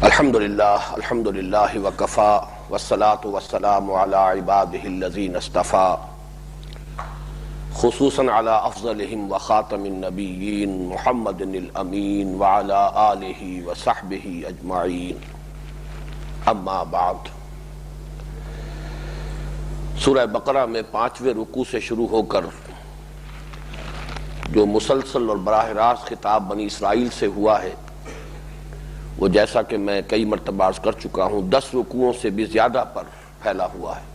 الحمدللہ وکفا والصلاة والسلام علی عبادہ الذین اصطفا خصوصاً علی افضلہم وخاتم النبیین محمد الامین وعلی آلہ وصحبہ اجمعین اما بعد۔ سورہ بقرہ میں 5ویں رکوع سے شروع ہو کر جو مسلسل اور براہ راست خطاب بنی اسرائیل سے ہوا ہے وہ جیسا کہ میں کئی مرتبہ عرض کر چکا ہوں 10 رکوعوں سے بھی زیادہ پر پھیلا ہوا ہے۔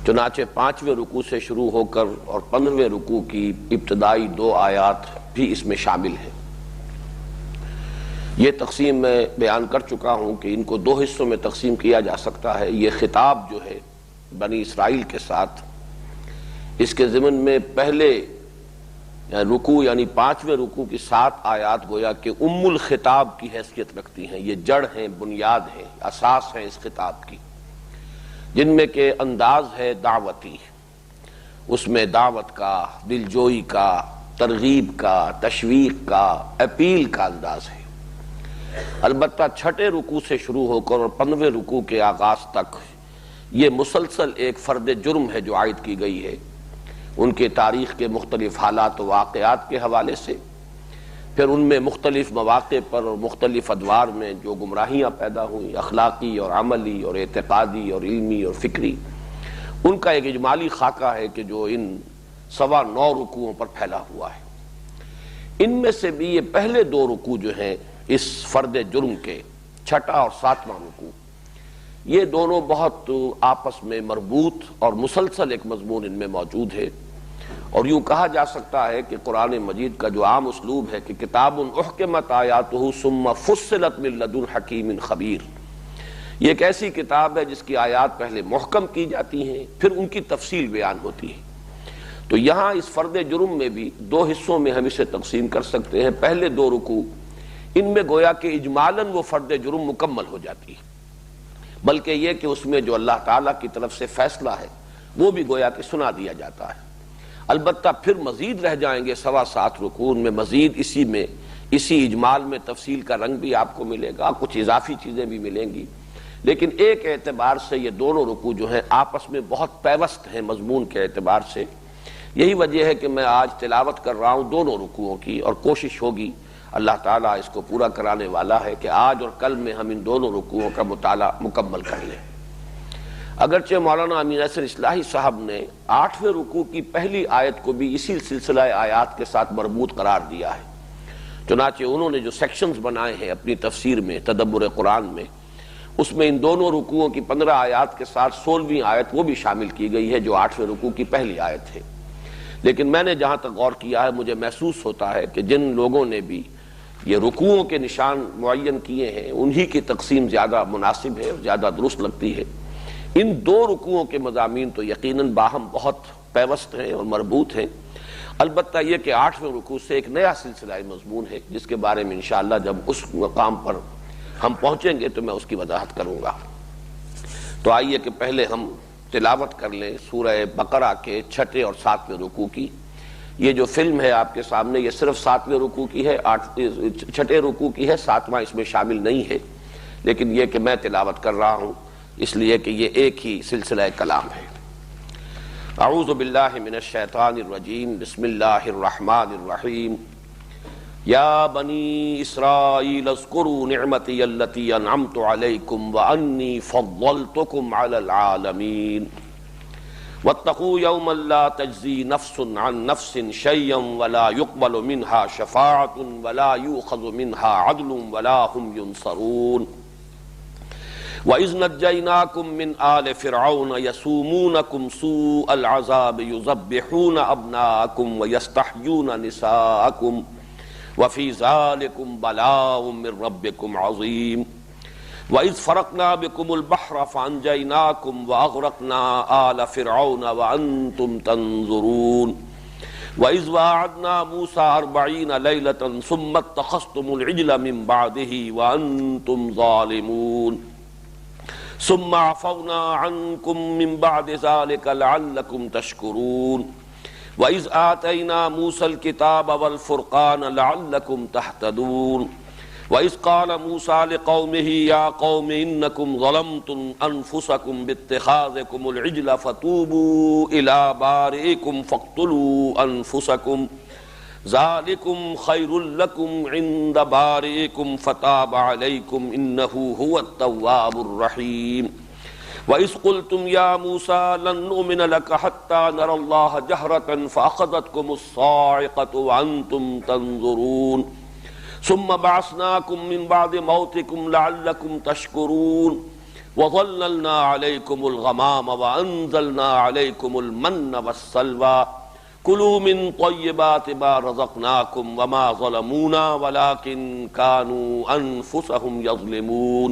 چنانچہ 5ویں رکوع سے شروع ہو کر اور 15ویں رکوع کی ابتدائی 2 آیات بھی اس میں شامل ہیں۔ یہ تقسیم میں بیان کر چکا ہوں کہ ان کو 2 حصوں میں تقسیم کیا جا سکتا ہے۔ یہ خطاب جو ہے بنی اسرائیل کے ساتھ، اس کے ضمن میں پہلے رکوع یعنی 5ویں رکوع کی 7 آیات گویا کہ ام الخطاب کی حیثیت رکھتی ہیں۔ یہ جڑ ہیں، بنیاد ہیں، اساس ہیں اس خطاب کی، جن میں کہ انداز ہے دعوتی، اس میں دعوت کا، دلجوئی کا، ترغیب کا، تشویق کا، اپیل کا انداز ہے۔ البتہ 6 رکوع سے شروع ہو کر اور 15ویں رکوع کے آغاز تک یہ مسلسل ایک فرد جرم ہے جو عائد کی گئی ہے، ان کے تاریخ کے مختلف حالات و واقعات کے حوالے سے، پھر ان میں مختلف مواقع پر اور مختلف ادوار میں جو گمراہیاں پیدا ہوئیں، اخلاقی اور عملی اور اعتقادی اور علمی اور فکری، ان کا ایک اجمالی خاکہ ہے کہ جو ان 9.25 رکوعوں پر پھیلا ہوا ہے۔ ان میں سے بھی یہ پہلے 2 رکوع جو ہیں اس فرد جرم کے، 6واں اور 7واں رکوع، یہ دونوں بہت آپس میں مربوط اور مسلسل ایک مضمون ان میں موجود ہے، اور یوں کہا جا سکتا ہے کہ قرآن مجید کا جو عام اسلوب ہے کہ کتاب احکمت آیاتہ ثم فصلت من لدن حکیم خبیر، یہ ایک ایسی کتاب ہے جس کی آیات پہلے محکم کی جاتی ہیں پھر ان کی تفصیل بیان ہوتی ہے۔ تو یہاں اس فرد جرم میں بھی 2 حصوں میں ہم اسے تقسیم کر سکتے ہیں۔ پہلے 2 رکوع ان میں گویا کہ اجمالاً وہ فرد جرم مکمل ہو جاتی ہے، بلکہ یہ کہ اس میں جو اللہ تعالیٰ کی طرف سے فیصلہ ہے وہ بھی گویا کہ سنا دیا جاتا ہے۔ البتہ پھر مزید رہ جائیں گے 7.25 رکوع، ان میں مزید اسی اجمال میں تفصیل کا رنگ بھی آپ کو ملے گا، کچھ اضافی چیزیں بھی ملیں گی، لیکن ایک اعتبار سے یہ دونوں رکوع جو ہیں آپس میں بہت پیوست ہیں مضمون کے اعتبار سے۔ یہی وجہ ہے کہ میں آج تلاوت کر رہا ہوں دونوں رکوعوں کی، اور کوشش ہوگی، اللہ تعالیٰ اس کو پورا کرانے والا ہے، کہ آج اور کل میں ہم ان دونوں رکوعوں کا مطالعہ مکمل کر لیں۔ اگرچہ مولانا امین احسن اصلاحی صاحب نے 8ویں رکوع کی پہلی آیت کو بھی اسی سلسلہ آیات کے ساتھ مربوط قرار دیا ہے، چنانچہ انہوں نے جو سیکشنز بنائے ہیں اپنی تفسیر میں، تدبر قرآن میں، اس میں ان دونوں رکوعوں کی 15 آیات کے ساتھ 16ویں آیت وہ بھی شامل کی گئی ہے جو 8ویں رکوع کی پہلی آیت ہے۔ لیکن میں نے جہاں تک غور کیا ہے، مجھے محسوس ہوتا ہے کہ جن لوگوں نے بھی یہ رکوعوں کے نشان معین کیے ہیں انہی کی تقسیم زیادہ مناسب ہے، زیادہ درست لگتی ہے۔ ان 2 رکوعوں کے مضامین تو یقیناً باہم بہت پیوست ہیں اور مربوط ہیں، البتہ یہ کہ 8ویں رکوع سے ایک نیا سلسلہ مضمون ہے جس کے بارے میں انشاءاللہ جب اس مقام پر ہم پہنچیں گے تو میں اس کی وضاحت کروں گا۔ تو آئیے کہ پہلے ہم تلاوت کر لیں سورہ بقرہ کے 6 اور 7ویں رکوع کی۔ یہ جو فلم ہے آپ کے سامنے یہ صرف 7ویں رکوع کی ہے، 6 رکوع کی ہے، 7واں اس میں شامل نہیں ہے، لیکن یہ کہ میں تلاوت کر رہا ہوں اس لیے کہ یہ ایک ہی سلسلہ کلام ہے۔ اعوذ باللہ من الشیطان الرجیم، بسم اللہ الرحمن الرحیم۔ یا بنی اسرائیل اذکروا نعمتی التی انعمت علیکم وانی فضلتکم علی العالمین واتقوا یوما لا تجزی نفس عن نفس شیئا ولا يقبل منها شفاعة ولا يؤخذ منها عدل ولا هم ينصرون وَإِذْ نَجَّيْنَاكُمْ مِنْ آلِ فِرْعَوْنَ يَسُومُونَكُمْ سُوءَ الْعَذَابِ يُذَبِّحُونَ أَبْنَاءَكُمْ وَيَسْتَحْيُونَ نِسَاءَكُمْ وَفِي ذَلِكُمْ بَلَاءٌ مِّن رَّبِّكُمْ عَظِيمٌ وَإِذْ فَرَقْنَا بِكُمُ الْبَحْرَ فَأَنجَيْنَاكُمْ وَأَغْرَقْنَا آلَ فِرْعَوْنَ وَأَنتُمْ تَنظُرُونَ وَإِذْ وَاعَدْنَا مُوسَىٰ 40 لَيْلَةً ثُمَّ اتَّخَذْتُمُ الْعِجْلَ مِن بَعْدِهِ وَأَنتُمْ ظَالِمُونَ ثم عفونا عنكم من بعد ذلك لعلكم تشكرون وإذ آتينا موسى الكتاب والفرقان لعلكم تهتدون وَإِذْ قَالَ مُوسَىٰ لِقَوْمِهِ يَا قَوْمِ إِنَّكُمْ ظَلَمْتُمْ أَنفُسَكُمْ بِاتِّخَاذِكُمُ الْعِجْلَ فَتُوبُوا إِلَىٰ بَارِئِكُمْ فَاقْتُلُوا أَنفُسَكُمْ ذَلِكُمْ خَيْرٌ لَكُمْ عِندَ بَارِئِكُمْ فَتَابَ عَلَيْكُمْ إِنَّهُ هُوَ التَّوَّابُ الرَّحِيمُ وَإِذْ قُلْتُمْ يَا مُوسَىٰ لَن نُّؤْمِنَ لَكَ حَتَّىٰ نَرَى اللَّهَ جَهْرَةً فَأَخَذَتْكُمُ الصَّاعِقَةُ وَأَنتُمْ تَنظُرُونَ ثُمَّ بَعَثْنَاكُم مِّن بَعْدِ مَوْتِكُمْ لَعَلَّكُمْ تَشْكُرُونَ وَظَلَّلْنَا عَلَيْكُمُ الْغَمَامَ وَأَنزَلْنَا عَلَيْكُمُ الْمَنَّ وَالسَّلْوَىٰ كُلُوا مِن طَيِّبَاتِ مَا رَزَقْنَاكُمْ وَمَا ظَلَمُونَا وَلَٰكِن كَانُوا أَنفُسَهُمْ يَظْلِمُونَ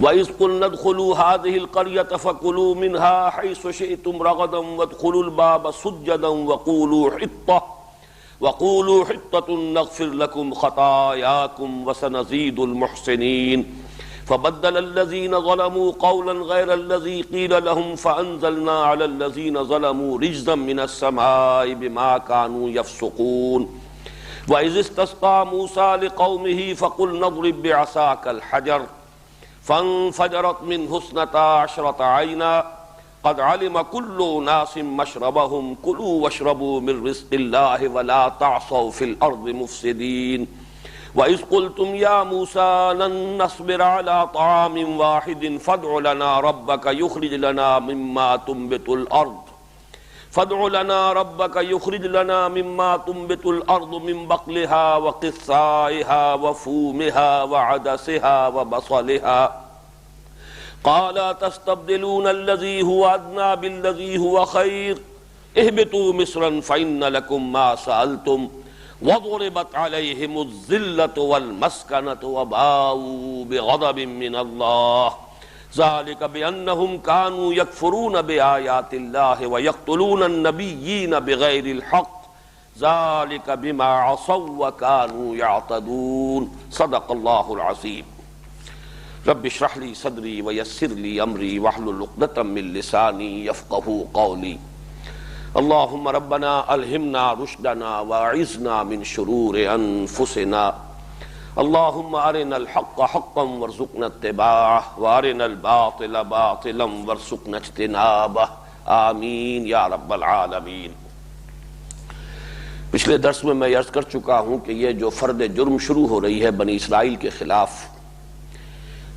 وَإِذْ قُلْنَا ادْخُلُوا هَٰذِهِ الْقَرْيَةَ فَكُلُوا مِنْهَا حَيْثُ شِئْتُمْ رَغَدًا وَادْخُلُوا الْبَابَ سُجَّدًا وَقُولُوا حِطَّةٌ نَغْفِرْ لَكُمْ خَطَايَاكُمْ وَسَنَزِيدُ الْمُحْسِنِينَ فَبَدَّلَ الَّذِينَ ظَلَمُوا قَوْلًا غَيْرَ الَّذِي قِيلَ لَهُمْ فَأَنزَلْنَا عَلَى الَّذِينَ ظَلَمُوا رِجْزًا مِّنَ السَّمَاءِ بِمَا كَانُوا يَفْسُقُونَ وَإِذِ اسْتَسْقَىٰ مُوسَىٰ لِقَوْمِهِ فَقُلْنَا اضْرِب بِّعَصَاكَ الْحَجَرَ فانفجرت منه 12 عينا قد علم كل أناس مشربهم كلوا واشربوا من رزق الله ولا تعصوا في الأرض مفسدين وإذ قلتم يا موسى لن نصبر على طعام واحد فادع لنا ربك يخرج لنا مما تنبت الأرض من بقلها وقثائها وفومها وعدسها وبصلها قال تستبدلون الذي هو أدنى بالذي هو خير اهبطوا مصرا فإن لكم ما سألتم وضربت عليهم الذلة والمسكنة وباءوا بغضب من الله ذلك بأنهم كانوا يكفرون بآيات الله ويقتلون النبيين بغير الحق ذلك بما عصوا وكانوا يعتدون صدق الله العظيم رب اشرح لي صدري ويسر لي أمري واحلل عقدة من لساني يفقهوا قولي اللهم ربنا ألهمنا رشدنا وأعذنا من شرور أنفسنا اللهم أرنا الحق حقا وارزقنا اتباعه وأرنا الباطل باطلا وارزقنا اجتنابه آمین یا رب العالمین۔ پچھلے درس میں عرض کر چکا ہوں کہ یہ جو فرد جرم شروع ہو رہی ہے بنی اسرائیل کے خلاف،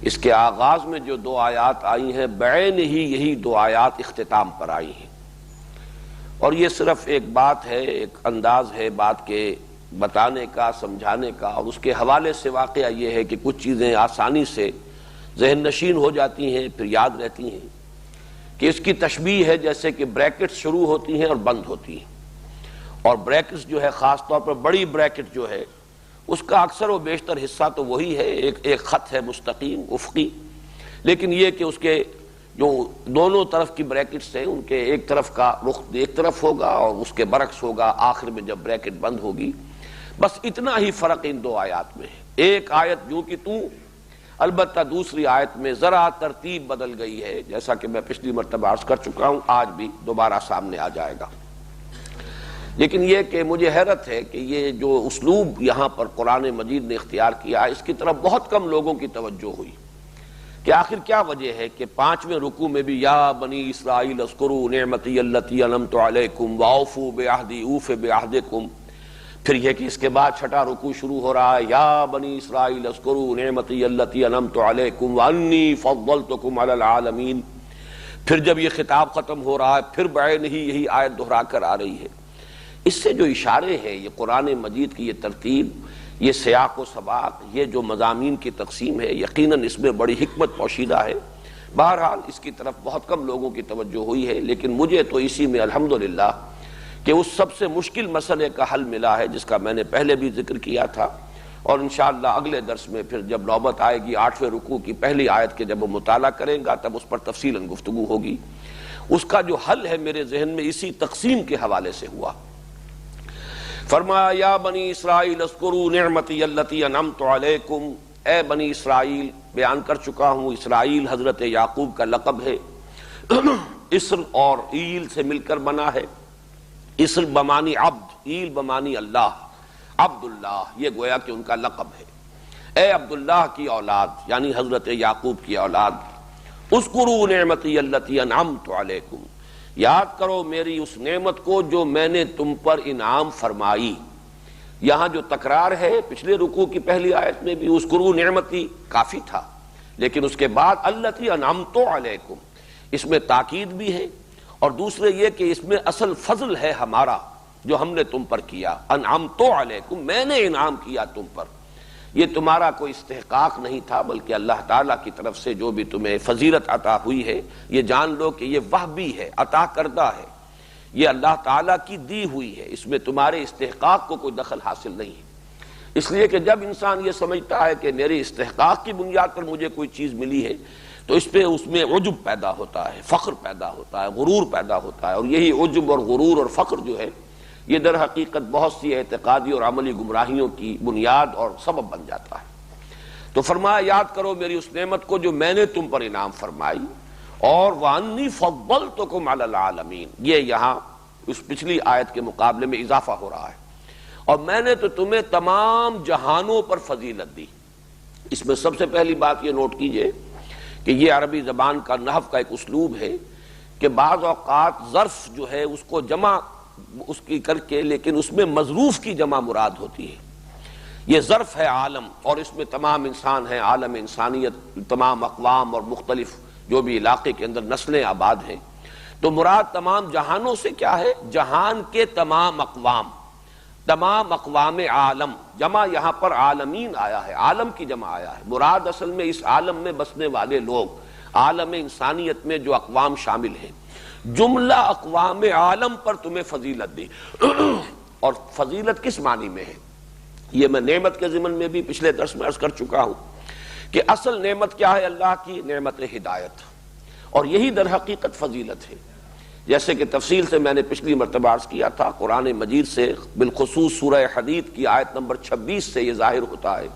اس کے آغاز میں جو 2 آیات آئی ہیں بعین ہی یہی 2 آیات اختتام پر آئی ہیں، اور یہ صرف ایک بات ہے، ایک انداز ہے بات کے بتانے کا، سمجھانے کا، اور اس کے حوالے سے واقعہ یہ ہے کہ کچھ چیزیں آسانی سے ذہن نشین ہو جاتی ہیں، پھر یاد رہتی ہیں، کہ اس کی تشبیہ ہے جیسے کہ بریکٹس شروع ہوتی ہیں اور بند ہوتی ہیں، اور بریکٹس جو ہے خاص طور پر بڑی بریکٹ جو ہے اس کا اکثر و بیشتر حصہ تو وہی ہے، ایک خط ہے مستقیم افقی، لیکن یہ کہ اس کے جو دونوں طرف کی بریکٹس ہیں ان کے ایک طرف کا رخ ایک طرف ہوگا اور اس کے برعکس ہوگا آخر میں جب بریکٹ بند ہوگی۔ بس اتنا ہی فرق ان 2 آیات میں ہے، ایک آیت جو کہ تو، البتہ دوسری آیت میں ذرا ترتیب بدل گئی ہے، جیسا کہ میں پچھلی مرتبہ عرض کر چکا ہوں، آج بھی دوبارہ سامنے آ جائے گا۔ لیکن یہ کہ مجھے حیرت ہے کہ یہ جو اسلوب یہاں پر قرآن مجید نے اختیار کیا، اس کی طرف بہت کم لوگوں کی توجہ ہوئی کہ آخر کیا وجہ ہے کہ 5ویں رکوع میں بھی یا بنی اسرائیل اذکروا نعمتی التی انعمت علیکم واوفوا بعہدی اوف بعہدکم، پھر یہ کہ اس کے بعد 6واں رکوع شروع ہو رہا ہے یا بنی اسرائیل اذکروا نعمتی التی انعمت علیکم وانی فضلتکم علی العالمین، پھر جب یہ خطاب ختم ہو رہا ہے پھر بعین ہی یہی آیت دہرا کر آ رہی ہے۔ اس سے جو اشارے ہیں، یہ قرآن مجید کی یہ ترتیب، یہ سیاق و سباق، یہ جو مضامین کی تقسیم ہے، یقیناً اس میں بڑی حکمت پوشیدہ ہے۔ بہرحال اس کی طرف بہت کم لوگوں کی توجہ ہوئی ہے، لیکن مجھے تو اسی میں الحمدللہ کہ اس سب سے مشکل مسئلے کا حل ملا ہے جس کا میں نے پہلے بھی ذکر کیا تھا، اور انشاءاللہ اگلے درس میں پھر جب نوبت آئے گی 8ویں رکوع کی پہلی آیت کے جب وہ مطالعہ کریں گا تب اس پر تفصیلاً گفتگو ہوگی۔ اس کا جو حل ہے میرے ذہن میں اسی تقسیم کے حوالے سے ہوا۔ فرمایا یا بنی اسرائیل اذکروا نعمتی التی انعمت علیکم، اے بنی اسرائیل، بیان کر چکا ہوں اسرائیل حضرت یعقوب کا لقب ہے، اسر اور ایل سے مل کر بنا ہے، اسر بمانی عبد، ایل بمانی اللہ، عبداللہ، یہ گویا کہ ان کا لقب ہے۔ اے عبداللہ کی اولاد یعنی حضرت یعقوب کی اولاد، اذکروا نعمتی التی انعمت علیکم، یاد کرو میری اس نعمت کو جو میں نے تم پر انعام فرمائی۔ یہاں جو تکرار ہے پچھلے رکوع کی پہلی آیت میں بھی اذکروا نعمتی کافی تھا، لیکن اس کے بعد التی انعمت علیکم، اس میں تاکید بھی ہے، اور دوسرے یہ کہ اس میں اصل فضل ہے ہمارا جو ہم نے تم پر کیا۔ انعمت علیکم، میں نے انعام کیا تم پر، یہ تمہارا کوئی استحقاق نہیں تھا بلکہ اللہ تعالیٰ کی طرف سے جو بھی تمہیں فضیلت عطا ہوئی ہے، یہ جان لو کہ یہ وہبی ہے، عطا کردہ ہے، یہ اللہ تعالیٰ کی دی ہوئی ہے، اس میں تمہارے استحقاق کو کوئی دخل حاصل نہیں ہے۔ اس لیے کہ جب انسان یہ سمجھتا ہے کہ میرے استحقاق کی بنیاد پر مجھے کوئی چیز ملی ہے تو اس میں عجب پیدا ہوتا ہے، فخر پیدا ہوتا ہے، غرور پیدا ہوتا ہے، اور یہی عجب اور غرور اور فخر جو ہے یہ در حقیقت بہت سی اعتقادی اور عملی گمراہیوں کی بنیاد اور سبب بن جاتا ہے۔ تو فرمایا یاد کرو میری اس نعمت کو جو میں نے تم پر انعام فرمائی، اور وَأَنِّي فَضَّلْتُكُمْ عَلَى الْعَالَمِينَ، یہ یہاں اس پچھلی آیت کے مقابلے میں اضافہ ہو رہا ہے، اور میں نے تو تمہیں تمام جہانوں پر فضیلت دی۔ اس میں سب سے پہلی بات یہ نوٹ کیجئے کہ یہ عربی زبان کا نحو کا ایک اسلوب ہے کہ بعض اوقات ظرف جو ہے اس کو جمع اس کی کر کے، لیکن اس میں مظروف کی جمع مراد ہوتی ہے۔ یہ ظرف ہے عالم، اور اس میں تمام انسان ہیں، عالم انسانیت، تمام اقوام اور مختلف جو بھی علاقے کے اندر نسلیں آباد ہیں، تو مراد تمام جہانوں سے کیا ہے؟ جہان کے تمام اقوام، تمام اقوام عالم، جمع یہاں پر عالمین آیا ہے، عالم کی جمع آیا ہے، مراد اصل میں اس عالم میں بسنے والے لوگ، عالم انسانیت میں جو اقوام شامل ہیں، جملہ اقوام عالم پر تمہیں فضیلت دی۔ اور فضیلت کس معنی میں ہے؟ یہ میں نعمت کے ضمن میں بھی پچھلے درس میں عرض کر چکا ہوں کہ اصل نعمت کیا ہے اللہ کی؟ نعمت ہدایت، اور یہی در حقیقت فضیلت ہے۔ جیسے کہ تفصیل سے میں نے پچھلی مرتبہ عرض کیا تھا، قرآن مجید سے بالخصوص سورہ حدید کی آیت نمبر 26 سے یہ ظاہر ہوتا ہے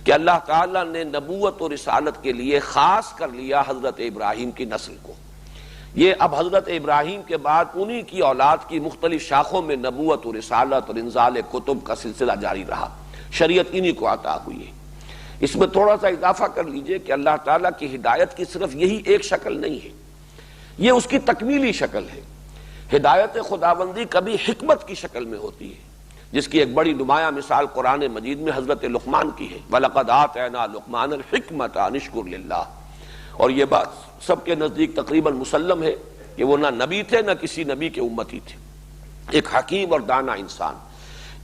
کہ اللہ تعالیٰ نے نبوت اور رسالت کے لیے خاص کر لیا حضرت ابراہیم کی نسل کو۔ یہ اب حضرت ابراہیم کے بعد انہی کی اولاد کی مختلف شاخوں میں نبوت اور رسالت اور انزال کتب کا سلسلہ جاری رہا، شریعت انہی کو عطا ہوئی ہے۔ اس میں تھوڑا سا اضافہ کر لیجئے کہ اللہ تعالیٰ کی ہدایت کی صرف یہی ایک شکل نہیں ہے، یہ اس کی تکمیلی شکل ہے۔ ہدایت خداوندی کبھی حکمت کی شکل میں ہوتی ہے، جس کی ایک بڑی نمایاں مثال قرآن مجید میں حضرت لقمان کی ہے، وَلَقَدْ آتَيْنَا لُقْمَانَ الْحِكْمَةَ أَنِ اشْكُرْ لِلَّهِ۔ اور یہ بات سب کے نزدیک تقریباً مسلم ہے کہ وہ نہ نبی تھے نہ کسی نبی کے امتی تھے، ایک حکیم اور دانا انسان۔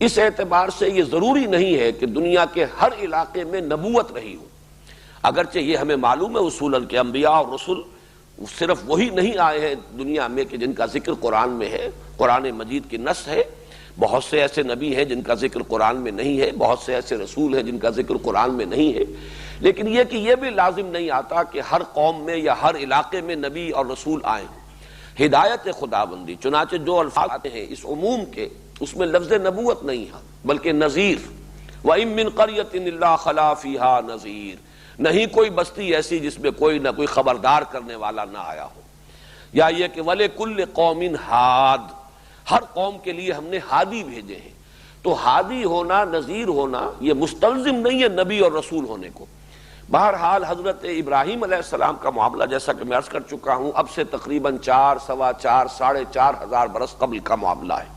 اس اعتبار سے یہ ضروری نہیں ہے کہ دنیا کے ہر علاقے میں نبوت رہی ہو، اگرچہ یہ ہمیں معلوم ہے اصولاً کہ انبیاء اور رسل صرف وہی نہیں آئے ہیں دنیا میں کہ جن کا ذکر قرآن میں ہے، قرآن مجید کی نص ہے، بہت سے ایسے نبی ہیں جن کا ذکر قرآن میں نہیں ہے، بہت سے ایسے رسول ہیں جن کا ذکر قرآن میں نہیں ہے، لیکن یہ کہ یہ بھی لازم نہیں آتا کہ ہر قوم میں یا ہر علاقے میں نبی اور رسول آئیں۔ ہدایت خداوندی، چنانچہ جو الفاظ آتے ہیں اس عموم کے، اس میں لفظ نبوت نہیں ہے بلکہ نذیر، وَإِن مِّن قَرْيَةٍ إِلَّا خَلَا فِيهَا نَذِيرٌ، نہیں کوئی بستی ایسی جس میں کوئی نہ کوئی خبردار کرنے والا نہ آیا ہو۔ یا یہ کہ وَلِكُلِّ قَوْمٍ ہاد، ہر قوم کے لیے ہم نے ہادی بھیجے ہیں۔ تو ہادی ہونا، نذیر ہونا، یہ مستلزم نہیں ہے نبی اور رسول ہونے کو۔ بہرحال حضرت ابراہیم علیہ السلام کا معاملہ جیسا کہ میں عرض کر چکا ہوں، اب سے تقریباً 4، 4.25، 4.5 برس قبل کا معاملہ ہے،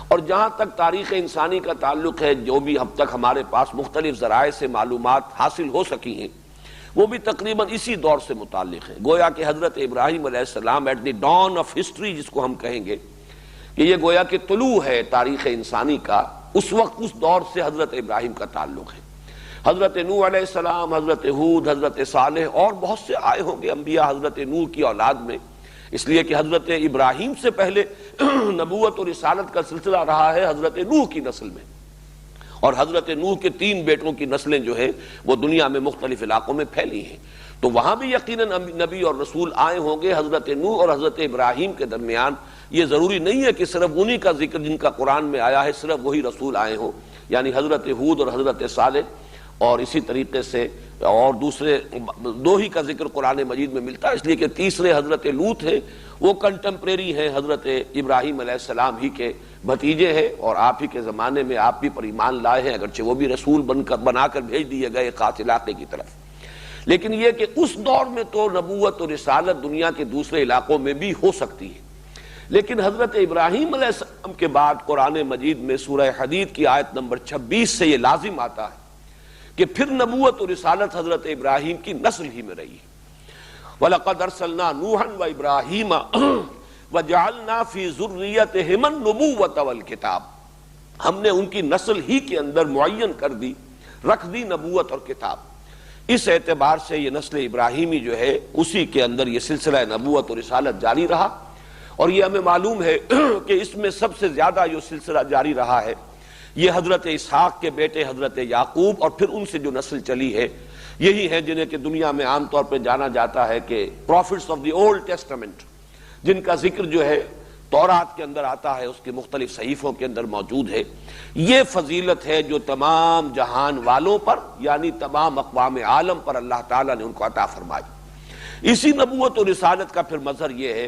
اور جہاں تک تاریخ انسانی کا تعلق ہے، جو بھی اب تک ہمارے پاس مختلف ذرائع سے معلومات حاصل ہو سکی ہیں، وہ بھی تقریباً اسی دور سے متعلق ہیں۔ گویا کہ حضرت ابراہیم علیہ السلام at the dawn of history جس کو ہم کہیں گے، کہ یہ گویا کہ طلوع ہے تاریخ انسانی کا، اس وقت اس دور سے حضرت ابراہیم کا تعلق ہے۔ حضرت نوح علیہ السلام، حضرت ہود، حضرت صالح اور بہت سے آئے ہوں گے انبیاء حضرت نوح کی اولاد میں، اس لیے کہ حضرت ابراہیم سے پہلے نبوت اور رسالت کا سلسلہ رہا ہے حضرت نوح کی نسل میں، اور حضرت نوح کے 3 بیٹوں کی نسلیں جو ہیں وہ دنیا میں مختلف علاقوں میں پھیلی ہیں، تو وہاں بھی یقیناً نبی اور رسول آئے ہوں گے۔ حضرت نوح اور حضرت ابراہیم کے درمیان یہ ضروری نہیں ہے کہ صرف انہی کا ذکر جن کا قرآن میں آیا ہے صرف وہی رسول آئے ہوں، یعنی حضرت ہود اور حضرت صالح، اور اسی طریقے سے اور دوسرے 2 ہی کا ذکر قرآن مجید میں ملتا ہے، اس لیے کہ تیسرے حضرت لوط ہیں، وہ کنٹمپریری ہیں حضرت ابراہیم علیہ السلام ہی کے، بھتیجے ہیں اور آپ ہی کے زمانے میں آپ بھی پر ایمان لائے ہیں، اگرچہ وہ بھی رسول بنا کر بھیج دیے گئے خاص علاقے کی طرف، لیکن یہ کہ اس دور میں تو نبوت اور رسالت دنیا کے دوسرے علاقوں میں بھی ہو سکتی ہے، لیکن حضرت ابراہیم علیہ السلام کے بعد قرآن مجید میں سورہ حدید کی آیت نمبر 26 سے یہ لازم آتا ہے کہ پھر نبوت اور رسالت حضرت ابراہیم کی نسل ہی میں رہی ہے۔ وَلَقَدْ أَرْسَلْنَا نُوحًا وَإِبْرَاهِيمَ وَجَعَلْنَا فِي ذُرِّيَّتِهِمَا النُّبُوَّةَ وَالْكِتَابَ، ہم نے ان کی نسل ہی کے اندر معین کر دی، رکھ دی نبوت اور کتاب۔ اس اعتبار سے یہ نسل ابراہیمی جو ہے اسی کے اندر یہ سلسلہ نبوت اور رسالت جاری رہا، اور یہ ہمیں معلوم ہے کہ اس میں سب سے زیادہ جو سلسلہ جاری رہا ہے یہ حضرت اسحاق کے بیٹے حضرت یعقوب اور پھر ان سے جو نسل چلی ہے یہی ہے جنہیں کہ دنیا میں عام طور پہ جانا جاتا ہے کہ prophets of the old testament, جن کا ذکر جو ہے تورات کے اندر آتا ہے، اس کے مختلف صحیفوں کے اندر موجود ہے۔ یہ فضیلت ہے جو تمام جہان والوں پر یعنی تمام اقوام عالم پر اللہ تعالیٰ نے ان کو عطا فرمائی۔ اسی نبوت اور رسالت کا پھر مظہر یہ ہے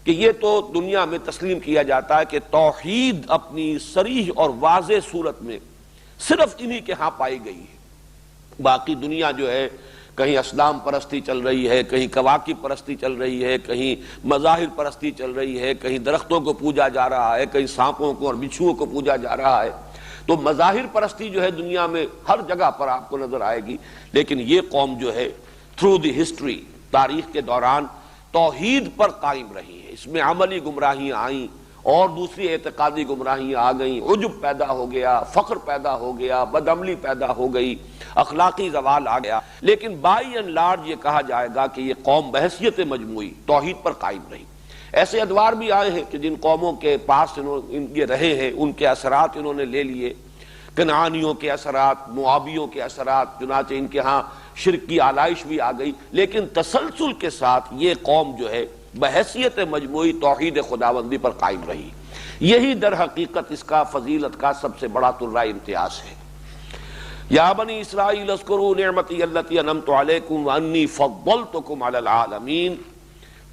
کہ یہ تو دنیا میں تسلیم کیا جاتا ہے کہ توحید اپنی صریح اور واضح صورت میں صرف انہی کے ہاں پائی گئی ہے، باقی دنیا جو ہے کہیں اسلام پرستی چل رہی ہے، کہیں کواکب پرستی چل رہی ہے، کہیں مظاہر پرستی چل رہی ہے، کہیں درختوں کو پوجا جا رہا ہے، کہیں سانپوں کو اور بچھوؤں کو پوجا جا رہا ہے۔ تو مظاہر پرستی جو ہے دنیا میں ہر جگہ پر آپ کو نظر آئے گی، لیکن یہ قوم جو ہے تھرو دی ہسٹری، تاریخ کے دوران توحید پر قائم رہی ہے۔ اس میں عملی گمراہیاں آئیں اور دوسری اعتقادی گمراہیاں آ گئیں، عجب پیدا ہو گیا، فخر پیدا ہو گیا، بدعملی پیدا ہو گئی، اخلاقی زوال آ گیا، لیکن بائی اینڈ لارج یہ کہا جائے گا کہ یہ قوم بحیثیت مجموعی توحید پر قائم رہی۔ ایسے ادوار بھی آئے ہیں کہ جن قوموں کے پاس یہ رہے ہیں ان کے اثرات انہوں نے لے لیے، کنعانیوں کے اثرات، موابیوں کے اثرات، چنانچہ ان کے ہاں شرک کی آلائش بھی آ گئی، لیکن تسلسل کے ساتھ یہ قوم جو ہے بحیثیت مجموعی توحید خداوندی پر قائم رہی۔ یہی در حقیقت اس کا فضیلت کا سب سے بڑا ترہ امتیاز ہے۔ یا بنی اسرائیل اذکروا نعمتی التی انعمت علیکم وانی فضلتکم علی العالمین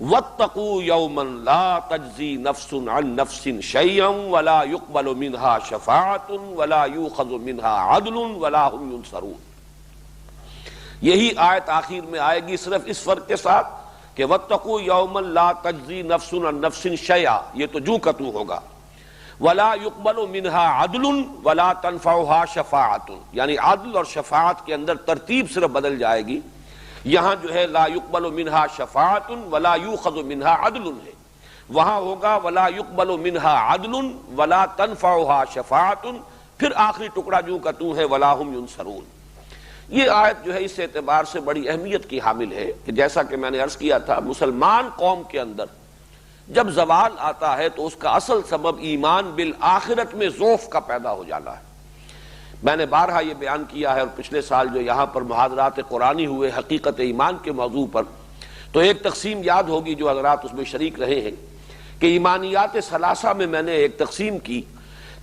واتقوا یوما لا تجزی نفس عن نفس شیئا ولا یقبل منها شفاعۃ ولا یؤخذ منها عدل ولا هم ینصرون۔ یہی آیت آخر میں آئے گی صرف اس فرق کے ساتھ کہ واتقوا یوما لا تجزی نفس عن نفس شیئا، یہ تو جو کا تو ہوگا، ولا يقبل منها عدل ولا تنفعها شفاعت، یعنی عدل اور شفاعت کے اندر ترتیب صرف بدل جائے گی، یہاں جو ہے لا يقبل منها شفاعت ولا يؤخذ منها عدل ہے، وہاں ہوگا ولا يقبل منها عدل ولا تنفعها شفاعت، پھر آخری ٹکڑا جو کا تو ہے ولا هم ينصرون۔ یہ آیت جو ہے اس اعتبار سے بڑی اہمیت کی حامل ہے کہ جیسا کہ میں نے عرض کیا تھا، مسلمان قوم کے اندر جب زوال آتا ہے تو اس کا اصل سبب ایمان بالآخرت میں ضعف کا پیدا ہو جانا ہے۔ میں نے بارہا یہ بیان کیا ہے، اور پچھلے سال جو یہاں پر محاضرات قرآنی ہوئے حقیقت ایمان کے موضوع پر، تو ایک تقسیم یاد ہوگی جو حضرات اس میں شریک رہے ہیں کہ ایمانیات ثلاثہ میں نے ایک تقسیم کی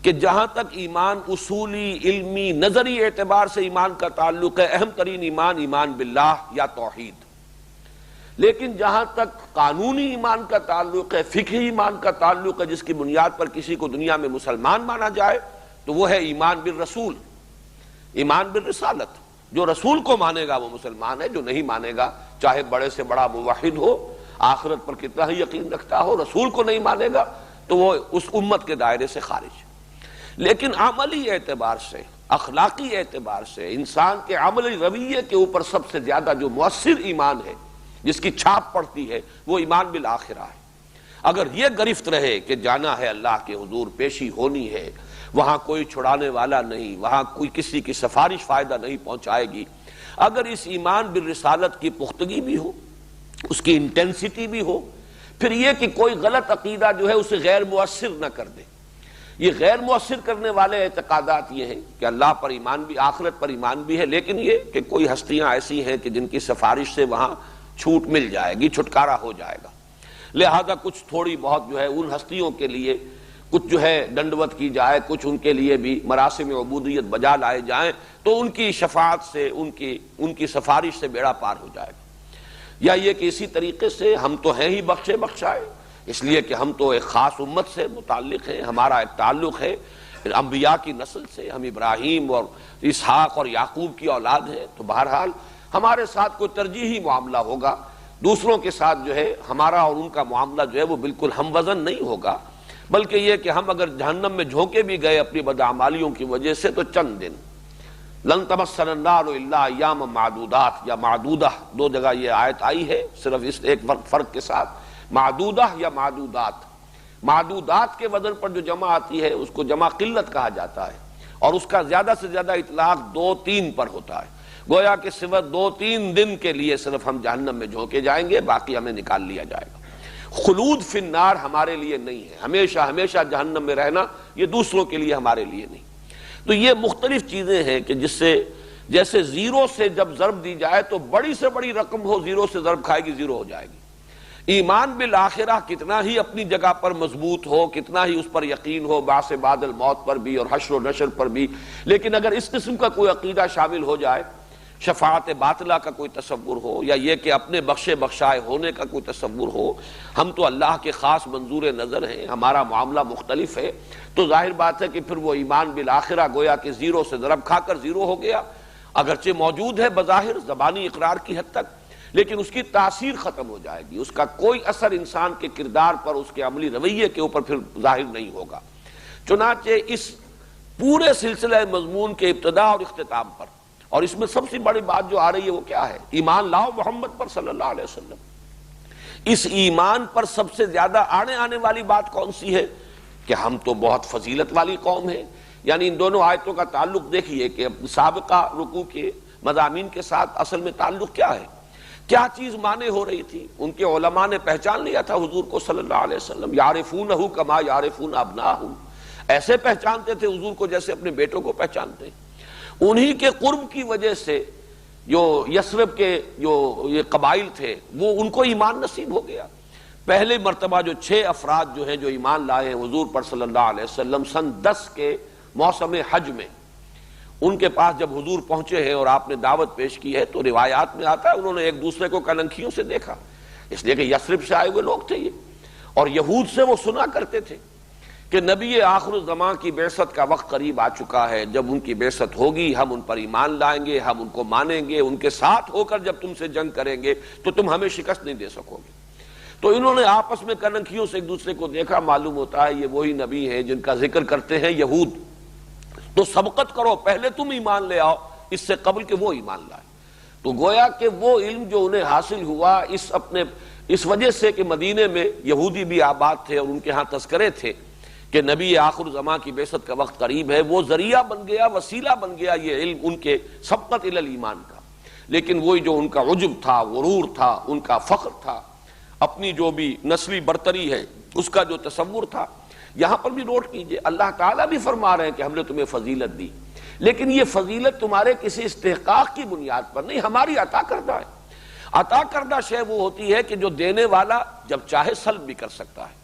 کہ جہاں تک ایمان اصولی، علمی، نظری اعتبار سے ایمان کا تعلق ہے، اہم ترین ایمان باللہ یا توحید، لیکن جہاں تک قانونی ایمان کا تعلق ہے، فقہی ایمان کا تعلق ہے، جس کی بنیاد پر کسی کو دنیا میں مسلمان مانا جائے، تو وہ ہے ایمان بالرسول، ایمان بالرسالت۔ جو رسول کو مانے گا وہ مسلمان ہے، جو نہیں مانے گا چاہے بڑے سے بڑا موحد ہو، آخرت پر کتنا ہی یقین رکھتا ہو، رسول کو نہیں مانے گا تو وہ اس امت کے دائرے سے خارج۔ لیکن عملی اعتبار سے، اخلاقی اعتبار سے، انسان کے عملی رویے کے اوپر سب سے زیادہ جو مؤثر ایمان ہے، جس کی چھاپ پڑتی ہے، وہ ایمان بالآخرہ ہے۔ اگر یہ گرفت رہے کہ جانا ہے اللہ کے حضور، پیشی ہونی ہے، وہاں کوئی چھڑانے والا نہیں، وہاں کوئی کسی کی سفارش فائدہ نہیں پہنچائے گی، اگر اس ایمان بالرسالت کی پختگی بھی ہو، اس کی انٹینسٹی بھی ہو، پھر یہ کہ کوئی غلط عقیدہ جو ہے اسے غیر مؤثر نہ کر دے۔ یہ غیر مؤثر کرنے والے اعتقادات یہ ہیں کہ اللہ پر ایمان بھی، آخرت پر ایمان بھی ہے، لیکن یہ کہ کوئی ہستیاں ایسی ہیں کہ جن کی سفارش سے وہاں چھوٹ مل جائے گی، چھٹکارا ہو جائے گا، لہذا کچھ تھوڑی بہت جو ہے ان ہستیوں کے لیے کچھ جو ہے ڈنڈوت کی جائے، کچھ ان کے لیے بھی مراسم عبودیت بجا لائے جائیں، تو ان کی شفاعت سے، ان کی سفارش سے بیڑا پار ہو جائے گا۔ یا یہ کہ اسی طریقے سے ہم تو ہیں ہی بخشے بخشائے، اس لیے کہ ہم تو ایک خاص امت سے متعلق ہیں، ہمارا ایک تعلق ہے انبیاء کی نسل سے، ہم ابراہیم اور اسحاق اور یعقوب کی اولاد ہیں، تو بہرحال ہمارے ساتھ کوئی ترجیحی معاملہ ہوگا، دوسروں کے ساتھ جو ہے ہمارا اور ان کا معاملہ جو ہے وہ بالکل ہم وزن نہیں ہوگا، بلکہ یہ کہ ہم اگر جہنم میں جھونکے بھی گئے اپنی بدعمالیوں کی وجہ سے تو چند دن، لن تمسنا النار الا ایام معدودات یا معدودہ، دو جگہ یہ آیت آئی ہے صرف اس ایک فرق کے ساتھ، معدودہ یا معدودات۔ معدودات کے وزن پر جو جمع آتی ہے اس کو جمع قلت کہا جاتا ہے، اور اس کا زیادہ سے زیادہ اطلاق 2-3 پر ہوتا ہے، گویا کہ صرف 2-3 دن کے لیے صرف ہم جہنم میں جھونکے جائیں گے، باقی ہمیں نکال لیا جائے گا۔ خلود فی النار ہمارے لیے نہیں ہے، ہمیشہ ہمیشہ جہنم میں رہنا یہ دوسروں کے لیے ہمارے لیے نہیں۔ تو یہ مختلف چیزیں ہیں کہ جس سے جیسے زیرو سے جب ضرب دی جائے تو بڑی سے بڑی رقم ہو، زیرو سے ضرب کھائے گی زیرو ہو جائے گی۔ ایمان بالآخرہ کتنا ہی اپنی جگہ پر مضبوط ہو، کتنا ہی اس پر یقین ہو، بعث بعد الموت پر بھی اور حشر و نشر پر بھی، لیکن اگر اس قسم کا کوئی عقیدہ شامل ہو جائے، شفاعت باطلہ کا کوئی تصور ہو، یا یہ کہ اپنے بخشے بخشائے ہونے کا کوئی تصور ہو، ہم تو اللہ کے خاص منظور نظر ہیں، ہمارا معاملہ مختلف ہے، تو ظاہر بات ہے کہ پھر وہ ایمان بالآخرہ گویا کہ زیرو سے ضرب کھا کر زیرو ہو گیا، اگرچہ موجود ہے بظاہر زبانی اقرار کی حد تک، لیکن اس کی تاثیر ختم ہو جائے گی، اس کا کوئی اثر انسان کے کردار پر، اس کے عملی رویے کے اوپر پھر ظاہر نہیں ہوگا۔ چنانچہ اس پورے سلسلہ مضمون کے ابتدا اور اختتام پر، اور اس میں سب سے بڑی بات جو آ رہی ہے وہ کیا ہے؟ ایمان لاؤ محمد پر صلی اللہ علیہ وسلم۔ اس ایمان پر سب سے زیادہ آنے والی بات کون سی ہے؟ کہ ہم تو بہت فضیلت والی قوم ہیں، یعنی ان دونوں آیتوں کا تعلق دیکھیے کہ سابقہ رکوع کے مضامین کے ساتھ اصل میں تعلق کیا ہے، کیا چیز مانے ہو رہی تھی؟ ان کے علماء نے پہچان لیا تھا حضور کو صلی اللہ علیہ وسلم، یعرفونہ کما یعرفون ابناہم، ایسے پہچانتے تھے حضور کو جیسے اپنے بیٹوں کو پہچانتے ہیں۔ انہی کے قرب کی وجہ سے جو یثرب کے جو یہ قبائل تھے وہ ان کو ایمان نصیب ہو گیا۔ پہلے مرتبہ جو 6 افراد جو ہیں جو ایمان لائے ہیں حضور پر صلی اللہ علیہ وسلم سن 10 کے موسم حج میں، ان کے پاس جب حضور پہنچے ہیں اور آپ نے دعوت پیش کی ہے تو روایات میں آتا ہے انہوں نے ایک دوسرے کو کلنکھیوں سے دیکھا، اس لیے کہ یثرب سے آئے ہوئے لوگ تھے یہ، اور یہود سے وہ سنا کرتے تھے کہ نبی آخر الزمان کی بعثت کا وقت قریب آ چکا ہے، جب ان کی بعثت ہوگی ہم ان پر ایمان لائیں گے، ہم ان کو مانیں گے، ان کے ساتھ ہو کر جب تم سے جنگ کریں گے تو تم ہمیں شکست نہیں دے سکو گے۔ تو انہوں نے آپس میں کلنکھیوں سے ایک دوسرے کو دیکھا، معلوم ہوتا ہے یہ وہی نبی ہیں جن کا ذکر کرتے ہیں یہود، تو سبقت کرو، پہلے تم ایمان لے آؤ اس سے قبل کہ وہ ایمان لائے۔ تو گویا کہ وہ علم جو انہیں حاصل ہوا اس وجہ سے کہ مدینے میں یہودی بھی آباد تھے اور ان کے ہاں تذکرے تھے کہ نبی آخر زمان کی بعثت کا وقت قریب ہے، وہ ذریعہ بن گیا، وسیلہ بن گیا یہ علم ان کے سبقت الی الایمان کا۔ لیکن وہی جو ان کا عجب تھا، غرور تھا، ان کا فخر تھا، اپنی جو بھی نسلی برتری ہے اس کا جو تصور تھا، یہاں پر بھی نوٹ کیجئے اللہ تعالیٰ بھی فرما رہے ہیں کہ ہم نے تمہیں فضیلت دی، لیکن یہ فضیلت تمہارے کسی استحقاق کی بنیاد پر نہیں، ہماری عطا کردہ ہے۔ عطا کردہ شے وہ ہوتی ہے کہ جو دینے والا جب چاہے سلب بھی کر سکتا ہے،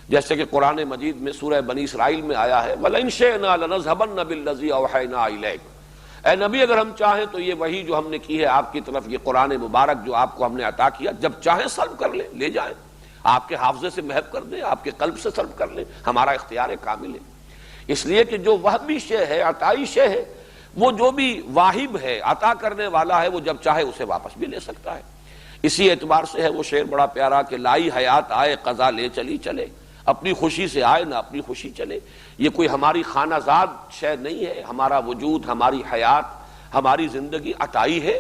جیسے کہ قرآن مجید میں سورہ بنی اسرائیل میں آیا ہے وَلَئِن شِئْنَا لَنَذْهَبَنَّ بِالَّذِي أَوْحَيْنَا إِلَيْكَ، اے نبی اگر ہم چاہیں تو یہ وحی جو ہم نے کی ہے آپ کی طرف، یہ قرآن مبارک جو آپ کو ہم نے عطا کیا، جب چاہیں سلب کر لیں، لے جائیں، آپ کے حافظے سے محو کر دیں، آپ کے قلب سے سلب کر لیں، ہمارا اختیار کامل ہے۔ اس لیے کہ جو وہبی شے ہے، عطائی شے ہے، وہ جو بھی واہب ہے، عطا کرنے والا ہے، وہ جب چاہے اسے واپس بھی لے سکتا ہے۔ اسی اعتبار سے ہے وہ شعر بڑا پیارا کہ لائی حیات آئے قضا لے چلی چلے، اپنی خوشی سے آئے نہ اپنی خوشی چلے۔ یہ کوئی ہماری خانہ زاد شے نہیں ہے، ہمارا وجود، ہماری حیات، ہماری زندگی عطائی ہے،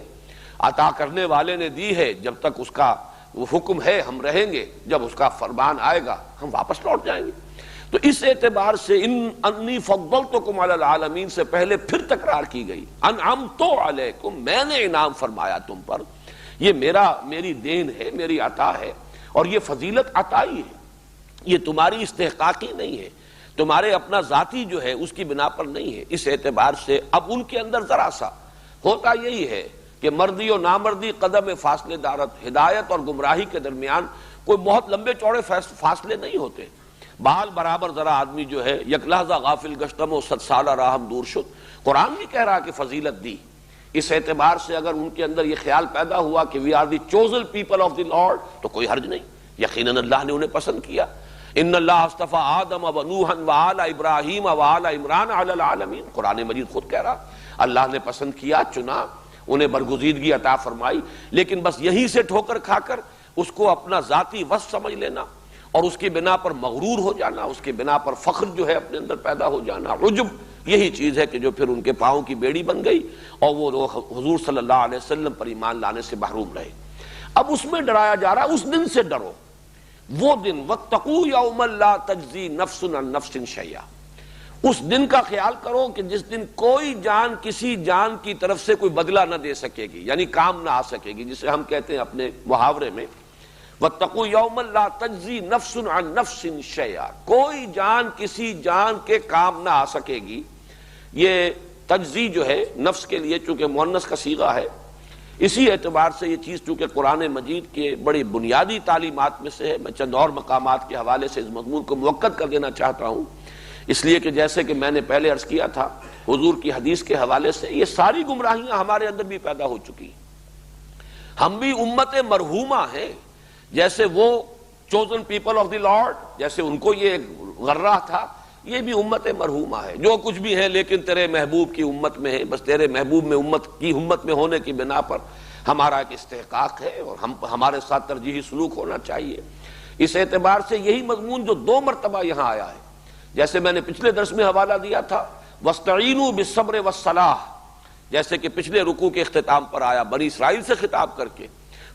عطا کرنے والے نے دی ہے، جب تک اس کا وہ حکم ہے ہم رہیں گے، جب اس کا فرمان آئے گا ہم واپس لوٹ جائیں گے۔ تو اس اعتبار سے انی فضلتکم علی العالمین سے پہلے پھر تکرار کی گئی، انعمت علیکم، میں نے انعام فرمایا تم پر، یہ میری دین ہے، میری عطا ہے، اور یہ فضیلت عطائی ہے، یہ تمہاری استحقاقی نہیں ہے، تمہارے اپنا ذاتی جو ہے اس کی بنا پر نہیں ہے۔ اس اعتبار سے اب ان کے اندر ذرا سا ہوتا یہی ہے کہ مردی و نامردی قدم فاصلے دارت، ہدایت اور گمراہی کے درمیان کوئی بہت لمبے چوڑے فاصلے نہیں ہوتے، بال برابر ذرا آدمی جو ہے یک لحظہ غافل گشتم و 100 سالہ راہم دور شد، قرآن بھی کہہ رہا کہ فضیلت دی۔ اس اعتبار سے اگر ان کے اندر یہ خیال پیدا ہوا کہ we are the chosen people of the lord, تو کوئی حرج نہیں یقیناً اللہ نے انہیں پسند کیا. ان اللہ اصطفیٰ آدم و نوحا وآل ابراہیم وآل عمران علی العالمین. قرآن مجید خود کہہ رہا اللہ نے پسند کیا، چنا، انہیں برگزیدگی عطا فرمائی. لیکن بس یہیں سے ٹھوکر کھا کر اس کو اپنا ذاتی وصف سمجھ لینا اور اس کی بنا پر مغرور ہو جانا، اس کی بنا پر فخر جو ہے اپنے اندر پیدا ہو جانا، عجب، یہی چیز ہے کہ جو پھر ان کے پاؤں کی بیڑی بن گئی اور وہ حضور صلی اللہ علیہ وسلم پر ایمان لانے سے محروم رہے. اب اس میں ڈرایا جا رہا ہے، اس دن سے ڈرو، وہ دن وَاتَّقُوا يَوْمًا لَا تَجْزِي نَفْسٌ عَن نَفْسٍ شَيْئًا. اس دن کا خیال کرو کہ جس دن کوئی جان کسی جان کی طرف سے کوئی بدلہ نہ دے سکے گی، یعنی کام نہ آ سکے گی، جسے ہم کہتے ہیں اپنے محاورے میں وَاتَّقُوا يَوْمًا لَا تَجْزِي نَفْسٌ عَن نَفْسٍ شَيْئًا. کوئی جان کسی جان کے کام نہ آ سکے گی. یہ تجزی جو ہے نفس کے لیے چونکہ مؤنث کا صیغہ ہے، اسی اعتبار سے یہ چیز چونکہ قرآن مجید کے بڑی بنیادی تعلیمات میں سے ہے. میں چند اور مقامات کے حوالے سے اس مضمون کو موقت کر دینا چاہتا ہوں، اس لیے کہ جیسے کہ میں نے پہلے عرض کیا تھا حضور کی حدیث کے حوالے سے یہ ساری گمراہیاں ہمارے اندر بھی پیدا ہو چکی. ہم بھی امت مرحومہ ہیں، جیسے وہ chosen people of the lord, جیسے ان کو یہ غرہ تھا، یہ بھی امت مرحومہ ہے. جو کچھ بھی ہے لیکن تیرے محبوب کی امت میں ہے، بس تیرے محبوب میں امت میں ہونے کی بنا پر ہمارا ایک استحقاق ہے اور ہمارے ساتھ ترجیحی سلوک ہونا چاہیے. اس اعتبار سے یہی مضمون جو 2 مرتبہ یہاں آیا ہے، جیسے میں نے پچھلے درس میں حوالہ دیا تھا وَاسْتَعِینُوا بِالصَّبْرِ وَالصَّلَاةِ، جیسے کہ پچھلے رکوع کے اختتام پر آیا بنی اسرائیل سے خطاب کر کے،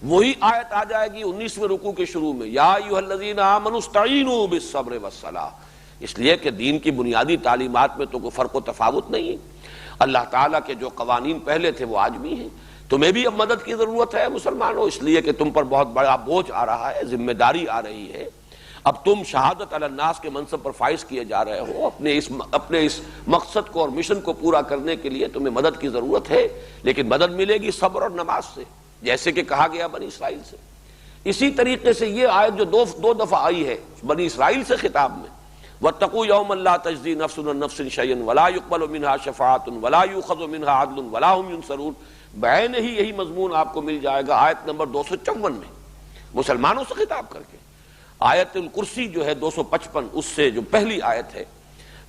وہی آیت آ جائے گی 19ویں رکوع کے شروع میں یا ایھا الذین آمنوا استعینوا بالصبر والصلاۃ. اس لیے کہ دین کی بنیادی تعلیمات میں تو کوئی فرق و تفاوت نہیں ہے. اللہ تعالیٰ کے جو قوانین پہلے تھے وہ آج بھی ہیں. تمہیں بھی اب مدد کی ضرورت ہے مسلمانوں، اس لیے کہ تم پر بہت بڑا بوجھ آ رہا ہے، ذمہ داری آ رہی ہے. اب تم شہادت علی الناس کے منصب پر فائز کیے جا رہے ہو. اپنے اس مقصد کو اور مشن کو پورا کرنے کے لیے تمہیں مدد کی ضرورت ہے، لیکن مدد ملے گی صبر اور نماز سے، جیسے کہ کہا گیا بنی اسرائیل سے. اسی طریقے سے یہ آیت جو دو دفعہ آئی ہے بنی اسرائیل سے خطاب میں وَاتَّقُوا يَوْمًا لَا تَجْزِي نَفْسٌ عَن نَفْسٍ شَيْئًا وَلَا يُقْبَلُ مِنْهَا شَفَاعَةٌ وَلَا يُؤْخَذُ مِنْهَا عَدْلٌ وَلَا هُمْ يُنصَرُونَ. بعین ہی یہی مضمون آپ کو مل جائے گا آیت نمبر 254 میں مسلمانوں سے خطاب کر کے. آیت الکرسی جو ہے 255، اس سے جو پہلی آیت ہے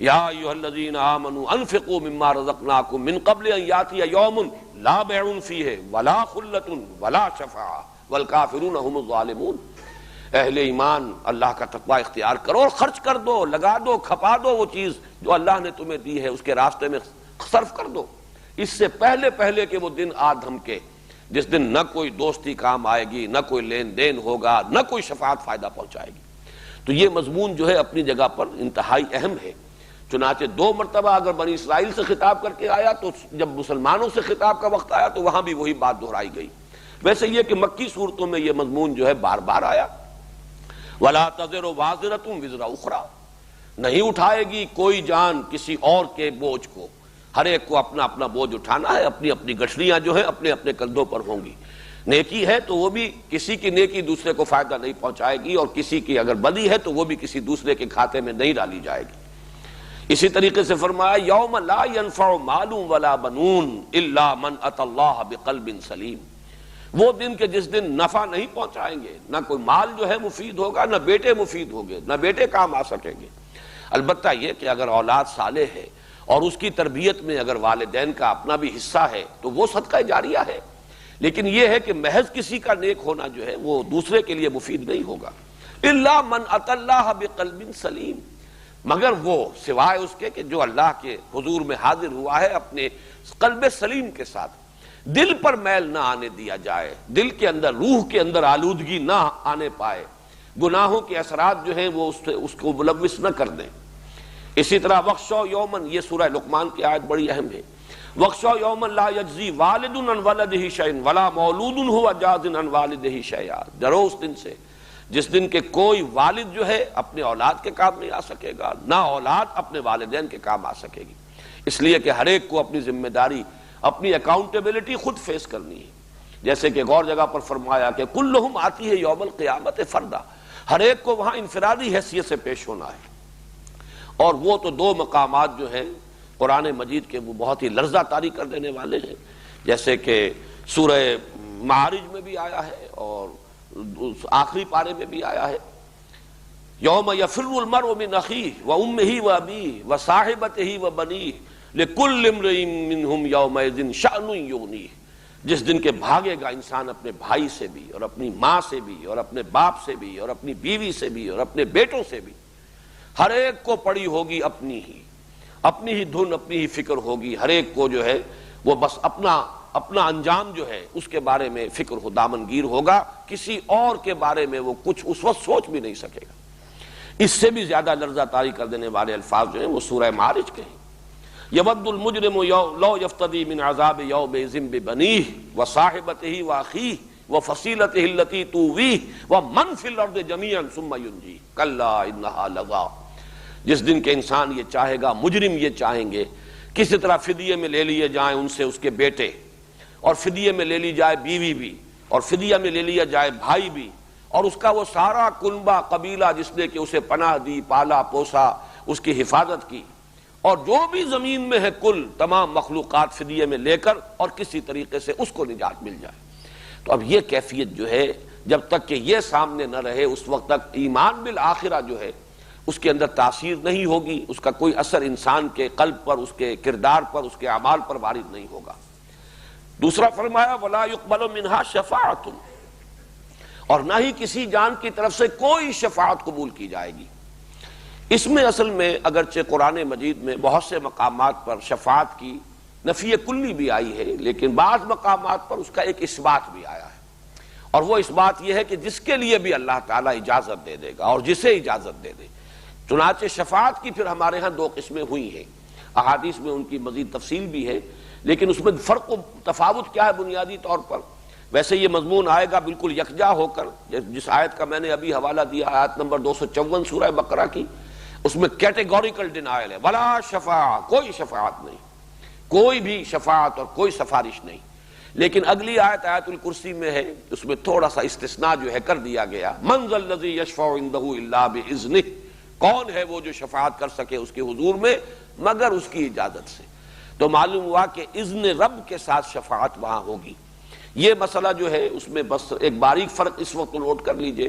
یا ایھا الذین آمنوا انفقوا مما رزقناکم من قبل ان یاتی یوم لا بیع فیہ ولا خلۃ ولا شفاعۃ والکافرون هم الظالمون. اہل ایمان اللہ کا تقوی اختیار کرو اور خرچ کر دو، لگا دو، کھپا دو وہ چیز جو اللہ نے تمہیں دی ہے، اس کے راستے میں صرف کر دو. اس سے پہلے کہ وہ دن آ دھمکے جس دن نہ کوئی دوستی کام آئے گی، نہ کوئی لین دین ہوگا، نہ کوئی شفاعت فائدہ پہنچائے گی. تو یہ مضمون جو ہے اپنی جگہ پر انتہائی اہم ہے. چنانچہ 2 مرتبہ اگر بنی اسرائیل سے خطاب کر کے آیا تو جب مسلمانوں سے خطاب کا وقت آیا تو وہاں بھی وہی بات دہرائی گئی. ویسے یہ کہ مکی صورتوں میں یہ مضمون جو ہے بار بار آیا وَلَا تَزِرُ وَازِرَةٌ وِزْرَ أُخْرَىٰ، نہیں اٹھائے گی کوئی جان کسی اور کے بوجھ کو. ہر ایک کو اپنا اپنا بوجھ اٹھانا ہے، اپنی اپنی گٹھلیاں جو ہیں اپنے اپنے کندھوں پر ہوں گی. نیکی ہے تو وہ بھی کسی کی نیکی دوسرے کو فائدہ نہیں پہنچائے گی، اور کسی کی اگر بدی ہے تو وہ بھی کسی دوسرے کے کھاتے میں نہیں ڈالی جائے گی. اسی طریقے سے فرمایا یوم لا ينفع مال ولا بنون الا من اتى اللہ بقلب سلیم. وہ دن کہ جس دن نفع نہیں پہنچائیں گے، نہ کوئی مال جو ہے مفید ہوگا، نہ بیٹے مفید ہوں گے، نہ بیٹے کام آ سکیں گے. البتہ یہ کہ اگر اولاد صالح ہے اور اس کی تربیت میں اگر والدین کا اپنا بھی حصہ ہے تو وہ صدقہ جاریہ ہے. لیکن یہ ہے کہ محض کسی کا نیک ہونا جو ہے وہ دوسرے کے لیے مفید نہیں ہوگا. الا من اتى اللہ بقلب سلیم، مگر وہ سوائے اس کے کہ جو اللہ کے حضور میں حاضر ہوا ہے اپنے قلب سلیم کے ساتھ. دل پر میل نہ آنے دیا جائے، دل کے اندر، روح کے اندر آلودگی نہ آنے پائے، گناہوں کے اثرات جو ہیں وہ اس کو ملوث نہ کر دیں. اسی طرح وَاخْشَوْا يَوْمًا، یہ سورہ لقمان کی آیت بڑی اہم ہے. وَاخْشَوْا يَوْمًا لَا يَجْزِي وَالِدٌ عَنْ وَلَدِهِ شَيْئًا وَلَا مَوْلُودٌ هُوَ جَازٍ عَنْ وَالِدِهِ شَيْئًا. ڈرو اس دن سے جس دن کے کوئی والد جو ہے اپنے اولاد کے کام نہیں آ سکے گا، نہ اولاد اپنے والدین کے کام آ سکے گی. اس لیے کہ ہر ایک کو اپنی ذمہ داری، اپنی اکاؤنٹیبلٹی خود فیس کرنی ہے. جیسے کہ ایک اور جگہ پر فرمایا کہ کلہم آتی ہے یوم القیامت فردا، ہر ایک کو وہاں انفرادی حیثیت سے پیش ہونا ہے. اور وہ تو 2 مقامات جو ہیں قرآن مجید کے وہ بہت ہی لرزہ طاری کر دینے والے ہیں، جیسے کہ سورہ معارج میں بھی آیا ہے اور آخری پارے میں بھی آیا ہے، یوم یفر المرء من اخیہ وامہ وابیہ وصاحبتہ وبنیہ لکل امرئ منہم یومئذ شأن یغنیہ، جس دن کے بھاگے گا انسان اپنے بھائی سے بھی اور اپنی ماں سے بھی اور اپنے باپ سے بھی اور اپنی بیوی سے بھی اور اپنے بیٹوں سے بھی، ہر ایک کو پڑی ہوگی اپنی ہی دھن، اپنی ہی فکر ہوگی، ہر ایک کو جو ہے وہ بس اپنا انجام جو ہے اس کے بارے میں فکر ہو، دامنگیر ہوگا، کسی اور کے بارے میں وہ کچھ اس وقت سوچ بھی نہیں سکے گا۔ اس سے بھی زیادہ لرزہ طاری کر دینے والے الفاظ جو ہیں وہ سورہ معارج کے ہیں، یود المجرم لو یفتدی من عذاب یومئذ ببنیہ وصاحبتہ واخیہ وفصیلتہ التی تؤویہ ومن فی الارض جمیعا ثم ینجیہ کلا انہا لظی، جس دن کے انسان یہ چاہے گا، مجرم یہ چاہیں گے کسی طرح فدیے میں لے لیے جائیں ان سے اس کے بیٹے، اور فدیے میں لے لی جائے بیوی بھی، اور فدیہ میں لے لیا جائے بھائی بھی، اور اس کا وہ سارا کنبہ قبیلہ جس نے کہ اسے پناہ دی، پالا پوسا، اس کی حفاظت کی، اور جو بھی زمین میں ہے کل تمام مخلوقات فدیے میں لے کر اور کسی طریقے سے اس کو نجات مل جائے۔ تو اب یہ کیفیت جو ہے جب تک کہ یہ سامنے نہ رہے اس وقت تک ایمان بالآخرہ جو ہے اس کے اندر تاثیر نہیں ہوگی، اس کا کوئی اثر انسان کے قلب پر، اس کے کردار پر، اس کے اعمال پر وارد نہیں ہوگا۔ دوسرا فرمایا وَلَا يُقْبَلُ مِنْهَا شَفَاعَةٌ، اور نہ ہی کسی جان کی طرف سے کوئی شفاعت قبول کی جائے گی۔ اس میں اصل میں اگرچہ قرآن مجید میں بہت سے مقامات پر شفاعت کی نفی کلی بھی آئی ہے، لیکن بعض مقامات پر اس کا ایک اثبات بھی آیا ہے، اور وہ اثبات یہ ہے کہ جس کے لیے بھی اللہ تعالیٰ اجازت دے دے گا اور جسے اجازت دے دے۔ چنانچہ شفاعت کی پھر ہمارے ہاں دو قسمیں ہوئی ہیں، احادیث میں ان کی مزید تفصیل بھی ہے، لیکن اس میں فرق و تفاوت کیا ہے بنیادی طور پر؟ ویسے یہ مضمون آئے گا بالکل یکجا ہو کر، جس آیت کا میں نے ابھی حوالہ دیا، آیت نمبر 254 سورہ بقرہ کی، اس میں کیٹیگوریکل ڈینائل ہے، ولا شفاعہ، کوئی شفاعت نہیں، کوئی بھی شفاعت اور کوئی سفارش نہیں۔ لیکن اگلی آیت آیت الکرسی میں ہے، اس میں تھوڑا سا استثناء جو ہے کر دیا گیا، من ذا الذی یشفع عندہ الا باذنہ، کون ہے وہ جو شفاعت کر سکے اس کے حضور میں مگر اس کی اجازت سے۔ تو معلوم ہوا کہ اذن رب کے ساتھ شفاعت وہاں ہوگی۔ یہ مسئلہ جو ہے اس میں بس ایک باریک فرق اس وقت نوٹ کر لیجئے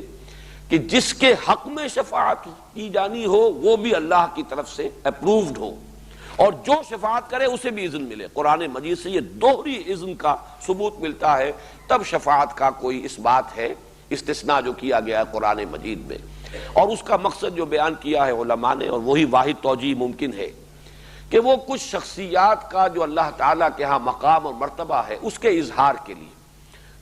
کہ جس کے حق میں شفاعت کی جانی ہو وہ بھی اللہ کی طرف سے اپرووڈ ہو، اور جو شفاعت کرے اسے بھی اذن ملے۔ قرآن مجید سے یہ دوہری اذن کا ثبوت ملتا ہے، تب شفاعت کا کوئی اس بات ہے، استثناء جو کیا گیا ہے قرآن مجید میں، اور اس کا مقصد جو بیان کیا ہے علماء نے، اور وہی واحد توجیہ ممکن ہے کہ وہ کچھ شخصیات کا جو اللہ تعالیٰ کے ہاں مقام اور مرتبہ ہے اس کے اظہار کے لیے،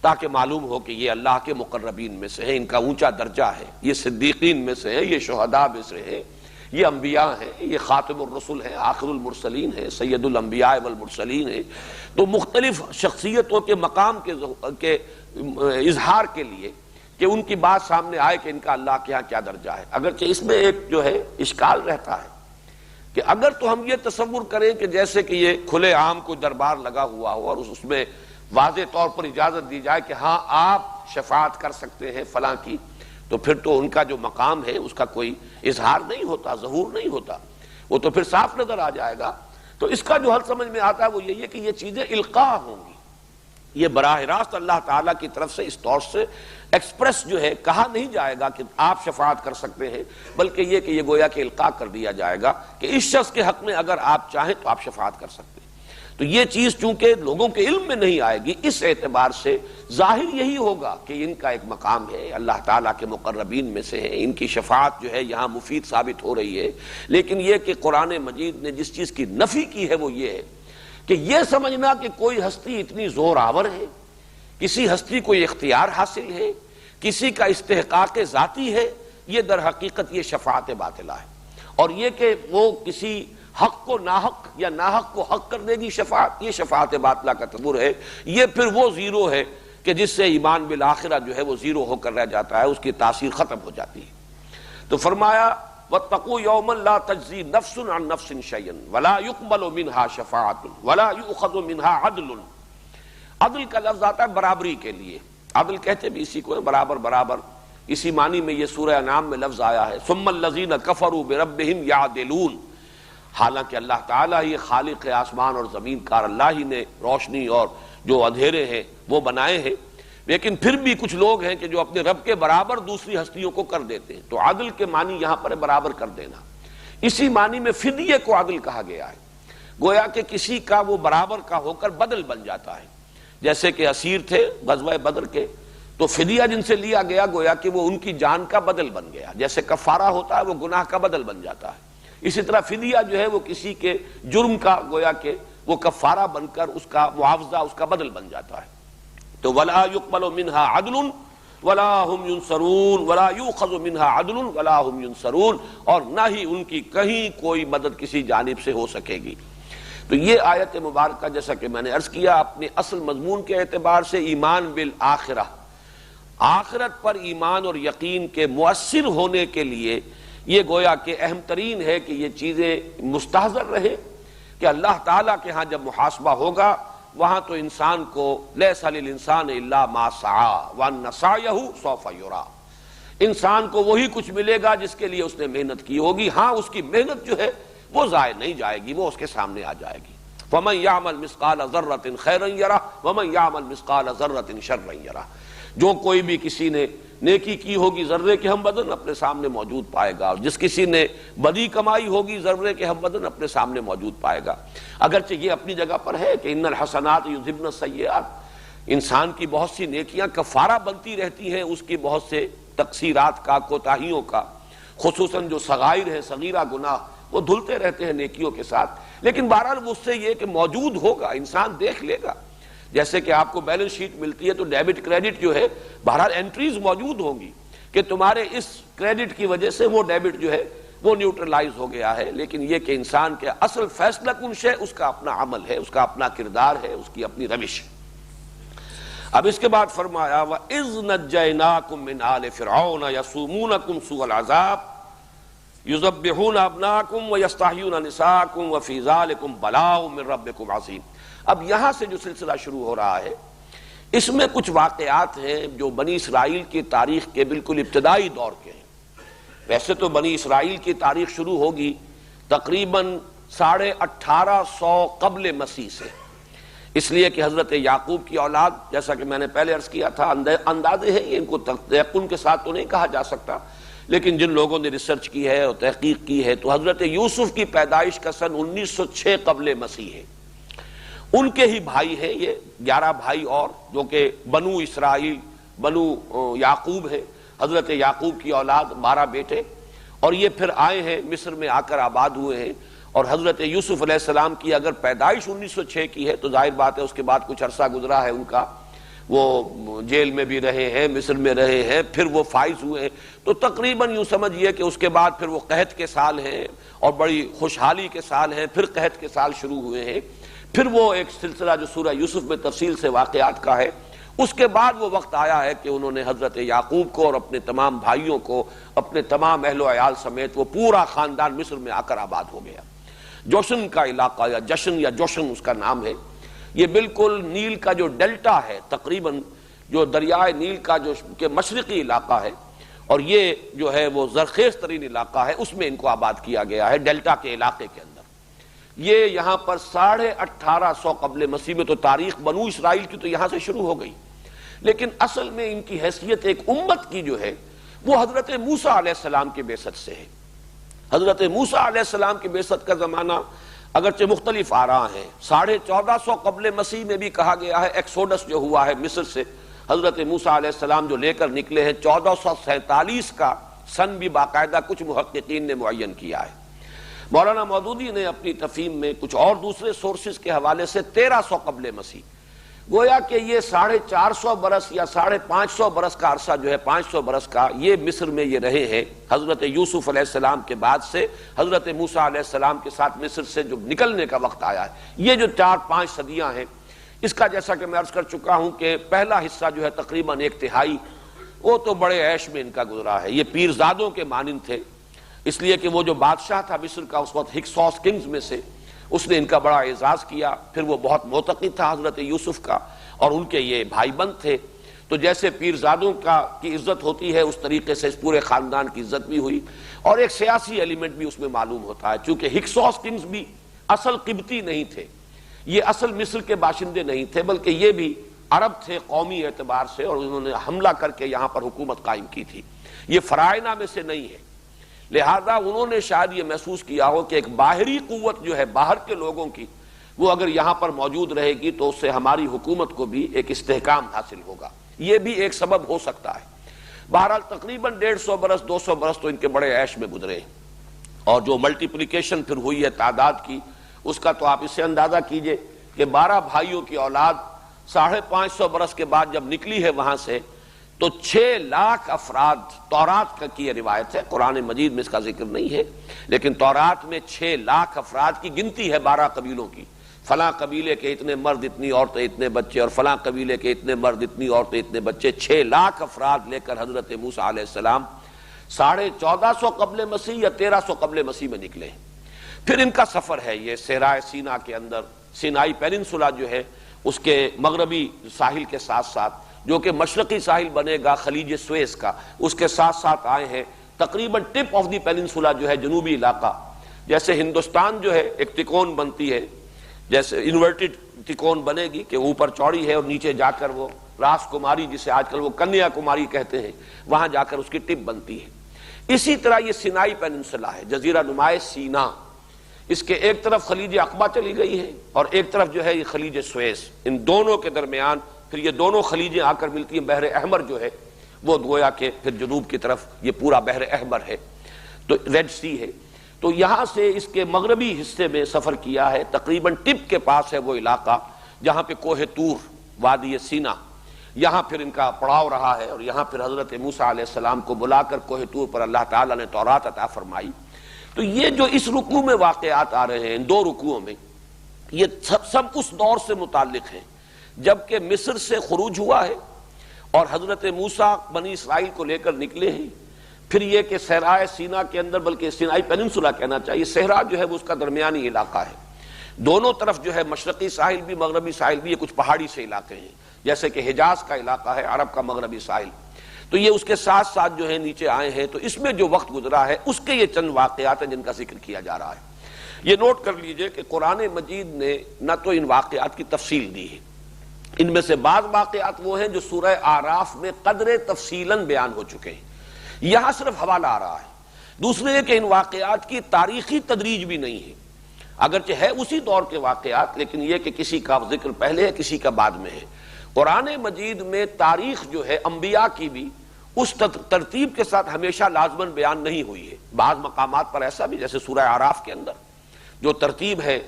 تاکہ معلوم ہو کہ یہ اللہ کے مقربین میں سے ہیں، ان کا اونچا درجہ ہے، یہ صدیقین میں سے ہیں، یہ شہداء میں سے ہیں، یہ انبیاء ہیں، یہ خاتم الرسل ہیں، آخر المرسلین ہیں، سید الانبیاء والمرسلین ہیں۔ تو مختلف شخصیتوں کے مقام کے اظہار کے لیے کہ ان کی بات سامنے آئے کہ ان کا اللہ کے ہاں کیا درجہ ہے۔ اگرچہ اس میں ایک جو ہے اشکال رہتا ہے کہ اگر تو ہم یہ تصور کریں کہ جیسے کہ یہ کھلے عام کوئی دربار لگا ہوا ہو اور اس میں واضح طور پر اجازت دی جائے کہ ہاں آپ شفاعت کر سکتے ہیں فلاں کی، تو پھر تو ان کا جو مقام ہے اس کا کوئی اظہار نہیں ہوتا، ظہور نہیں ہوتا، وہ تو پھر صاف نظر آ جائے گا۔ تو اس کا جو حل سمجھ میں آتا ہے وہ یہی ہے کہ یہ چیزیں القاء ہوں گی، یہ براہ راست اللہ تعالیٰ کی طرف سے اس طور سے ایکسپریس جو ہے کہا نہیں جائے گا کہ آپ شفاعت کر سکتے ہیں، بلکہ یہ کہ یہ گویا کہ القاء کر دیا جائے گا کہ اس شخص کے حق میں اگر آپ چاہیں تو آپ شفاعت کر سکتے ہیں۔ تو یہ چیز چونکہ لوگوں کے علم میں نہیں آئے گی، اس اعتبار سے ظاہر یہی ہوگا کہ ان کا ایک مقام ہے، اللہ تعالیٰ کے مقربین میں سے ہیں، ان کی شفاعت جو ہے یہاں مفید ثابت ہو رہی ہے۔ لیکن یہ کہ قرآن مجید نے جس چیز کی نفی کی ہے وہ یہ ہے کہ یہ سمجھنا کہ کوئی ہستی اتنی زور آور ہے، کسی ہستی کو اختیار حاصل ہے، کسی کا استحقاق ذاتی ہے، یہ در حقیقت یہ شفاعت باطلہ ہے۔ اور یہ کہ وہ کسی حق کو ناحق یا ناحق کو حق کر دے گی شفاعت، یہ شفاعت باطلہ کا تصور ہے، یہ پھر وہ زیرو ہے کہ جس سے ایمان بالآخرہ جو ہے وہ زیرو ہو کر رہ جاتا ہے، اس کی تاثیر ختم ہو جاتی ہے۔ تو فرمایا وَاتَّقُوا يَوْمًا لَا تَجْزِي نَفْسٌ عَن نَفْسٍ شَيْئًا وَلَا يُقْبَلُ مِنْهَا شَفَاعَةٌ وَلَا يُؤْخَذُ مِنْهَا عَدْلٌ۔ عدل کا لفظ آتا ہے برابری کے لیے، عدل کہتے بھی اسی کو ہے، برابر برابر، اسی معنی میں یہ سورہ انعام میں لفظ آیا ہے ثُمَّ الَّذِينَ كَفَرُوا بِرَبِّهِمْ يَعْدِلُونَ۔ حالانکہ اللہ تعالیٰ ہی خالق آسمان اور زمین کا، اللہ ہی نے روشنی اور جو اندھیرے ہیں وہ بنائے ہیں، لیکن پھر بھی کچھ لوگ ہیں کہ جو اپنے رب کے برابر دوسری ہستیوں کو کر دیتے ہیں. تو عدل کے معنی یہاں پر برابر کر دینا. اسی معنی میں فدیے کو عدل کہا گیا ہے. گویا کہ کسی کا وہ برابر کا ہو کر بدل بن جاتا ہے. جیسے کہ اسیر تھے غزوہ بدر کے، تو فدیہ جن سے لیا گیا گویا کہ وہ ان کی جان کا بدل بن گیا. جیسے کفارہ ہوتا ہے وہ گناہ کا بدل بن جاتا ہے، اسی طرح فدیہ جو ہے وہ کسی کے جرم کا گویا کہ وہ کفارہ بن کر اس کا معاوضہ، اس کا بدل بن جاتا ہے. تو ولا يقبل منها عدل ولا هم ينصرون ولا يؤخذ منها عدل ولا هم ينصرون، اور نہ ہی ان کی کہیں کوئی مدد کسی جانب سے ہو سکے گی. تو یہ آیت مبارکہ جیسا کہ میں نے عرض کیا اپنے اصل مضمون کے اعتبار سے ایمان بالآخرہ، آخرت پر ایمان اور یقین کے مؤثر ہونے کے لیے یہ گویا کہ اہم ترین ہے کہ یہ چیزیں مستحضر رہے کہ اللہ تعالیٰ کے ہاں جب محاسبہ ہوگا وہاں تو انسان کو لیس للانسان الا ما سعی وان سعیہ سوف یری، انسان کو وہی کچھ ملے گا جس کے لیے اس نے محنت کی ہوگی. ہاں اس کی محنت جو ہے وہ ضائع نہیں جائے گی، وہ اس کے سامنے آ جائے گی. فمن یعمل مثقال ذرۃ خیرا یرہ ومن یعمل مثقال ذرۃ شرا یرہ، جو کوئی بھی کسی نے نیکی کی ہوگی ذرے کے ہم بدن اپنے سامنے موجود پائے گا، اور جس کسی نے بدی کمائی ہوگی ذرے کے ہم بدن اپنے سامنے موجود پائے گا. اگرچہ یہ اپنی جگہ پر ہے کہ ان الحسنات یذھبن السیئات، انسان کی بہت سی نیکیاں کفارہ بنتی رہتی ہیں اس کی بہت سے تقصیرات کا، کوتاہیوں کا، خصوصاً جو صغائر ہیں، صغیرہ گناہ وہ دھلتے رہتے ہیں نیکیوں کے ساتھ. لیکن بہرحال اس سے یہ کہ موجود ہوگا، انسان دیکھ لے گا. جیسے کہ آپ کو بیلنس شیٹ ملتی ہے تو ڈیبٹ کریڈٹ جو ہے بہرحال انٹریز موجود ہوں گی کہ تمہارے اس کریڈٹ کی وجہ سے وہ ڈیبٹ جو ہے وہ نیوٹرلائز ہو گیا ہے. لیکن یہ کہ انسان کے اصل فیصلہ کن شے اس کا اپنا عمل ہے، اس کا اپنا کردار ہے، اس کی اپنی روش. اب اس کے بعد فرمایا وَإِذْ نَجَّيْنَاكُمْ مِنْ آلِ فِرْعَوْنَ يَسُومُونَكُمْ سُوءَ الْعَذَابِ يُذَبِّحُونَ أَبْنَاءَكُمْ وَيَسْتَحْيُونَ نِسَاءَكُمْ وَفِي ذَلِكُمْ بَلَاءٌ مِّن رَّبِّكُمْ عَظِيمٌ. اب یہاں سے جو سلسلہ شروع ہو رہا ہے اس میں کچھ واقعات ہیں جو بنی اسرائیل کی تاریخ کے بالکل ابتدائی دور کے ہیں. ویسے تو بنی اسرائیل کی تاریخ شروع ہوگی تقریباً 1850 قبل مسیح سے، اس لیے کہ حضرت یعقوب کی اولاد، جیسا کہ میں نے پہلے عرض کیا تھا، اندازے ہیں یہ، ان کو تیقن کے ساتھ تو نہیں کہا جا سکتا، لیکن جن لوگوں نے ریسرچ کی ہے اور تحقیق کی ہے تو حضرت یوسف کی پیدائش کا سن 1906 قبل مسیح ہے. ان کے ہی بھائی ہیں یہ 11 بھائی اور، جو کہ بنو اسرائیل، بنو یعقوب ہے. حضرت یعقوب کی اولاد 12 بیٹے، اور یہ پھر آئے ہیں مصر میں آ کر آباد ہوئے ہیں. اور حضرت یوسف علیہ السلام کی اگر پیدائش 1906 کی ہے تو ظاہر بات ہے اس کے بعد کچھ عرصہ گزرا ہے ان کا، وہ جیل میں بھی رہے ہیں، مصر میں رہے ہیں، پھر وہ فائز ہوئے ہیں. تو تقریباً یوں سمجھیے کہ اس کے بعد پھر وہ قحط کے سال ہیں اور بڑی خوشحالی کے سال ہیں، پھر قحط کے سال شروع ہوئے ہیں. پھر وہ ایک سلسلہ جو سورہ یوسف میں تفصیل سے واقعات کا ہے. اس کے بعد وہ وقت آیا ہے کہ انہوں نے حضرت یعقوب کو اور اپنے تمام بھائیوں کو، اپنے تمام اہل و عیال سمیت وہ پورا خاندان مصر میں آ کر آباد ہو گیا. جوشن کا علاقہ یا جشن یا جوشن اس کا نام ہے. یہ بالکل نیل کا جو ڈیلٹا ہے، تقریباً جو دریائے نیل کا جو کہ مشرقی علاقہ ہے، اور یہ جو ہے وہ زرخیز ترین علاقہ ہے، اس میں ان کو آباد کیا گیا ہے ڈیلٹا کے علاقے کے اندر. یہ یہاں پر 1850 قبل مسیح میں، تو تاریخ بنو اسرائیل کی تو یہاں سے شروع ہو گئی. لیکن اصل میں ان کی حیثیت ایک امت کی جو ہے وہ حضرت موسیٰ علیہ السلام کے بعثت سے ہے. حضرت موسیٰ علیہ السلام کی بعثت کا زمانہ اگرچہ مختلف آ رہا ہے. 1450 قبل مسیح میں بھی کہا گیا ہے ایکسوڈس جو ہوا ہے مصر سے، حضرت موسیٰ علیہ السلام جو لے کر نکلے ہیں. 1447 کا سن بھی باقاعدہ کچھ محققین نے معین کیا ہے. مولانا مودودی نے اپنی تفہیم میں کچھ اور دوسرے سورسز کے حوالے سے 1300 قبل مسیح، گویا کہ یہ 450 برس یا 550 برس کا عرصہ جو ہے، 500 برس کا، یہ مصر میں یہ رہے ہیں. حضرت یوسف علیہ السلام کے بعد سے حضرت موسیٰ علیہ السلام کے ساتھ مصر سے جو نکلنے کا وقت آیا ہے، یہ جو 4-5 صدیاں ہیں، اس کا جیسا کہ میں عرض کر چکا ہوں کہ پہلا حصہ جو ہے تقریباً 1/3 وہ تو بڑے عیش میں ان کا گزرا ہے. یہ پیرزادوں کے مانند تھے، اس لیے کہ وہ جو بادشاہ تھا مصر کا اس وقت ہکسوس کنگز میں سے، اس نے ان کا بڑا اعزاز کیا. پھر وہ بہت معتقد تھا حضرت یوسف کا، اور ان کے یہ بھائی بند تھے. تو جیسے پیرزادوں کی عزت ہوتی ہے اس طریقے سے اس پورے خاندان کی عزت بھی ہوئی. اور ایک سیاسی ایلیمنٹ بھی اس میں معلوم ہوتا ہے، چونکہ ہکسوس کنگز بھی اصل قبطی نہیں تھے، یہ اصل مصر کے باشندے نہیں تھے، بلکہ یہ بھی عرب تھے قومی اعتبار سے، اور انہوں نے حملہ کر کے یہاں پر حکومت قائم کی تھی، یہ فرائض میں سے نہیں ہے۔ لہذا انہوں نے شاید یہ محسوس کیا ہو کہ ایک باہری قوت جو ہے باہر کے لوگوں کی، وہ اگر یہاں پر موجود رہے گی تو اس سے ہماری حکومت کو بھی ایک استحکام حاصل ہوگا، یہ بھی ایک سبب ہو سکتا ہے۔ بہرحال تقریباً 150 برس 200 برس تو ان کے بڑے عیش میں گزرے، اور جو ملٹیپلیکیشن پھر ہوئی ہے تعداد کی، اس کا تو آپ اس سے اندازہ کیجئے کہ 12 بھائیوں کی اولاد 550 برس کے بعد جب نکلی ہے وہاں سے، تو 6 لاکھ افراد، تورات کی یہ روایت ہے، قرآن مجید میں اس کا ذکر نہیں ہے، لیکن تورات میں 6 لاکھ افراد کی گنتی ہے 12 قبیلوں کی، فلاں قبیلے کے اتنے مرد اتنی عورتیں اتنے بچے، اور فلاں قبیلے کے اتنے مرد اتنی عورتیں اتنے بچے، 6 لاکھ افراد لے کر حضرت موسیٰ علیہ السلام 1450 قبل مسیح یا 1300 قبل مسیح میں نکلے۔ پھر ان کا سفر ہے یہ صحرائے سینا کے اندر، سینائی پیننسولا جو ہے اس کے مغربی ساحل کے ساتھ ساتھ، جو کہ مشرقی ساحل بنے گا خلیج سویس کا، اس کے ساتھ ساتھ آئے ہیں تقریباً ٹپ آف دی پیننسولا جو ہے جنوبی علاقہ، جیسے ہندوستان جو ہے ایک تکون بنتی ہے، جیسے انورٹڈ تکون بنے گی کہ اوپر چوڑی ہے اور نیچے جا کر وہ راس کماری، جسے آج کل وہ کنیا کماری کہتے ہیں، وہاں جا کر اس کی ٹپ بنتی ہے۔ اسی طرح یہ سینائی پیننسولا ہے، جزیرہ نمائے سینا، اس کے ایک طرف خلیج عقبہ چلی گئی ہے اور ایک طرف جو ہے یہ خلیج سویس، ان دونوں کے درمیان پھر یہ دونوں خلیجیں آ کر ملتی ہیں۔ بحر احمر جو ہے وہ گویا کہ پھر جنوب کی طرف یہ پورا بحر احمر ہے، تو ریڈ سی ہے۔ تو یہاں سے اس کے مغربی حصے میں سفر کیا ہے، تقریباً ٹپ کے پاس ہے وہ علاقہ جہاں پہ کوہ طور، وادی سینا، یہاں پھر ان کا پڑاؤ رہا ہے، اور یہاں پھر حضرت موسیٰ علیہ السلام کو بلا کر کوہ طور پر اللہ تعالیٰ نے تورات عطا فرمائی۔ تو یہ جو اس رکوع میں واقعات آ رہے ہیں، ان 2 رکوعوں میں، یہ سب اس دور سے متعلق ہیں جبکہ مصر سے خروج ہوا ہے اور حضرت موسیٰ بنی اسرائیل کو لے کر نکلے ہیں۔ پھر یہ کہ صحرائے سینا کے اندر، بلکہ سینائی پیننسولا کہنا چاہیے، صحرا جو ہے وہ اس کا درمیانی علاقہ ہے، دونوں طرف جو ہے مشرقی ساحل بھی مغربی ساحل بھی، یہ کچھ پہاڑی سے علاقے ہیں، جیسے کہ حجاز کا علاقہ ہے عرب کا مغربی ساحل، تو یہ اس کے ساتھ ساتھ جو ہے نیچے آئے ہیں۔ تو اس میں جو وقت گزرا ہے اس کے یہ چند واقعات ہیں جن کا ذکر کیا جا رہا ہے۔ یہ نوٹ کر لیجئے کہ قرآن مجید نے نہ تو ان واقعات کی تفصیل دی ہے، ان میں سے بعض واقعات وہ ہیں جو سورہ اعراف میں قدر تفصیلاً بیان ہو چکے ہیں، یہاں صرف حوالہ آ رہا ہے۔ دوسرے یہ کہ ان واقعات کی تاریخی تدریج بھی نہیں ہے، اگرچہ ہے اسی دور کے واقعات، لیکن یہ کہ کسی کا ذکر پہلے ہے کسی کا بعد میں ہے۔ قرآن مجید میں تاریخ جو ہے انبیاء کی بھی اس ترتیب کے ساتھ ہمیشہ لازماً بیان نہیں ہوئی ہے، بعض مقامات پر ایسا بھی، جیسے سورہ اعراف کے اندر جو ترتیب ہے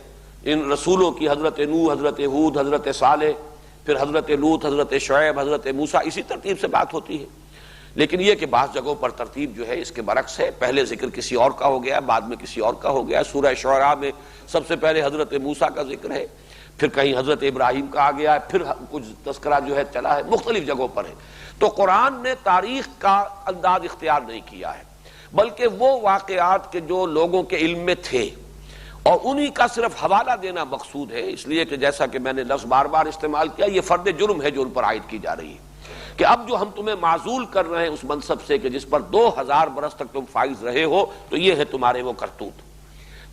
ان رسولوں کی، حضرت نوح، حضرت ہود، حضرت صالح، پھر حضرت لوط، حضرت شعیب، حضرت موسیٰ، اسی ترتیب سے بات ہوتی ہے۔ لیکن یہ کہ بعض جگہوں پر ترتیب جو ہے اس کے برعکس ہے، پہلے ذکر کسی اور کا ہو گیا، بعد میں کسی اور کا ہو گیا۔ سورہ شعراء میں سب سے پہلے حضرت موسیٰ کا ذکر ہے، پھر کہیں حضرت ابراہیم کا آ گیا ہے، پھر کچھ تذکرہ جو ہے چلا ہے، مختلف جگہوں پر ہے۔ تو قرآن نے تاریخ کا انداز اختیار نہیں کیا ہے، بلکہ وہ واقعات کے جو لوگوں کے علم میں تھے اور انہی کا صرف حوالہ دینا مقصود ہے، اس لیے کہ جیسا کہ میں نے لفظ بار بار استعمال کیا، یہ فرد جرم ہے جو ان پر عائد کی جا رہی ہے کہ اب جو ہم تمہیں معزول کر رہے ہیں اس منصب سے کہ جس پر 2000 برس تک تم فائز رہے ہو، تو یہ ہے تمہارے وہ کرتوت۔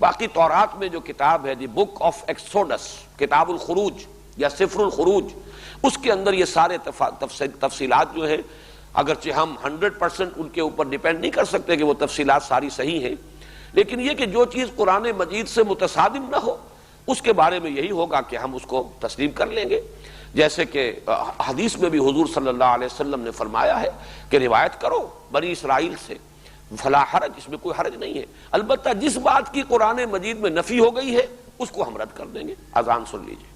باقی تورات میں جو کتاب ہے دی بک آف ایکسوڈس، کتاب الخروج یا سفر الخروج، اس کے اندر یہ سارے تفصیلات جو ہیں، اگرچہ ہم 100% ان کے اوپر ڈیپینڈ نہیں کر سکتے کہ وہ تفصیلات ساری صحیح ہیں، لیکن یہ کہ جو چیز قرآن مجید سے متصادم نہ ہو اس کے بارے میں یہی ہوگا کہ ہم اس کو تسلیم کر لیں گے۔ جیسے کہ حدیث میں بھی حضور صلی اللہ علیہ وسلم نے فرمایا ہے کہ روایت کرو بنی اسرائیل سے، فلا حرج، اس میں کوئی حرج نہیں ہے، البتہ جس بات کی قرآن مجید میں نفی ہو گئی ہے اس کو ہم رد کر دیں گے۔ اذان سن لیجیے۔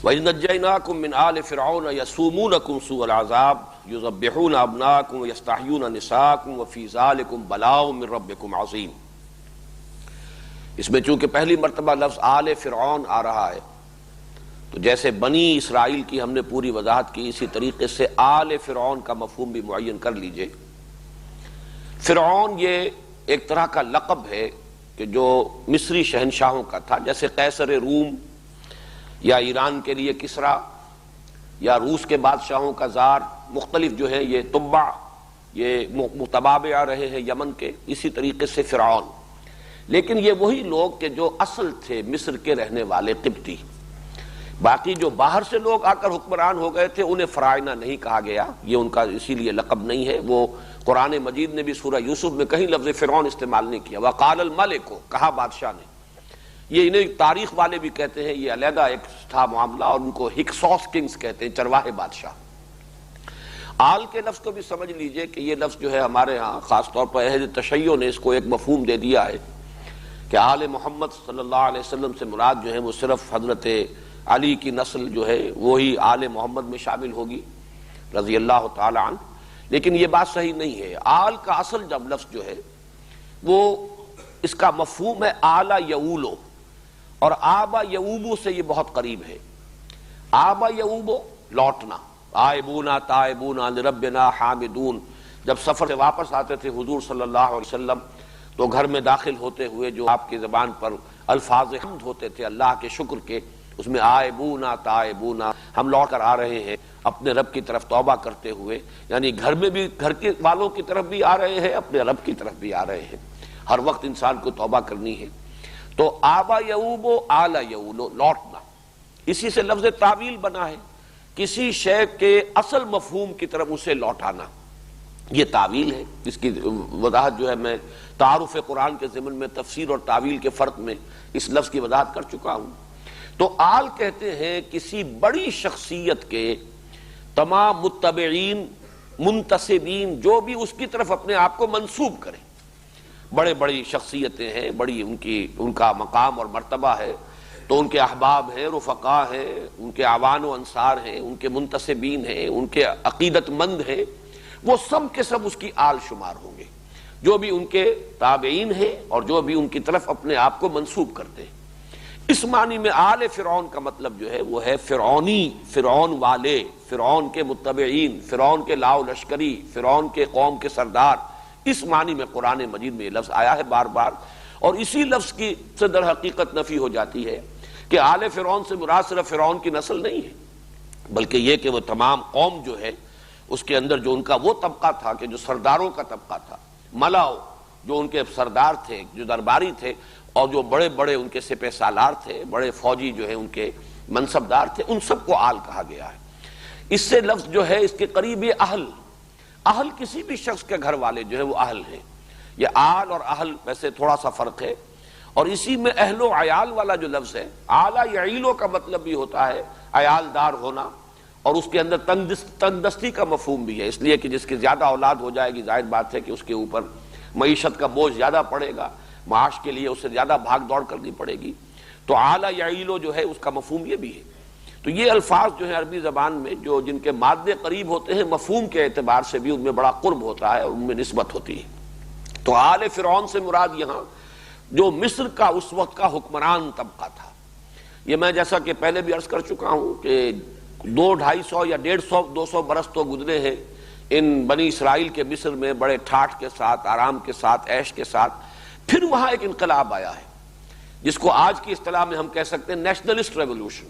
وَإِذْ نَجَّيْنَاكُمْ مِنْ آلِ فِرْعَوْنَ يَسُومُونَكُمْ سُوءَ الْعَذَابِ يُذَبِّحُونَ أَبْنَاءَكُمْ وَيَسْتَحْيُونَ نِسَاءَكُمْ وَفِي ذَلِكُمْ بَلَاءٌ مِّن رَّبِّكُمْ عَظِيمٌ۔ اس میں چونکہ پہلی مرتبہ لفظ آل فرعون آ رہا ہے، تو جیسے بنی اسرائیل کی ہم نے پوری وضاحت کی، اسی طریقے سے آل فرعون کا مفہوم بھی معین کر لیجئے۔ فرعون یہ ایک طرح کا لقب ہے کہ جو مصری شہنشاہوں کا تھا، جیسے قیصر روم یا ایران کے لیے کسرا یا روس کے بادشاہوں کا زار، مختلف جو ہیں یہ تبع، یہ متبابع رہے ہیں یمن کے، اسی طریقے سے فرعون۔ لیکن یہ وہی لوگ کہ جو اصل تھے مصر کے رہنے والے قبطی، باقی جو باہر سے لوگ آ کر حکمران ہو گئے تھے انہیں فرائنہ نہیں کہا گیا، یہ ان کا اسی لیے لقب نہیں ہے۔ وہ قرآن مجید نے بھی سورہ یوسف میں کہیں لفظ فرعون استعمال نہیں کیا، وقال الملک کو کہا بادشاہ نے۔ یہ انہیں تاریخ والے بھی کہتے ہیں، یہ علیحدہ ایک تھا معاملہ، اور ان کو ہکسوس کنگز کہتے ہیں، چرواہے بادشاہ۔ آل کے لفظ کو بھی سمجھ لیجئے کہ یہ لفظ جو ہے ہمارے ہاں خاص طور پر اہل تشیع نے اس کو ایک مفہوم دے دیا ہے کہ آل محمد صلی اللہ علیہ وسلم سے مراد جو ہے وہ صرف حضرت علی کی نسل جو ہے وہی آل محمد میں شامل ہوگی رضی اللہ تعالی عنہ، لیکن یہ بات صحیح نہیں ہے۔ آل کا اصل جب لفظ جو ہے وہ اس کا مفہوم ہے آل یعولو، اور آبا یعوبو سے یہ بہت قریب ہے۔ آبا یعوبو لوٹنا، آئبونا تائبونا لربنا حامدون، جب سفر سے واپس آتے تھے حضور صلی اللہ علیہ وسلم تو گھر میں داخل ہوتے ہوئے جو آپ کی زبان پر الفاظ حمد ہوتے تھے اللہ کے شکر کے، اس میں آئبونا تائبونا، ہم لوٹ کر آ رہے ہیں اپنے رب کی طرف توبہ کرتے ہوئے، یعنی گھر میں بھی گھر کے والوں کی طرف بھی آ رہے ہیں، اپنے رب کی طرف بھی آ رہے ہیں، ہر وقت انسان کو توبہ کرنی ہے۔ تو آبا یعوبو آل یعولو لوٹنا، اسی سے لفظ تعویل بنا ہے، کسی شے کے اصل مفہوم کی طرف اسے لوٹانا، یہ تعویل ہے۔ اس کی وضاحت جو ہے میں تعارف قرآن کے ضمن میں تفسیر اور تعویل کے فرق میں اس لفظ کی وضاحت کر چکا ہوں۔ تو آل کہتے ہیں کسی بڑی شخصیت کے تمام متبعین منتسبین جو بھی اس کی طرف اپنے آپ کو منسوب کریں، بڑے بڑی شخصیتیں ہیں، بڑی ان کا مقام اور مرتبہ ہے، تو ان کے احباب ہیں، رفقا ہیں، ان کے اعوان و انصار ہیں، ان کے منتسبین ہیں، ان کے عقیدت مند ہیں، وہ سب کے سب اس کی آل شمار ہوں گے، جو بھی ان کے تابعین ہیں اور جو بھی ان کی طرف اپنے آپ کو منسوب کرتے ہیں۔ اس معنی میں آل فرعون کا مطلب جو ہے وہ ہے فرعونی، فرعون والے، فرعون کے متبعین، فرعون کے لاؤ لشکری، فرعون کے قوم کے سردار، اس معنی میں قرآن مجید میں یہ لفظ آیا ہے بار بار، اور اسی لفظ کی سے در حقیقت نفی ہو جاتی ہے کہ آل فرعون سے مراد صرف فرعون کی نسل نہیں ہے، بلکہ یہ کہ وہ تمام قوم جو ہے اس کے اندر جو ان کا وہ طبقہ تھا کہ جو سرداروں کا طبقہ تھا، ملاؤ جو ان کے سردار تھے، جو درباری تھے، اور جو بڑے بڑے ان کے سپہ سالار تھے، بڑے فوجی جو ہیں ان کے منصبدار تھے، ان سب کو آل کہا گیا ہے۔ اس سے لفظ جو ہے اس کے قریب یہ اہل، اہل کسی بھی شخص کے گھر والے جو ہے وہ اہل ہیں۔ یہ آل اور اہل ویسے تھوڑا سا فرق ہے، اور اسی میں اہل و عیال والا جو لفظ ہے، آلہ یعیلو کا مطلب بھی ہوتا ہے عیال دار ہونا، اور اس کے اندر تنگ دستی کا مفہوم بھی ہے، اس لیے کہ جس کی زیادہ اولاد ہو جائے گی ظاہر بات ہے کہ اس کے اوپر معیشت کا بوجھ زیادہ پڑے گا، معاش کے لیے اسے زیادہ بھاگ دوڑ کرنی پڑے گی، تو آلہ یعیلو جو ہے اس کا مفہوم یہ بھی ہے۔ تو یہ الفاظ جو ہیں عربی زبان میں جو جن کے مادے قریب ہوتے ہیں، مفہوم کے اعتبار سے بھی ان میں بڑا قرب ہوتا ہے اور ان میں نسبت ہوتی ہے۔ تو آل فرعون سے مراد یہاں جو مصر کا اس وقت کا حکمران طبقہ تھا، یہ میں جیسا کہ پہلے بھی عرض کر چکا ہوں کہ 200-250 یا 150-200 برس تو گزرے ہیں ان بنی اسرائیل کے مصر میں بڑے ٹھاٹھ کے ساتھ، آرام کے ساتھ، عیش کے ساتھ۔ پھر وہاں ایک انقلاب آیا ہے جس کو آج کی اصطلاح میں ہم کہہ سکتے ہیں نیشنلسٹ ریولوشن۔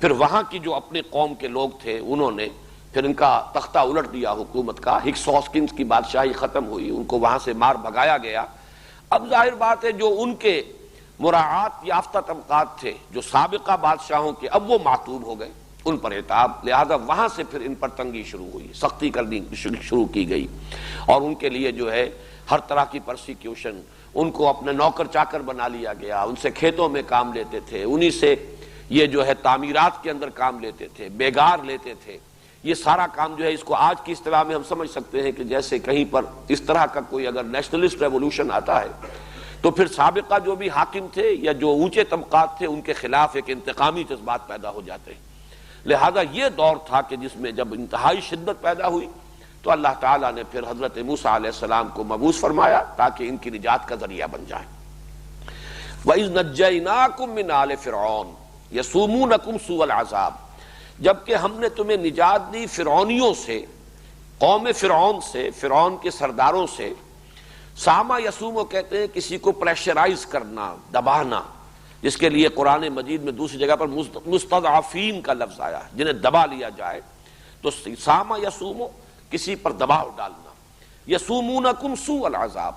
پھر وہاں کی جو اپنے قوم کے لوگ تھے انہوں نے پھر ان کا تختہ الٹ دیا حکومت کا، ہکسوس کنگز کی بادشاہی ختم ہوئی، ان کو وہاں سے مار بھگایا گیا۔ اب ظاہر بات ہے جو ان کے مراعات یافتہ طبقات تھے جو سابقہ بادشاہوں کے، اب وہ معتوب ہو گئے، ان پر عتاب، لہذا وہاں سے پھر ان پر تنگی شروع ہوئی، سختی کرنی شروع کی گئی، اور ان کے لیے جو ہے ہر طرح کی پرسیکیوشن، ان کو اپنے نوکر چاکر بنا لیا گیا، ان سے کھیتوں میں کام لیتے تھے، انہی سے یہ جو ہے تعمیرات کے اندر کام لیتے تھے، بیگار لیتے تھے۔ یہ سارا کام جو ہے اس کو آج کی اصطلاح میں ہم سمجھ سکتے ہیں کہ جیسے کہیں پر اس طرح کا کوئی اگر نیشنلسٹ ریولوشن آتا ہے تو پھر سابقہ جو بھی حاکم تھے یا جو اونچے طبقات تھے ان کے خلاف ایک انتقامی جذبات پیدا ہو جاتے ہیں۔ لہذا یہ دور تھا کہ جس میں جب انتہائی شدت پیدا ہوئی تو اللہ تعالیٰ نے پھر حضرت موسیٰ علیہ السلام کو مبعوث فرمایا تاکہ ان کی نجات کا ذریعہ بن جائے۔ وَإِذْ نَجَّيْنَاكُمْ مِنْ آلِ فِرْعَوْنَ يَسُومُونَكُمْ سُوءَ الْعَذَابِ، جبکہ ہم نے تمہیں نجات دی فرعونیوں سے، قوم فرعون سے، فرعون کے سرداروں سے۔ ساما یسومو کہتے ہیں کسی کو پریشرائز کرنا، دبانا، جس کے لیے قرآن مجید میں دوسری جگہ پر مستضعفین کا لفظ آیا ہے، جنہیں دبا لیا جائے۔ تو ساما یسومو کسی پر دباؤ ڈالنا، یسومونکم سوء العذاب،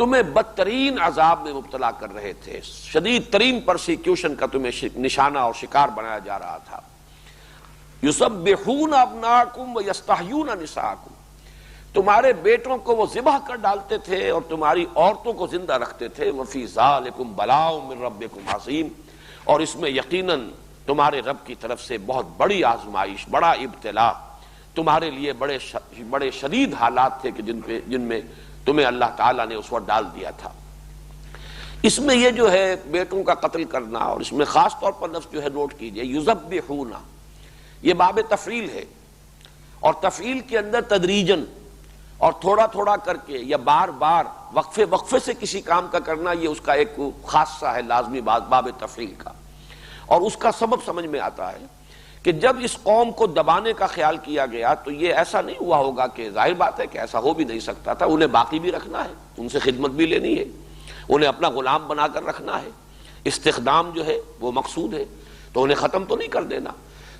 تمہیں بدترین عذاب میں مبتلا کر رہے تھے، شدید ترین پرسیکیوشن کا تمہیں نشانہ اور شکار بنایا جا رہا تھا۔ یذبحون ابناءکم ویستحیون نساءکم، تمہارے بیٹوں کو وہ ذبح کر ڈالتے تھے اور تمہاری عورتوں کو زندہ رکھتے تھے۔ وفی ذالکم بلاء من ربکم عظیم، اور اس میں یقیناً تمہارے رب کی طرف سے بہت بڑی آزمائش، بڑا ابتلا، تمہارے لیے بڑے شدید حالات تھے کہ جن میں تمہیں اللہ تعالیٰ نے اس وقت ڈال دیا تھا۔ اس میں یہ جو ہے بیٹوں کا قتل کرنا، اور اس میں خاص طور پر لفظ جو ہے نوٹ کیجئے، یذبحون، یہ باب تفعیل ہے، اور تفعیل کے اندر تدریجن اور تھوڑا تھوڑا کر کے یا بار بار وقفے سے کسی کام کا کرنا، یہ اس کا ایک خاصہ ہے لازمی باب تفعیل کا۔ اور اس کا سبب سمجھ میں آتا ہے کہ جب اس قوم کو دبانے کا خیال کیا گیا تو یہ ایسا نہیں ہوا ہوگا کہ ظاہر بات ہے کہ ایسا ہو بھی نہیں سکتا تھا، انہیں باقی بھی رکھنا ہے، ان سے خدمت بھی لینی ہے، انہیں اپنا غلام بنا کر رکھنا ہے، استخدام جو ہے وہ مقصود ہے، تو انہیں ختم تو نہیں کر دینا۔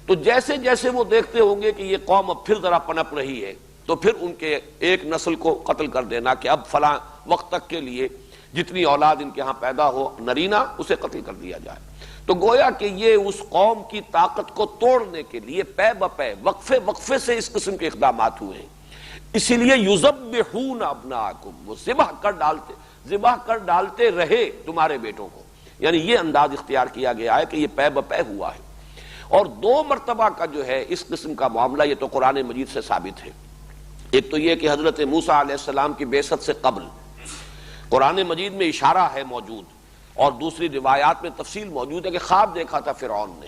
تو جیسے جیسے وہ دیکھتے ہوں گے کہ یہ قوم اب پھر ذرا پنپ رہی ہے تو پھر ان کے ایک نسل کو قتل کر دینا کہ اب فلاں وقت تک کے لیے جتنی اولاد ان کے ہاں پیدا ہو نرینہ، اسے قتل کر دیا جائے۔ تو گویا کہ یہ اس قوم کی طاقت کو توڑنے کے لیے پے بپے وقفے سے اس قسم کے اقدامات ہوئے ہیں۔ اسی لیے یذبحون ابناءکم، وہ ذبح کر ڈالتے رہے تمہارے بیٹوں کو، یعنی یہ انداز اختیار کیا گیا ہے کہ یہ پے بپے ہوا ہے۔ اور 2 مرتبہ کا جو ہے اس قسم کا معاملہ یہ تو قرآن مجید سے ثابت ہے۔ ایک تو یہ کہ حضرت موسیٰ علیہ السلام کی بعثت سے قبل قرآن مجید میں اشارہ ہے موجود، اور دوسری روایات میں تفصیل موجود ہے کہ خواب دیکھا تھا فرعون نے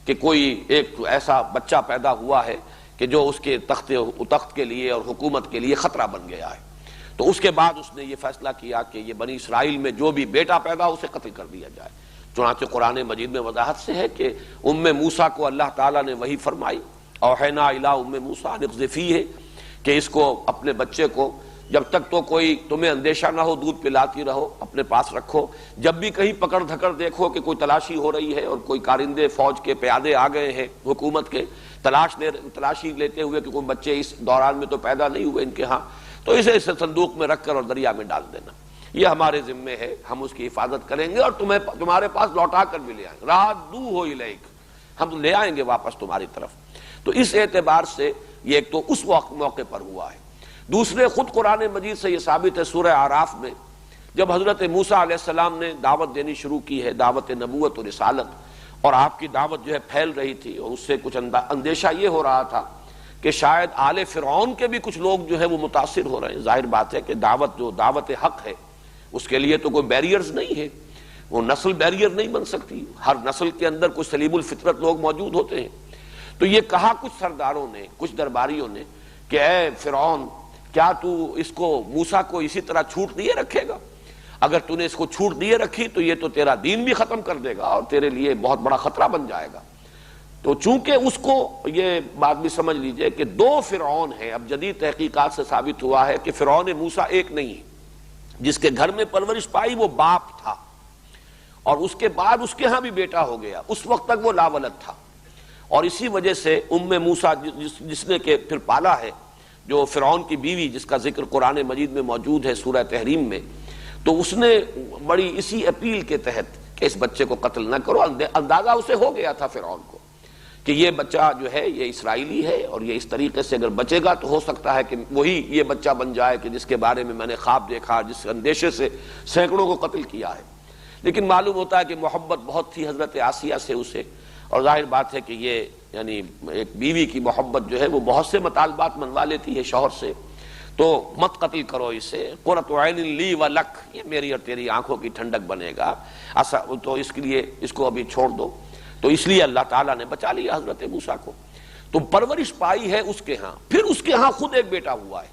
کہ کوئی ایک ایسا بچہ پیدا ہوا ہے کہ جو اس کے تخت کے لیے اور حکومت کے لیے خطرہ بن گیا ہے۔ تو اس کے بعد اس نے یہ فیصلہ کیا کہ یہ بنی اسرائیل میں جو بھی بیٹا پیدا اسے قتل کر دیا جائے۔ چنانچہ قرآن مجید میں وضاحت سے ہے کہ موسیٰ کو اللہ تعالیٰ نے وحی فرمائی، اوحینا الی موسیٰ ان اقذفیہ، کہ اس کو اپنے بچے کو جب تک تو کوئی تمہیں اندیشہ نہ ہو دودھ پلاتی رہو، اپنے پاس رکھو، جب بھی کہیں پکڑ دھکڑ دیکھو کہ کوئی تلاشی ہو رہی ہے اور کوئی کارندے فوج کے پیادے آ گئے ہیں حکومت کے تلاشی لیتے ہوئے کہ کوئی بچے اس دوران میں تو پیدا نہیں ہوئے ان کے ہاں، تو اسے صندوق میں رکھ کر اور دریا میں ڈال دینا، یہ ہمارے ذمے ہے، ہم اس کی حفاظت کریں گے اور تمہارے پاس لوٹا کر بھی لے آئیں گے، رادوہ الیک، ہم لے آئیں گے واپس تمہاری طرف۔ تو اس اعتبار سے یہ ایک تو اس موقع پر ہوا ہے۔ دوسرے خود قرآن مجید سے یہ ثابت ہے، سورہ اعراف میں جب حضرت موسیٰ علیہ السلام نے دعوت دینی شروع کی ہے، دعوت نبوت و رسالت، اور آپ کی دعوت جو ہے پھیل رہی تھی، اور اس سے کچھ اندیشہ یہ ہو رہا تھا کہ شاید آل فرعون کے بھی کچھ لوگ جو ہے وہ متاثر ہو رہے ہیں۔ ظاہر بات ہے کہ دعوت حق ہے، اس کے لیے تو کوئی بیریئرز نہیں ہے، وہ نسل بیریئر نہیں بن سکتی، ہر نسل کے اندر کچھ سلیم الفطرت لوگ موجود ہوتے ہیں۔ تو یہ کہا کچھ سرداروں نے، کچھ درباریوں نے کہ اے فرعون، کیا تو اس کو موسیٰ کو اسی طرح چھوٹ دیے رکھے گا؟ اگر تو نے اس کو چھوٹ دیے رکھی تو یہ تو تیرا دین بھی ختم کر دے گا اور تیرے لیے بہت بڑا خطرہ بن جائے گا۔ تو چونکہ اس کو یہ بات بھی سمجھ لیجئے کہ 2 فرعون ہیں، اب جدید تحقیقات سے ثابت ہوا ہے کہ فرعون موسیٰ ایک نہیں ہے، جس کے گھر میں پرورش پائی وہ باپ تھا، اور اس کے بعد اس کے ہاں بھی بیٹا ہو گیا، اس وقت تک وہ لاولد تھا، اور اسی وجہ سے موسیٰ جس نے کہ پھر پالا ہے، جو فرعون کی بیوی جس کا ذکر قرآن مجید میں موجود ہے سورہ تحریم میں، تو اس نے بڑی اسی اپیل کے تحت کہ اس بچے کو قتل نہ کرو، اندازہ اسے ہو گیا تھا فرعون کو کہ یہ بچہ جو ہے یہ اسرائیلی ہے، اور یہ اس طریقے سے اگر بچے گا تو ہو سکتا ہے کہ وہی یہ بچہ بن جائے کہ جس کے بارے میں نے خواب دیکھا، جس اندیشے سے سینکڑوں کو قتل کیا ہے۔ لیکن معلوم ہوتا ہے کہ محبت بہت تھی حضرت آسیہ سے اسے، اور ظاہر بات ہے کہ یہ یعنی ایک بیوی کی محبت جو ہے وہ بہت سے مطالبات منوا لیتی ہے شوہر سے، تو مت قتل کرو اسے، قرۃ عین لی ولک، یہ میری اور تیری آنکھوں کی ٹھنڈک بنے گا، تو اس کے لیے اس کو ابھی چھوڑ دو۔ تو اس لیے اللہ تعالیٰ نے بچا لیا حضرت موسیٰ کو، تو پرورش پائی ہے اس کے ہاں، پھر اس کے ہاں خود ایک بیٹا ہوا ہے،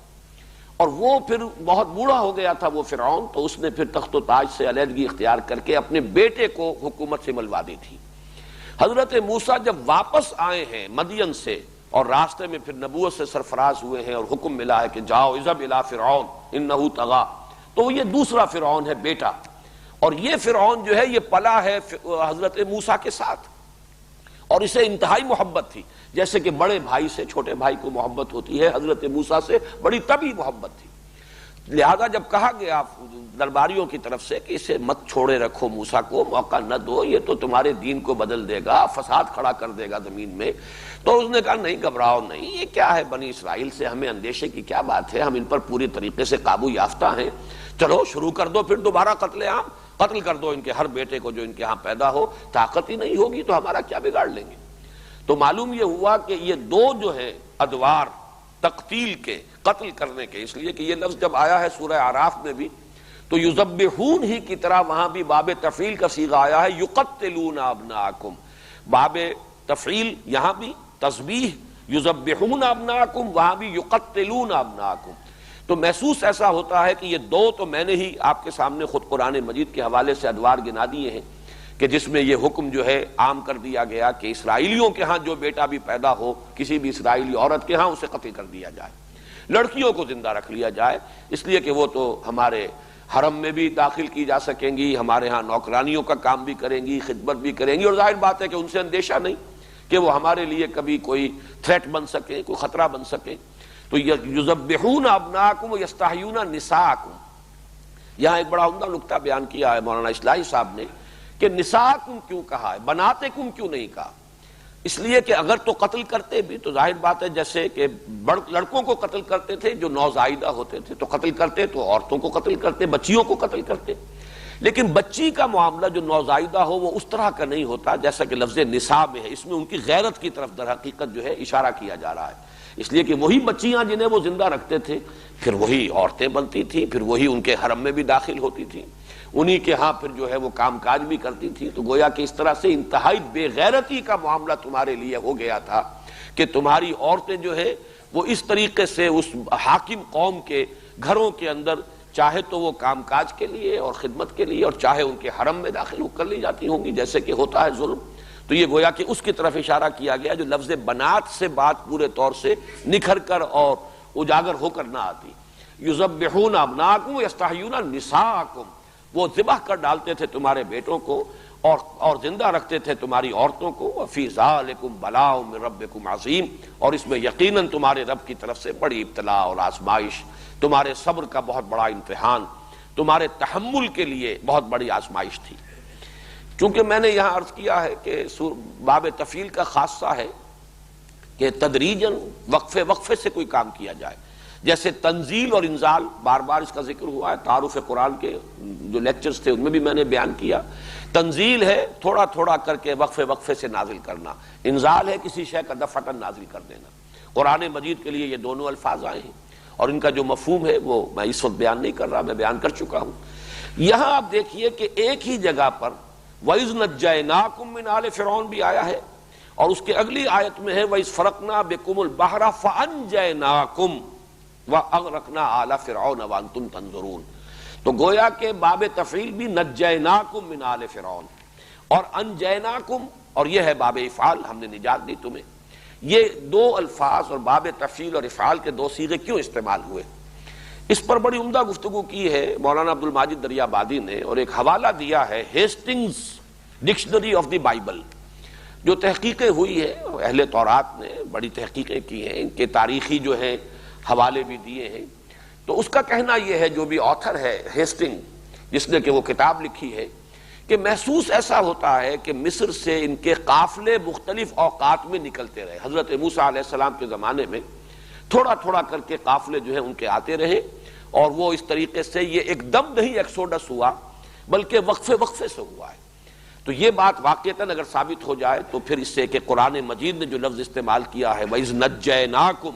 اور وہ پھر بہت بوڑھا ہو گیا تھا وہ فرعون، تو اس نے پھر تخت و تاج سے علیحدگی اختیار کر کے اپنے بیٹے کو حکومت سے ملوا دی تھی۔ حضرت موسیٰ جب واپس آئے ہیں مدین سے، اور راستے میں پھر نبوت سے سرفراز ہوئے ہیں اور حکم ملا ہے کہ جاؤ اذهب الى فرعون انه طغى، تو یہ دوسرا فرعون ہے بیٹا، اور یہ فرعون جو ہے یہ پلا ہے حضرت موسیٰ کے ساتھ، اور اسے انتہائی محبت تھی، جیسے کہ بڑے بھائی سے چھوٹے بھائی کو محبت ہوتی ہے، حضرت موسیٰ سے بڑی طبعی محبت تھی۔ لہذا جب کہا گیا درباریوں کی طرف سے کہ اسے مت چھوڑے رکھو، موسیٰ کو موقع نہ دو، یہ تو تمہارے دین کو بدل دے گا، فساد کھڑا کر دے گا زمین میں، تو اس نے کہا نہیں گھبراؤ نہیں، یہ کیا ہے بنی اسرائیل سے ہمیں اندیشے کی کیا بات ہے، ہم ان پر پوری طریقے سے قابو یافتہ ہیں، چلو شروع کر دو پھر دوبارہ قتل عام، قتل کر دو ان کے ہر بیٹے کو جو ان کے ہاں پیدا ہو، طاقت ہی نہیں ہوگی تو ہمارا کیا بگاڑ لیں گے۔ تو معلوم یہ ہوا کہ یہ دو جو ہیں ادوار تقتیل کے، قتل کرنے کے، اس لیے کہ یہ لفظ جب آیا ہے سورہ اعراف میں بھی تو یذبحون ہی کی طرح وہاں بھی باب تفعیل کا صیغہ آیا ہے، یقتلون ابناءکم، باب تفعیل یہاں بھی تسبیح، یذبحون ابناءکم، وہاں بھی یقتلون ابناءکم۔ تو محسوس ایسا ہوتا ہے کہ یہ دو تو میں نے ہی آپ کے سامنے خود قرآن مجید کے حوالے سے ادوار گنا دیے ہیں کہ جس میں یہ حکم جو ہے عام کر دیا گیا کہ اسرائیلیوں کے ہاں جو بیٹا بھی پیدا ہو کسی بھی اسرائیلی عورت کے ہاں اسے قتل کر دیا جائے، لڑکیوں کو زندہ رکھ لیا جائے، اس لیے کہ وہ تو ہمارے حرم میں بھی داخل کی جا سکیں گی، ہمارے ہاں نوکرانیوں کا کام بھی کریں گی، خدمت بھی کریں گی، اور ظاہر بات ہے کہ ان سے اندیشہ نہیں کہ وہ ہمارے لیے کبھی کوئی تھریٹ بن سکے، کوئی خطرہ بن سکے۔ تو یذبحون ابناءکم ویستحیون نساءکم، یہاں ایک بڑا عمدہ نکتہ بیان کیا ہے مولانا اصلاحی صاحب نے کہ نساءکم کیوں کہا ہے، بناتکم کیوں نہیں کہا؟ اس لیے کہ اگر تو قتل کرتے بھی تو ظاہر بات ہے جیسے کہ لڑکوں کو قتل کرتے تھے جو نوزائیدہ ہوتے تھے تو قتل کرتے، تو عورتوں کو قتل کرتے، بچیوں کو قتل کرتے، لیکن بچی کا معاملہ جو نوزائیدہ ہو وہ اس طرح کا نہیں ہوتا جیسا کہ لفظ نساء میں ہے، اس میں ان کی غیرت کی طرف در حقیقت جو ہے اشارہ کیا جا رہا ہے، اس لیے کہ وہی بچیاں جنہیں وہ زندہ رکھتے تھے پھر وہی عورتیں بنتی تھیں، پھر وہی ان کے حرم میں بھی داخل ہوتی تھیں، انہی کے ہاں پھر جو ہے وہ کام کاج بھی کرتی تھی، تو گویا کہ اس طرح سے انتہائی بے غیرتی کا معاملہ تمہارے لیے ہو گیا تھا کہ تمہاری عورتیں جو ہے وہ اس طریقے سے اس حاکم قوم کے گھروں کے اندر چاہے تو وہ کام کاج کے لیے اور خدمت کے لیے اور چاہے ان کے حرم میں داخل کر لی جاتی ہوں گی جیسے کہ ہوتا ہے ظلم۔ تو یہ گویا کہ اس کی طرف اشارہ کیا گیا جو لفظ بنات سے بات پورے طور سے نکھر کر اور اجاگر ہو کر نہ آتی۔ یذبحون ابناءکم ویستحیون نساءکم، وہ ذبح کر ڈالتے تھے تمہارے بیٹوں کو اور زندہ رکھتے تھے تمہاری عورتوں کو، وفی ذالکم بلاء من ربکم عظیم، اور اس میں یقیناً تمہارے رب کی طرف سے بڑی ابتلاء اور آزمائش، تمہارے صبر کا بہت بڑا امتحان، تمہارے تحمل کے لیے بہت بڑی آزمائش تھی۔ چونکہ میں نے یہاں عرض کیا ہے کہ باب تفعیل کا خاصہ ہے کہ تدریجاً وقفے وقفے سے کوئی کام کیا جائے، جیسے تنزیل اور انزال بار بار اس کا ذکر ہوا ہے، تعارف قرآن کے جو لیکچرز تھے ان میں بھی میں نے بیان کیا۔ تنزیل ہے تھوڑا تھوڑا کر کے وقفے وقفے سے نازل کرنا، انزال ہے کسی شے کا دفعتاً نازل کر دینا۔ قرآن مجید کے لیے یہ دونوں الفاظ آئے ہیں اور ان کا جو مفہوم ہے وہ میں اس وقت بیان نہیں کر رہا، میں بیان کر چکا ہوں۔ یہاں آپ دیکھیے کہ ایک ہی جگہ پر وَإِذْ نَجَّيْنَاكُمْ مِنْ آلِ فِرْعَوْنَ بھی آیا ہے، اور اس کے اگلی آیت میں ہے وَإِذْ فَرَقْنَا بِكُمُ الْبَحْرَ فَأَنْجَيْنَاكُمْ وَأَغْرَقْنَا آلَ فِرْعَوْنَ وَأَنْتُمْ تَنْظُرُونَ۔ تو گویا کہ باب تفعیل بھی نجیناکم من آل فرعون اور انجیناکم، اور یہ ہے باب افعال، ہم نے نجات دی تمہیں۔ یہ دو الفاظ اور باب تفعیل اور افعال کے دو صیغے کیوں استعمال ہوئے، اس پر بڑی عمدہ گفتگو کی ہے مولانا عبد الماجد دریابادی نے، اور ایک حوالہ دیا ہے Hastings dictionary of the Bible, جو تحقیقیں ہوئی ہے اہل تورات نے بڑی تحقیقیں کی ہیں، ان کے تاریخی جو ہیں حوالے بھی دیے ہیں۔ تو اس کا کہنا یہ ہے، جو بھی آتھر ہے ہیسٹنگ جس نے کہ وہ کتاب لکھی ہے، کہ محسوس ایسا ہوتا ہے کہ مصر سے ان کے قافلے مختلف اوقات میں نکلتے رہے۔ حضرت موسیٰ علیہ السلام کے زمانے میں تھوڑا تھوڑا کر کے قافلے جو ہیں ان کے آتے رہے، اور وہ اس طریقے سے یہ ایک دم نہیں ایکسوڈس ہوا بلکہ وقفے وقفے سے ہوا ہے۔ تو یہ بات واقعتاً اگر ثابت ہو جائے تو پھر اس سے کہ قرآن مجید نے جو لفظ استعمال کیا ہے وَإِذْ نَجَّيْنَاكُمْ،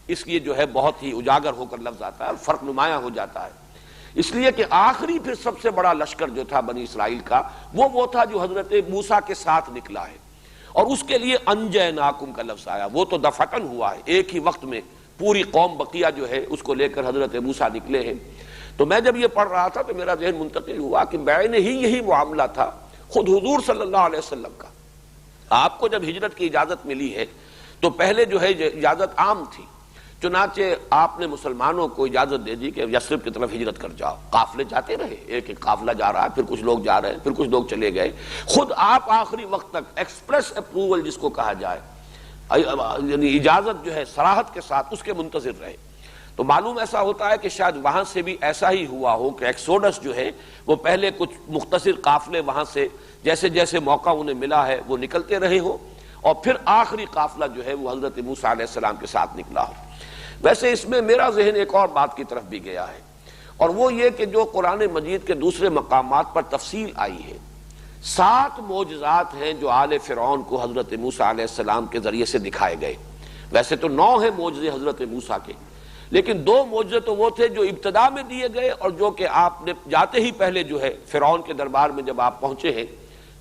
اس لیے جو ہے بہت ہی اجاگر ہو کر لفظ آتا ہے اور فرق نمایاں ہو جاتا ہے، اس لیے کہ آخری پھر سب سے بڑا لشکر جو تھا بنی اسرائیل کا وہ تھا جو حضرت موسیٰ کے ساتھ نکلا ہے، اور اس کے لیے انجیناکم کا لفظ آیا، وہ تو دفعتاً ہوا ہے، ایک ہی وقت میں پوری قوم بقیہ جو ہے اس کو لے کر حضرت موسیٰ نکلے ہیں۔ تو میں جب یہ پڑھ رہا تھا تو میرا ذہن منتقل ہوا کہ بعین ہی یہی معاملہ تھا خود حضور صلی اللہ علیہ وسلم کا۔ آپ کو جب ہجرت کی اجازت ملی ہے تو پہلے جو ہے اجازت عام تھی، چنانچہ آپ نے مسلمانوں کو اجازت دے دی کہ یثرب کی طرف ہجرت کر جاؤ۔ قافلے جاتے رہے، ایک ایک قافلہ جا رہا ہے، پھر کچھ لوگ جا رہے ہیں، پھر کچھ لوگ چلے گئے، خود آپ آخری وقت تک ایکسپریس اپروول جس کو کہا جائے، یعنی اجازت جو ہے صراحت کے ساتھ اس کے منتظر رہے۔ تو معلوم ایسا ہوتا ہے کہ شاید وہاں سے بھی ایسا ہی ہوا ہو کہ ایکسوڈس جو ہے وہ پہلے کچھ مختصر قافلے وہاں سے جیسے جیسے موقع انہیں ملا ہے وہ نکلتے رہے ہو، اور پھر آخری قافلہ جو ہے وہ حضرت موسیٰ علیہ السلام کے ساتھ نکلا ہو۔ ویسے اس میں میرا ذہن ایک اور بات کی طرف بھی گیا ہے، اور وہ یہ کہ جو قرآن مجید کے دوسرے مقامات پر تفصیل آئی ہے، 7 معجزات ہیں جو آل فرعون کو حضرت موسیٰ علیہ السلام کے ذریعے سے دکھائے گئے۔ ویسے تو 9 ہیں معجزے حضرت موسیٰ کے، لیکن 2 معجزے تو وہ تھے جو ابتدا میں دیے گئے، اور جو کہ آپ نے جاتے ہی پہلے جو ہے فرعون کے دربار میں جب آپ پہنچے ہیں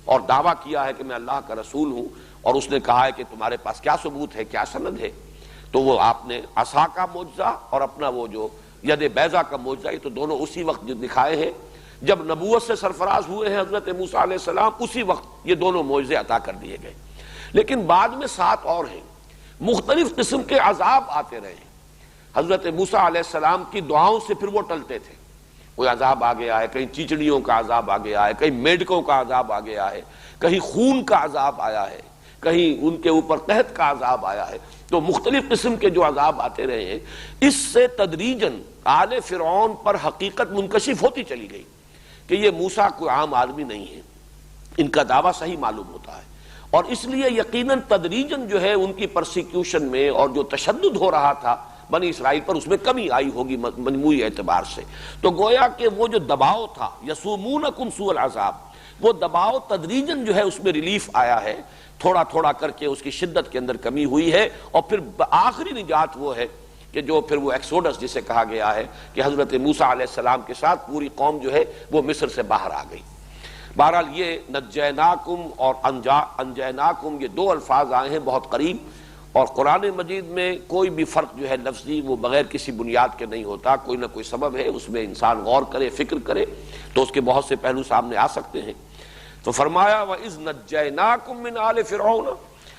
اور دعویٰ کیا ہے کہ میں اللہ کا رسول ہوں، اور اس نے کہا ہے کہ تمہارے پاس کیا ثبوت ہے، کیا سند ہے، تو وہ آپ نے عصا کا معجزہ اور اپنا وہ جو ید بیضا کا معجزہ، یہ تو دونوں اسی وقت جو دکھائے ہیں جب نبوت سے سرفراز ہوئے ہیں حضرت موسیٰ علیہ السلام، اسی وقت یہ دونوں معجزے عطا کر دیے گئے۔ لیکن بعد میں 7 اور ہیں، مختلف قسم کے عذاب آتے رہے ہیں۔ حضرت موسیٰ علیہ السلام کی دعاؤں سے پھر وہ ٹلتے تھے، کوئی عذاب آ گیا ہے، کہیں چیچڑیوں کا عذاب آ گیا ہے، کہیں میڈکوں کا عذاب آ گیا ہے، کہیں خون کا عذاب آیا ہے، کہیں ان کے اوپر قحط کا عذاب آیا ہے، تو مختلف قسم کے جو عذاب آتے رہے ہیں، اس سے تدریجاً آل فرعون پر حقیقت منکشف ہوتی چلی گئی کہ یہ موسیٰ کوئی عام آدمی نہیں ہے، ان کا دعویٰ صحیح معلوم ہوتا ہے، اور اس لیے یقیناً تدریجاً جو ہے ان کی پرسیکیوشن میں اور جو تشدد ہو رہا تھا بنی اسرائیل پر، اس میں کمی آئی ہوگی مجموعی اعتبار سے۔ تو گویا کہ وہ جو دباؤ تھا، یسومونکم سوء العذاب، وہ دباؤ تدریجاً جو ہے اس میں ریلیف آیا ہے، تھوڑا تھوڑا کر کے اس کی شدت کے اندر کمی ہوئی ہے، اور پھر آخری نجات وہ ہے کہ جو پھر وہ ایکسوڈس جسے کہا گیا ہے کہ حضرت موسیٰ علیہ السلام کے ساتھ پوری قوم جو ہے وہ مصر سے باہر آ گئی۔ بہرحال یہ نجیناکم اور انجیناکم، یہ 2 الفاظ آئے ہیں بہت قریب، اور قرآن مجید میں کوئی بھی فرق جو ہے لفظی وہ بغیر کسی بنیاد کے نہیں ہوتا، کوئی نہ کوئی سبب ہے، اس میں انسان غور کرے، فکر کرے تو اس کے بہت سے پہلو سامنے آ سکتے ہیں۔ تو فرمایا وَإِذْ نَجَّيْنَاكُمْ مِنْ آلِ فِرْعَوْنَ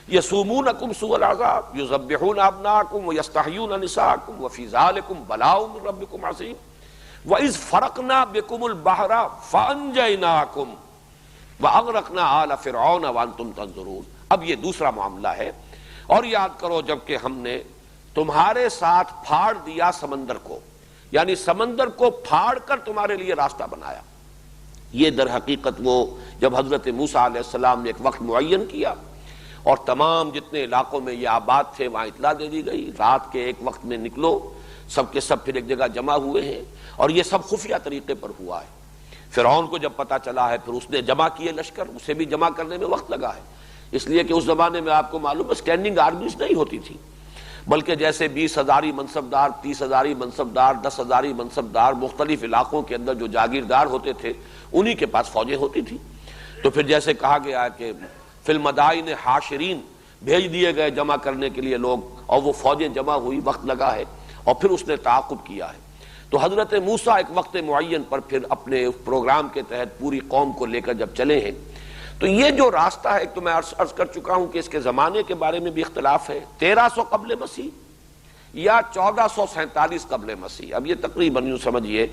يَسُومُونَكُمْ سُوءَ الْعَذَابِ يُذَبِّحُونَ أَبْنَاءَكُمْ وَيَسْتَحْيُونَ نِسَاءَكُمْ وَفِي ذَلِكُمْ بَلَاءٌ مِّن رَّبِّكُمْ عَظِيمٌ وَإِذْ فَرَقْنَا بِكُمُ الْبَحْرَ فَأَنجَيْنَاكُمْ وَأَغْرَقْنَا آلَ فِرْعَوْنَ وَأَنْتُمْ تَنظُرُونَ۔ اب یہ دوسرا معاملہ ہے، اور یاد کرو جب کہ ہم نے تمہارے ساتھ پھاڑ دیا سمندر کو، یعنی سمندر کو پھاڑ کر تمہارے لیے راستہ بنایا۔ یہ در حقیقت وہ جب حضرت موسیٰ علیہ السلام نے ایک وقت معین کیا اور تمام جتنے علاقوں میں یہ آباد تھے وہاں اطلاع دے دی گئی، رات کے ایک وقت میں نکلو، سب کے سب پھر ایک جگہ جمع ہوئے ہیں، اور یہ سب خفیہ طریقے پر ہوا ہے۔ فرعون کو جب پتا چلا ہے پھر اس نے جمع کیے لشکر، اسے بھی جمع کرنے میں وقت لگا ہے، اس لیے کہ اس زمانے میں آپ کو معلوم ہے اسٹینڈنگ آرمیز نہیں ہوتی تھی، بلکہ جیسے 20,000 منصبدار، 30,000 منصبدار، 10,000 منصبدار مختلف علاقوں کے اندر جو جاگیردار ہوتے تھے انہی کے پاس فوجیں ہوتی تھی۔ تو پھر جیسے کہا گیا کہ فی المدائن حاشرین، بھیج دیے گئے جمع کرنے کے لیے لوگ، اور وہ فوجیں جمع ہوئی، وقت لگا ہے، اور پھر اس نے تعاقب کیا ہے۔ تو حضرت موسیٰ ایک وقت معین پر پھر اپنے پروگرام کے تحت پوری قوم کو لے کر جب چلے ہیں، تو یہ جو راستہ ہے، ایک تو میں عرض کر چکا ہوں کہ اس کے زمانے کے بارے میں بھی اختلاف ہے، 1300 قبل مسیح یا 1447 قبل مسیح۔ اب یہ تقریباً یوں سمجھیے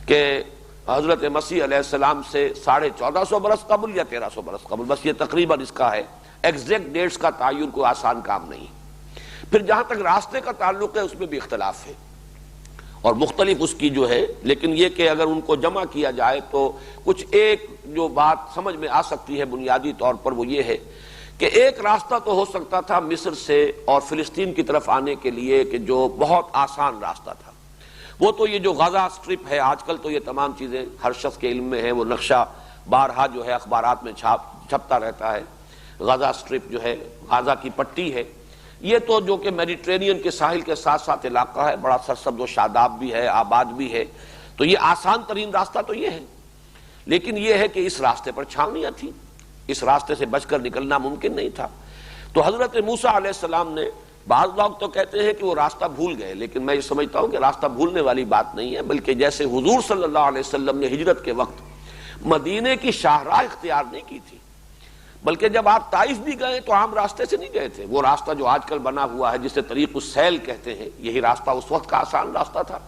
کہ حضرت مسیح علیہ السلام سے 1450 برس قبل یا 1300 برس قبل، بس یہ تقریباً اس کا ہے، ایگزیکٹ ڈیٹس کا تعین کوئی آسان کام نہیں۔ پھر جہاں تک راستے کا تعلق ہے اس میں بھی اختلاف ہے اور مختلف اس کی جو ہے، لیکن یہ کہ اگر ان کو جمع کیا جائے تو کچھ ایک جو بات سمجھ میں آ سکتی ہے بنیادی طور پر، وہ یہ ہے کہ ایک راستہ تو ہو سکتا تھا مصر سے اور فلسطین کی طرف آنے کے لیے کہ جو بہت آسان راستہ تھا، وہ تو یہ جو غزہ سٹرپ ہے، آج کل تو یہ تمام چیزیں ہر شخص کے علم میں ہے، وہ نقشہ بارہا جو ہے اخبارات میں چھپتا رہتا ہے، غزہ سٹرپ جو ہے غزہ کی پٹی ہے، یہ تو جو کہ میڈیٹرینین کے ساحل کے ساتھ ساتھ علاقہ ہے، بڑا سرسبز و شاداب بھی ہے، آباد بھی ہے، تو یہ آسان ترین راستہ تو یہ ہے، لیکن یہ ہے کہ اس راستے پر چھاونیاں تھیں، اس راستے سے بچ کر نکلنا ممکن نہیں تھا۔ تو حضرت موسیٰ علیہ السلام نے، بعض لوگ تو کہتے ہیں کہ وہ راستہ بھول گئے، لیکن میں یہ سمجھتا ہوں کہ راستہ بھولنے والی بات نہیں ہے، بلکہ جیسے حضور صلی اللہ علیہ وسلم نے ہجرت کے وقت مدینے کی شاہراہ اختیار نہیں کی تھی، بلکہ جب آپ طائف بھی گئے تو عام راستے سے نہیں گئے تھے، وہ راستہ جو آج کل بنا ہوا ہے جسے طریق السیل کہتے ہیں، یہی راستہ اس وقت کا آسان راستہ تھا۔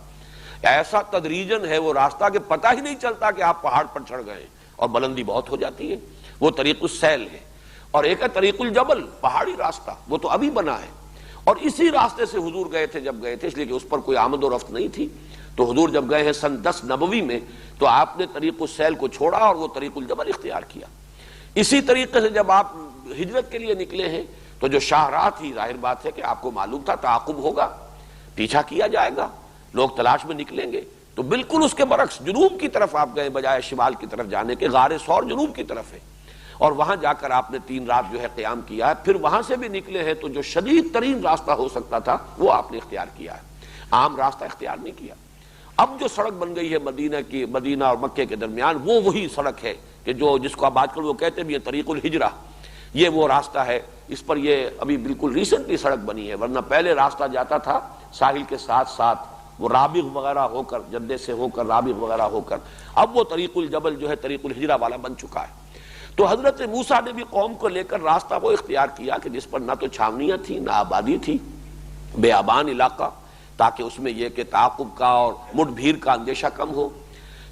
ایسا تدریجن ہے وہ راستہ کہ پتہ ہی نہیں چلتا کہ آپ پہاڑ پر چڑھ گئے اور بلندی بہت ہو جاتی ہے، وہ طریق السیل ہے۔ اور ایک ہے طریق الجبل، پہاڑی راستہ، وہ تو ابھی بنا ہے، اور اسی راستے سے حضور گئے تھے جب گئے تھے، اس لیے کہ اس پر کوئی آمد و رفت نہیں تھی. تو حضور جب گئے ہیں سن 10 نبوی میں تو آپ نے طریق السیل کو چھوڑا اور وہ طریق الجبل اختیار کیا. اسی طریقے سے جب آپ ہجرت کے لیے نکلے ہیں تو جو شاہراہ تھی، ظاہر بات ہے کہ آپ کو معلوم تھا تعاقب ہوگا، پیچھا کیا جائے گا، لوگ تلاش میں نکلیں گے. تو بالکل اس کے برعکس جنوب کی طرف آپ گئے بجائے شمال کی طرف جانے کے. غار ثور جنوب کی طرف ہے اور وہاں جا کر آپ نے 3 رات جو ہے قیام کیا ہے. پھر وہاں سے بھی نکلے ہیں تو جو شدید ترین راستہ ہو سکتا تھا وہ آپ نے اختیار کیا ہے، عام راستہ اختیار نہیں کیا. اب جو سڑک بن گئی ہے مدینہ اور مکے کے درمیان، وہ وہی سڑک ہے کہ جس کو اب آج کل وہ کہتے بھی ہیں طریق الہجرہ. یہ وہ راستہ ہے، اس پر یہ ابھی بالکل ریسنٹلی سڑک بنی ہے، ورنہ پہلے راستہ جاتا تھا ساحل کے ساتھ ساتھ وہ رابغ وغیرہ ہو کر، جدے سے ہو کر رابغ وغیرہ ہو کر. اب وہ طریق الجبل جو ہے طریق الہجرہ والا بن چکا ہے. تو حضرت موسیٰ نے بھی قوم کو لے کر راستہ وہ اختیار کیا کہ جس پر نہ تو چھاونیاں تھیں نہ آبادی تھی، بیابان علاقہ، تاکہ اس میں یہ کہ تعاقب کا اور مٹ بھیڑ کا اندیشہ کم ہو.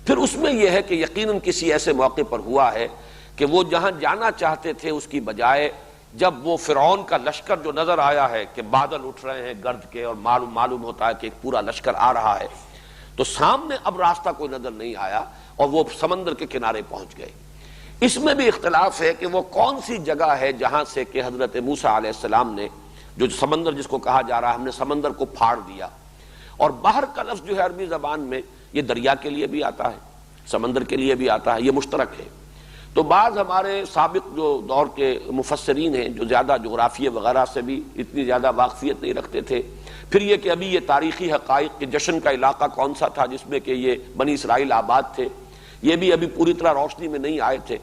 پھر اس میں یہ ہے کہ یقیناً کسی ایسے موقع پر ہوا ہے کہ وہ جہاں جانا چاہتے تھے اس کی بجائے جب وہ فرعون کا لشکر جو نظر آیا ہے کہ بادل اٹھ رہے ہیں گرد کے اور معلوم ہوتا ہے کہ ایک پورا لشکر آ رہا ہے، تو سامنے اب راستہ کوئی نظر نہیں آیا اور وہ سمندر کے کنارے پہنچ گئے. اس میں بھی اختلاف ہے کہ وہ کون سی جگہ ہے جہاں سے کہ حضرت موسیٰ علیہ السلام نے جو سمندر جس کو کہا جا رہا ہے ہم نے سمندر کو پھاڑ دیا. اور بحر کا لفظ جو ہے عربی زبان میں یہ دریا کے لیے بھی آتا ہے، سمندر کے لیے بھی آتا ہے، یہ مشترک ہے. تو بعض ہمارے سابق جو دور کے مفسرین ہیں جو زیادہ جغرافیے وغیرہ سے بھی اتنی زیادہ واقفیت نہیں رکھتے تھے، پھر یہ کہ ابھی یہ تاریخی حقائق کے جشن کا علاقہ کون سا تھا جس میں کہ یہ بنی اسرائیل آباد تھے، یہ بھی ابھی پوری طرح روشنی میں نہیں آئے تھے.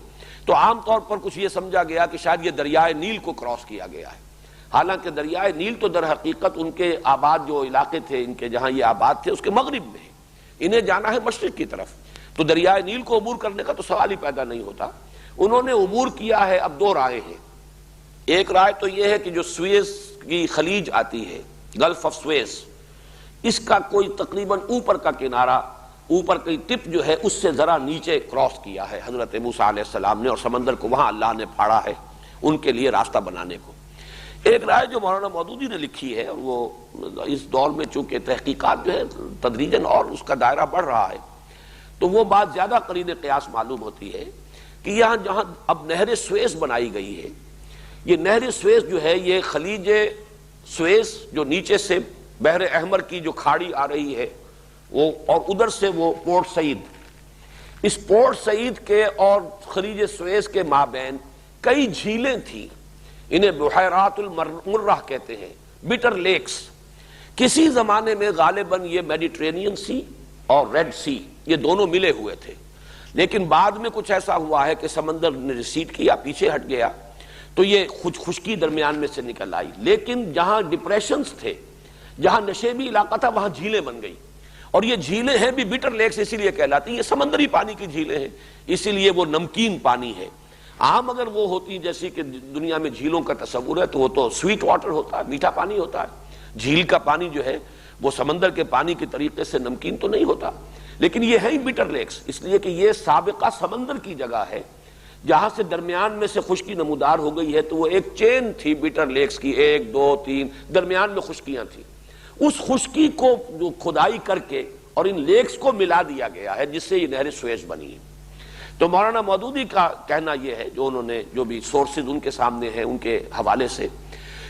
تو عام طور پر کچھ یہ سمجھا گیا کہ شاید یہ دریائے نیل کو کراس کیا گیا ہے. حالانکہ دریائے نیل تو در حقیقت ان کے آباد جو علاقے تھے، ان کے جہاں یہ آباد تھے اس کے مغرب میں ہے، انہیں جانا ہے مشرق کی طرف. تو دریائے نیل کو عبور کرنے کا تو سوال ہی پیدا نہیں ہوتا. انہوں نے عبور کیا ہے. اب 2 رائے ہیں. ایک رائے تو یہ ہے کہ جو سویز کی خلیج آتی ہے، گلف آف سویز، اس کا کوئی تقریباً اوپر کا کنارہ، اوپر کی ٹپ جو ہے اس سے ذرا نیچے کراس کیا ہے حضرت موسیٰ علیہ السلام نے، اور سمندر کو وہاں اللہ نے پھاڑا ہے ان کے لیے راستہ بنانے کو. ایک رائے جو مولانا مودودی نے لکھی ہے، اور وہ اس دور میں چونکہ تحقیقات جو ہے تدریجاً اور اس کا دائرہ بڑھ رہا ہے، تو وہ بات زیادہ قرین قیاس معلوم ہوتی ہے کہ یہاں جہاں اب نہر سویز بنائی گئی ہے، یہ نہر سویز جو ہے یہ خلیج سویز جو نیچے سے بحر احمر کی جو کھاڑی آ رہی ہے وہ، اور ادھر سے وہ پورٹ سعید، اس پورٹ سعید کے اور خلیج سویز کے مابین کئی جھیلیں تھیں. انہیں بحیرات المرہ کہتے ہیں، بٹر لیکس. کسی زمانے میں غالباً یہ میڈیٹرینین سی اور ریڈ سی یہ دونوں ملے ہوئے تھے، لیکن بعد میں کچھ ایسا ہوا ہے کہ سمندر نے ریسیڈ کیا، پیچھے ہٹ گیا، تو یہ خشکی درمیان میں سے نکل آئی. لیکن جہاں ڈپریشنز تھے، جہاں نشیبی علاقہ تھا، وہاں جھیلیں بن گئی. اور یہ جھیلیں ہیں بھی بٹر لیکس اسی لیے کہلاتی ہیں، یہ سمندری پانی کی جھیلیں ہیں، اسی لیے وہ نمکین پانی ہے. عام اگر وہ ہوتی جیسی کہ دنیا میں جھیلوں کا تصور ہے تو وہ تو سویٹ واٹر ہوتا ہے، میٹھا پانی ہوتا ہے. جھیل کا پانی جو ہے وہ سمندر کے پانی کے طریقے سے نمکین تو نہیں ہوتا، لیکن یہ ہے ہی بٹر لیکس، اس لیے کہ یہ سابقہ سمندر کی جگہ ہے جہاں سے درمیان میں سے خشکی نمودار ہو گئی ہے. تو وہ ایک چین تھی بٹر لیکس کی، 1 2 3 درمیان میں خشکیاں تھیں. اس خشکی کو جو کھدائی کر کے اور ان لیکس کو ملا دیا گیا ہے جس سے یہ نہر سویز بنی ہے. تو مولانا مودودی کا کہنا یہ ہے، جو انہوں نے جو بھی سورسز ان کے سامنے ہیں ان کے حوالے سے،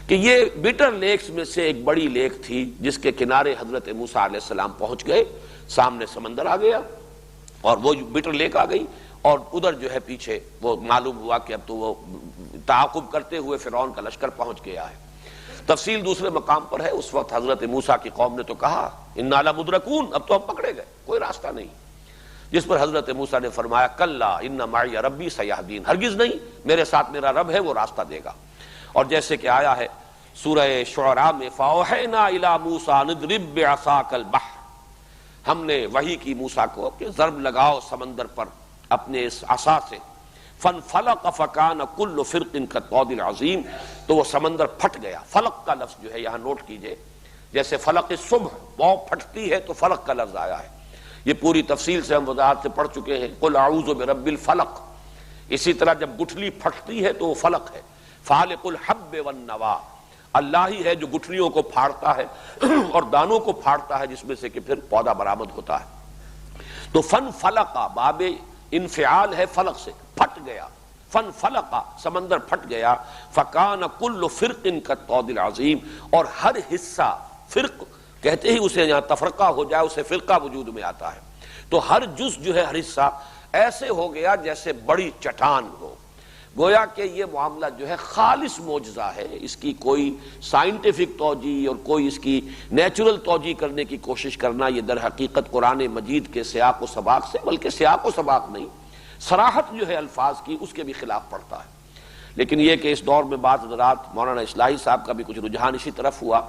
کہ یہ بٹر لیکس میں سے ایک بڑی لیک تھی جس کے کنارے حضرت موسیٰ علیہ السلام پہنچ گئے، سامنے سمندر آ گیا اور وہ بٹر لیک آ گئی، اور ادھر جو ہے پیچھے وہ معلوم ہوا کہ اب تو وہ تعاقب کرتے ہوئے فرعون کا لشکر پہنچ گیا ہے. تفصیل دوسرے مقام پر ہے. اس وقت حضرت موسیٰ کی قوم نے تو کہا انا لمدرکون، اب تو ہم پکڑے گئے، کوئی راستہ نہیں. جس پر حضرت موسیٰ نے فرمایا کلا ان معی ربی سیہدین، ہرگز نہیں، میرے ساتھ میرا رب ہے وہ راستہ دے گا. اور جیسے کہ آیا ہے سورہ شعراء میں فاوحینا الی موسیٰ ان اضرب بعصاک البحر، ہم نے وحی کی موسیٰ کو کہ ضرب لگاؤ سمندر پر اپنے اس عصا سے، فانفلق فکان کل فرق کالطود العظیم، تو وہ سمندر پھٹ گیا. فلق کا لفظ جو ہے یہاں نوٹ کیجئے، جیسے فلق الصبح وہ پھٹتی ہے تو فلق کا لفظ آیا ہے. یہ پوری تفصیل سے ہم وضاحت سے پڑھ چکے ہیں، قل اعوذ برب الفلق. اسی طرح جب گٹھلی پھٹتی ہے تو وہ فلق ہے. فالق الحب والنوا، اللہ ہی ہے جو گٹھلیوں کو پھاڑتا ہے اور دانوں کو پھاڑتا ہے جس میں سے کہ پھر پودا برآمد ہوتا ہے۔ تو فن فلقا باب انفعال ہے فلق سے، پھٹ گیا، فن فلقا سمندر پھٹ گیا، فکان کل فرق کالطود العظیم، اور ہر حصہ، فرق کہتے ہی اسے یہاں تفرقہ ہو جائے اسے فرقہ وجود میں آتا ہے، تو ہر جز جو ہے ہر حصہ ایسے ہو گیا جیسے بڑی چٹان ہو۔ گویا کہ یہ معاملہ جو ہے خالص معجزہ ہے، اس کی کوئی سائنٹیفک توجیہ اور کوئی اس کی نیچرل توجیہ کرنے کی کوشش کرنا یہ در حقیقت قرآن مجید کے سیاق و سباق سے، بلکہ سیاق و سباق نہیں، صراحت جو ہے الفاظ کی اس کے بھی خلاف پڑتا ہے۔ لیکن یہ کہ اس دور میں بعض حضرات، مولانا اصلاحی صاحب کا بھی کچھ رجحان اسی طرف ہوا،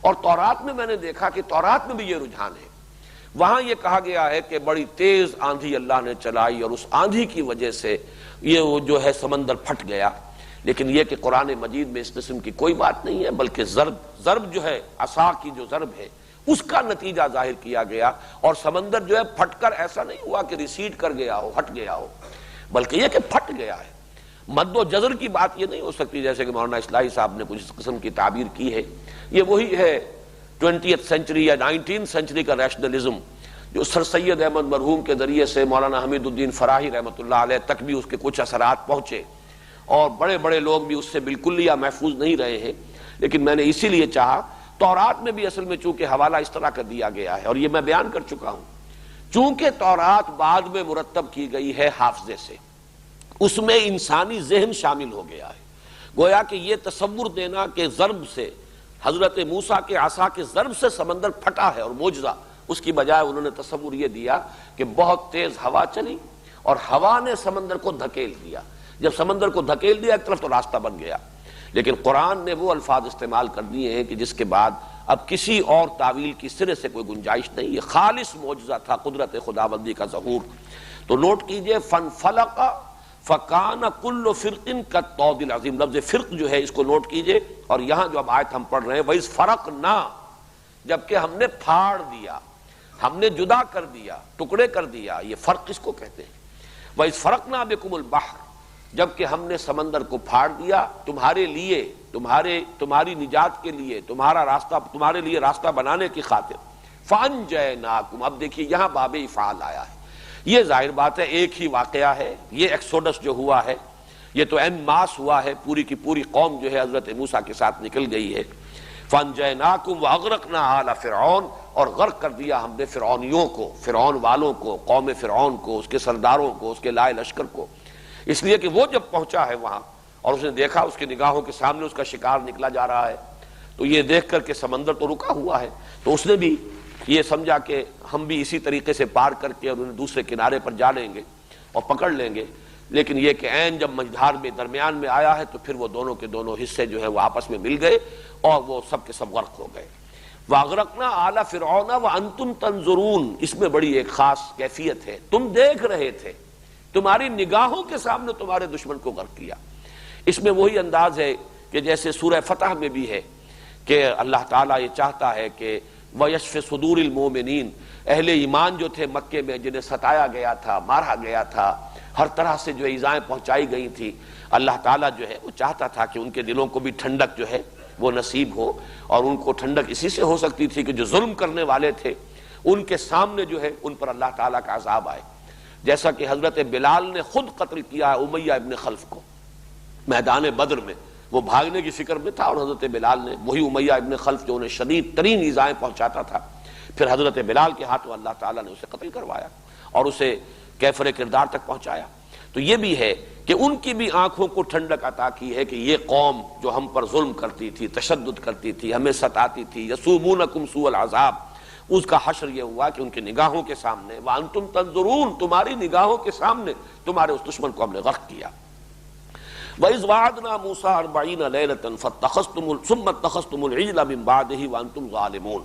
اور تورات میں نے دیکھا کہ تورات میں بھی یہ رجحان ہے۔ وہاں یہ کہا گیا ہے کہ بڑی تیز آندھی اللہ نے چلائی اور اس آندھی کی وجہ سے یہ وہ جو ہے سمندر پھٹ گیا، لیکن یہ کہ قرآن مجید میں اس قسم کی کوئی بات نہیں ہے، بلکہ ضرب جو ہے عصا کی جو ضرب ہے اس کا نتیجہ ظاہر کیا گیا، اور سمندر جو ہے پھٹ کر ایسا نہیں ہوا کہ ریسیڈ کر گیا ہو، ہٹ گیا ہو، بلکہ یہ کہ پھٹ گیا ہے۔ مد و جزر کی بات یہ نہیں ہو سکتی جیسے کہ مولانا اصلاحی صاحب نے کچھ اس قسم کی تعبیر کی ہے۔ یہ وہی ہے 20th سینچری یا 19th سینچری کا ریشنلزم جو سر سید احمد مرحوم کے ذریعے سے مولانا حمید الدین فراہی رحمۃ اللہ علیہ تک بھی اس کے کچھ اثرات پہنچے، اور بڑے بڑے لوگ بھی اس سے بالکل یا محفوظ نہیں رہے ہیں، لیکن میں نے اسی لیے چاہا، تورات میں بھی اصل میں چونکہ حوالہ اس طرح کر دیا گیا ہے، اور یہ میں بیان کر چکا ہوں، چونکہ تورات بعد میں مرتب کی گئی ہے حافظے سے، اس میں انسانی ذہن شامل ہو گیا ہے۔ گویا کہ یہ تصور دینا کہ ضرب سے، حضرت موسیٰ کے عصا کے ضرب سے سمندر پھٹا ہے اور معجزہ، اس کی بجائے انہوں نے تصور یہ دیا کہ بہت تیز ہوا چلی اور ہوا نے سمندر کو دھکیل دیا، جب سمندر کو دھکیل دیا ایک طرف تو راستہ بن گیا۔ لیکن قرآن نے وہ الفاظ استعمال کر دیے ہیں کہ جس کے بعد اب کسی اور تعویل کی سرے سے کوئی گنجائش نہیں، یہ خالص معجزہ تھا، قدرت خداوندی کا ظہور۔ تو نوٹ کیجئے فن فلق فکان کل فرق کالطود العظیم، لفظ فرق جو ہے اس کو نوٹ کیجئے، اور یہاں جو اب آیت ہم پڑھ رہے ہیں وَإِذْ فَرَقْنَا، جبکہ ہم نے پھاڑ دیا، ہم نے جدا کر دیا، ٹکڑے کر دیا، یہ فرق اس کو کہتے ہیں۔ وَإِذْ فَرَقْنَا بِكُمُ الْبَحْرَ، جبکہ ہم نے سمندر کو پھاڑ دیا تمہارے لیے، تمہاری نجات کے لیے، تمہارے لیے راستہ بنانے کی خاطر۔ فَأَنْجَيْنَاكُمْ، اب دیکھیے یہاں باب افعال آیا ہے، یہ ظاہر بات ہے ایک ہی واقعہ ہے، یہ ایکسوڈس جو ہوا ہے یہ تو این ماس ہوا ہے، پوری کی پوری قوم جو ہے حضرت موسیٰ کے ساتھ نکل گئی ہے۔ فَأَنْجَيْنَاكُمْ وَأَغْرَقْنَا آلَ فِرْعَوْنَ، اور غرق کر دیا ہم نے فرعونیوں کو، فرعون والوں کو، قوم فرعون کو، اس کے سرداروں کو، اس کے لائے لشکر کو، اس لیے کہ وہ جب پہنچا ہے وہاں اور اس نے دیکھا اس کی نگاہوں کے سامنے اس کا شکار نکلا جا رہا ہے، تو یہ دیکھ کر کہ سمندر تو رکا ہوا ہے، تو اس نے بھی یہ سمجھا کہ ہم بھی اسی طریقے سے پار کر کے اور انہیں دوسرے کنارے پر جا لیں گے اور پکڑ لیں گے، لیکن یہ کہ عین جب مجھار میں درمیان میں آیا ہے تو پھر وہ دونوں کے دونوں حصے جو ہیں وہ آپس میں مل گئے اور وہ سب کے سب غرق ہو گئے۔ وَأَغْرَقْنَا آلَ فِرْعَوْنَ وَأَنْتُمْ تَنظُرُونَ، اس میں بڑی ایک خاص کیفیت ہے، تم دیکھ رہے تھے، تمہاری نگاہوں کے سامنے تمہارے دشمن کو غرق کیا۔ اس میں وہی انداز ہے کہ جیسے سورہ فتح میں بھی ہے کہ اللہ تعالیٰ یہ چاہتا ہے کہ وَيَشْفِ صُدُورِ الْمُؤْمِنِينَ، اہل ایمان جو تھے مکے میں جنہیں ستایا گیا تھا، مارا گیا تھا، ہر طرح سے جو ایذائیں پہنچائی گئی تھی، اللہ تعالیٰ جو ہے وہ چاہتا تھا کہ ان کے دلوں کو بھی ٹھنڈک جو ہے وہ نصیب ہو، اور ان کو ٹھنڈک اسی سے ہو سکتی تھی کہ جو ظلم کرنے والے تھے ان کے سامنے جو ہے ان پر اللہ تعالیٰ کا عذاب آئے، جیسا کہ حضرت بلال نے خود قتل کیا امیہ ابن خلف کو میدان بدر میں، وہ بھاگنے کی فکر میں تھا اور حضرت بلال نے، وہی امیہ ابن خلف جو انہیں شدید ترین ایذائیں پہنچاتا تھا، پھر حضرت بلال کے ہاتھوں اللہ تعالیٰ نے اسے قتل کروایا اور اسے کیفر کردار تک پہنچایا۔ تو یہ بھی ہے کہ ان کی بھی آنکھوں کو ٹھنڈک عطا کی ہے کہ یہ قوم جو ہم پر ظلم کرتی تھی، تشدد کرتی تھی، ہمیں ستاتی تھی، یسومونکم سوء العذاب، اس کا حشر یہ ہوا کہ ان کی نگاہوں کے سامنے وانتم تنظرون، تمہاری نگاہوں کے سامنے تمہارے اس دشمن کو ہم نے غرق کیا۔ وَإِذْ وَعَدْنَا مُوسَىٰ 40 لَيْلَةً ثُمَّ اتَّخَذْتُمُ الْعِجْلَ مِن بَعْدِهِ وَأَنْتُمْ ظَالِمُونَ،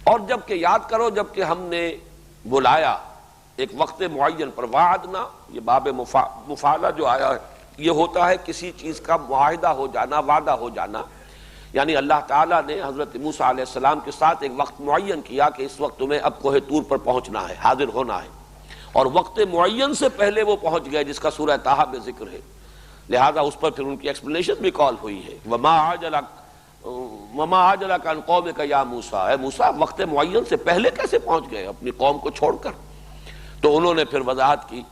اور جب کہ یاد کرو جب کہ ہم نے بلایا ایک وقت معین پر، وعدنا یہ باب مفاعلہ جو آیا ہے یہ ہوتا ہے کسی چیز کا معاہدہ ہو جانا، وعدہ ہو جانا، یعنی اللہ تعالیٰ نے حضرت موسیٰ علیہ السلام کے ساتھ ایک وقت معین کیا کہ اس وقت تمہیں اب کوہ طور پر پہنچنا ہے، حاضر ہونا ہے، اور وقت معین سے پہلے وہ پہنچ گئے جس کا سورہ طٰہٰ میں ذکر ہے۔ لہذا اس پر پھر ان کی ایکسپلینیشن بھی کال ہوئی ہے، وما عجلک عن قومک یا موسیٰ، اے موسیٰ وقت معین سے پہلے کیسے پہنچ گئے اپنی قوم کو چھوڑ کر؟ تو انہوں نے پھر وضاحت کی،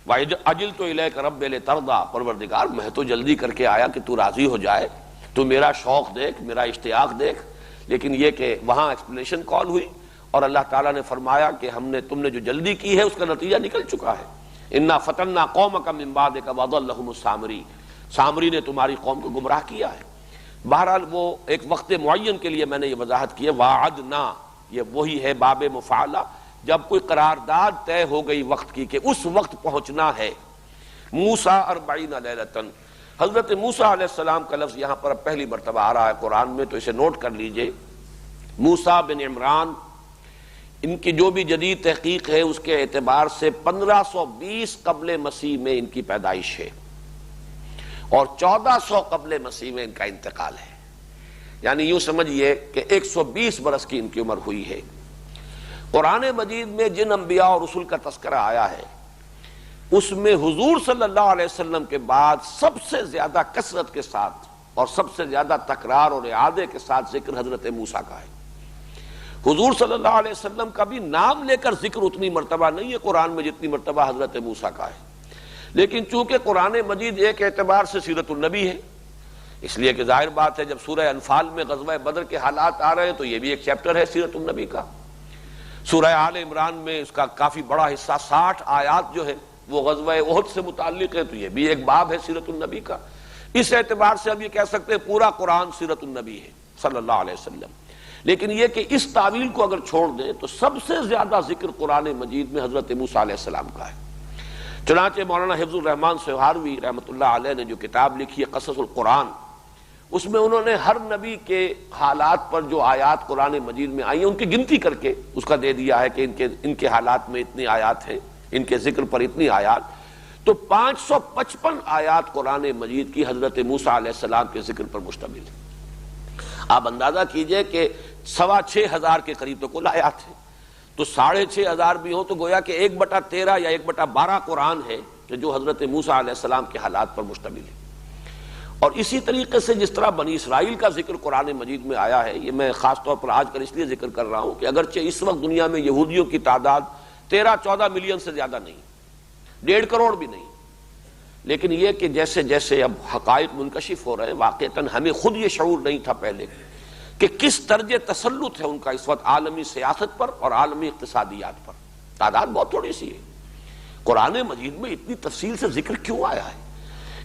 وَعَجِلْتُ إِلَيْكَ رَبِّ لِتَرْضَىٰ، پروردگار میں تو جلدی کر کے آیا کہ تو راضی ہو جائے، تو میرا شوق دیکھ، میرا اشتیاق دیکھ۔ لیکن یہ کہ وہاں ایکسپلینیشن کال ہوئی اور اللہ تعالیٰ نے فرمایا کہ تم نے جو جلدی کی ہے اس کا نتیجہ نکل چکا ہے۔ اِنَّا فَتَنَّا قَوْمَكَ مِن بَعْدِكَ وَأَضَلَّهُمُ السَّامِرِي، سامری نے تمہاری قوم کو گمراہ کیا ہے۔ بہرحال وہ ایک وقت معین کے لیے میں نے یہ وضاحت کی ہے، وَعَدْنَا، یہ وہی ہے باب مفعلہ، جب کوئی قرارداد طے ہو گئی وقت کی کہ اس وقت پہنچنا ہے۔ موسیٰ 40 لیلۃ، حضرت موسیٰ علیہ السلام کا لفظ یہاں پر اب پہلی مرتبہ آ رہا ہے قرآن میں، تو اسے نوٹ کر لیجئے۔ موسیٰ بن عمران، ان کی جو بھی جدید تحقیق ہے اس کے اعتبار سے 1520 قبل مسیح میں ان کی پیدائش ہے اور 1400 قبل مسیح میں ان کا انتقال ہے، یعنی یوں سمجھئے کہ 120 برس کی ان کی عمر ہوئی ہے۔ قرآن مجید میں جن انبیاء اور رسول کا تذکرہ آیا ہے اس میں حضور صلی اللہ علیہ وسلم کے بعد سب سے زیادہ کثرت کے ساتھ اور سب سے زیادہ تکرار اور اعادے کے ساتھ ذکر حضرت موسیٰ کا ہے۔ حضور صلی اللہ علیہ وسلم کا بھی نام لے کر ذکر اتنی مرتبہ نہیں ہے قرآن میں جتنی مرتبہ حضرت موسیٰ کا ہے، لیکن چونکہ قرآن مجید ایک اعتبار سے سیرت النبی ہے، اس لیے کہ ظاہر بات ہے جب سورہ انفال میں غزوہ بدر کے حالات آ رہے ہیں تو یہ بھی ایک چیپٹر ہے سیرت النبی کا۔ سورہ آل عمران میں اس کا کافی بڑا حصہ 60 آیات جو ہے وہ غزوہ احد سے متعلق ہے، تو یہ بھی ایک باب ہے سیرت النبی کا۔ اس اعتبار سے ہم یہ کہہ سکتے ہیں پورا قرآن سیرت النبی ہے صلی اللہ علیہ وسلم۔ لیکن یہ کہ اس تعویل کو اگر چھوڑ دیں تو سب سے زیادہ ذکر قرآن مجید میں حضرت موسیٰ علیہ السلام کا ہے۔ چنانچہ مولانا حفظ الرحمن سہاروی رحمۃ اللہ علیہ نے جو کتاب لکھی ہے قصص القرآن، اس میں انہوں نے ہر نبی کے حالات پر جو آیات قرآن مجید میں آئی ہیں ان کی گنتی کر کے اس کا دے دیا ہے کہ ان کے حالات میں اتنی آیات ہیں، ان کے ذکر پر اتنی آیات، تو 555 آیات قرآن مجید کی حضرت موسیٰ علیہ السلام کے ذکر پر مشتمل ہے۔ آپ اندازہ کیجئے کہ 6,500 کے قریب تو کل آیات ہیں، تو 6,500 بھی ہوں تو گویا کہ 1/13 یا 1/12 قرآن ہے کہ جو حضرت موسیٰ علیہ السلام کے حالات پر مشتمل ہے۔ اور اسی طریقے سے جس طرح بنی اسرائیل کا ذکر قرآن مجید میں آیا ہے، یہ میں خاص طور پر آج کل اس لیے ذکر کر رہا ہوں کہ اگرچہ اس وقت دنیا میں یہودیوں کی تعداد 13-14 ملین سے زیادہ نہیں، 1.5 کروڑ بھی نہیں، لیکن یہ کہ جیسے جیسے اب حقائق منکشف ہو رہے ہیں، واقعتاً ہمیں خود یہ شعور نہیں تھا پہلے کہ کس درجہ تسلط ہے ان کا اس وقت عالمی سیاست پر اور عالمی اقتصادیات پر۔ تعداد بہت تھوڑی سی ہے، قرآن مجید میں اتنی تفصیل سے ذکر کیوں آیا ہے؟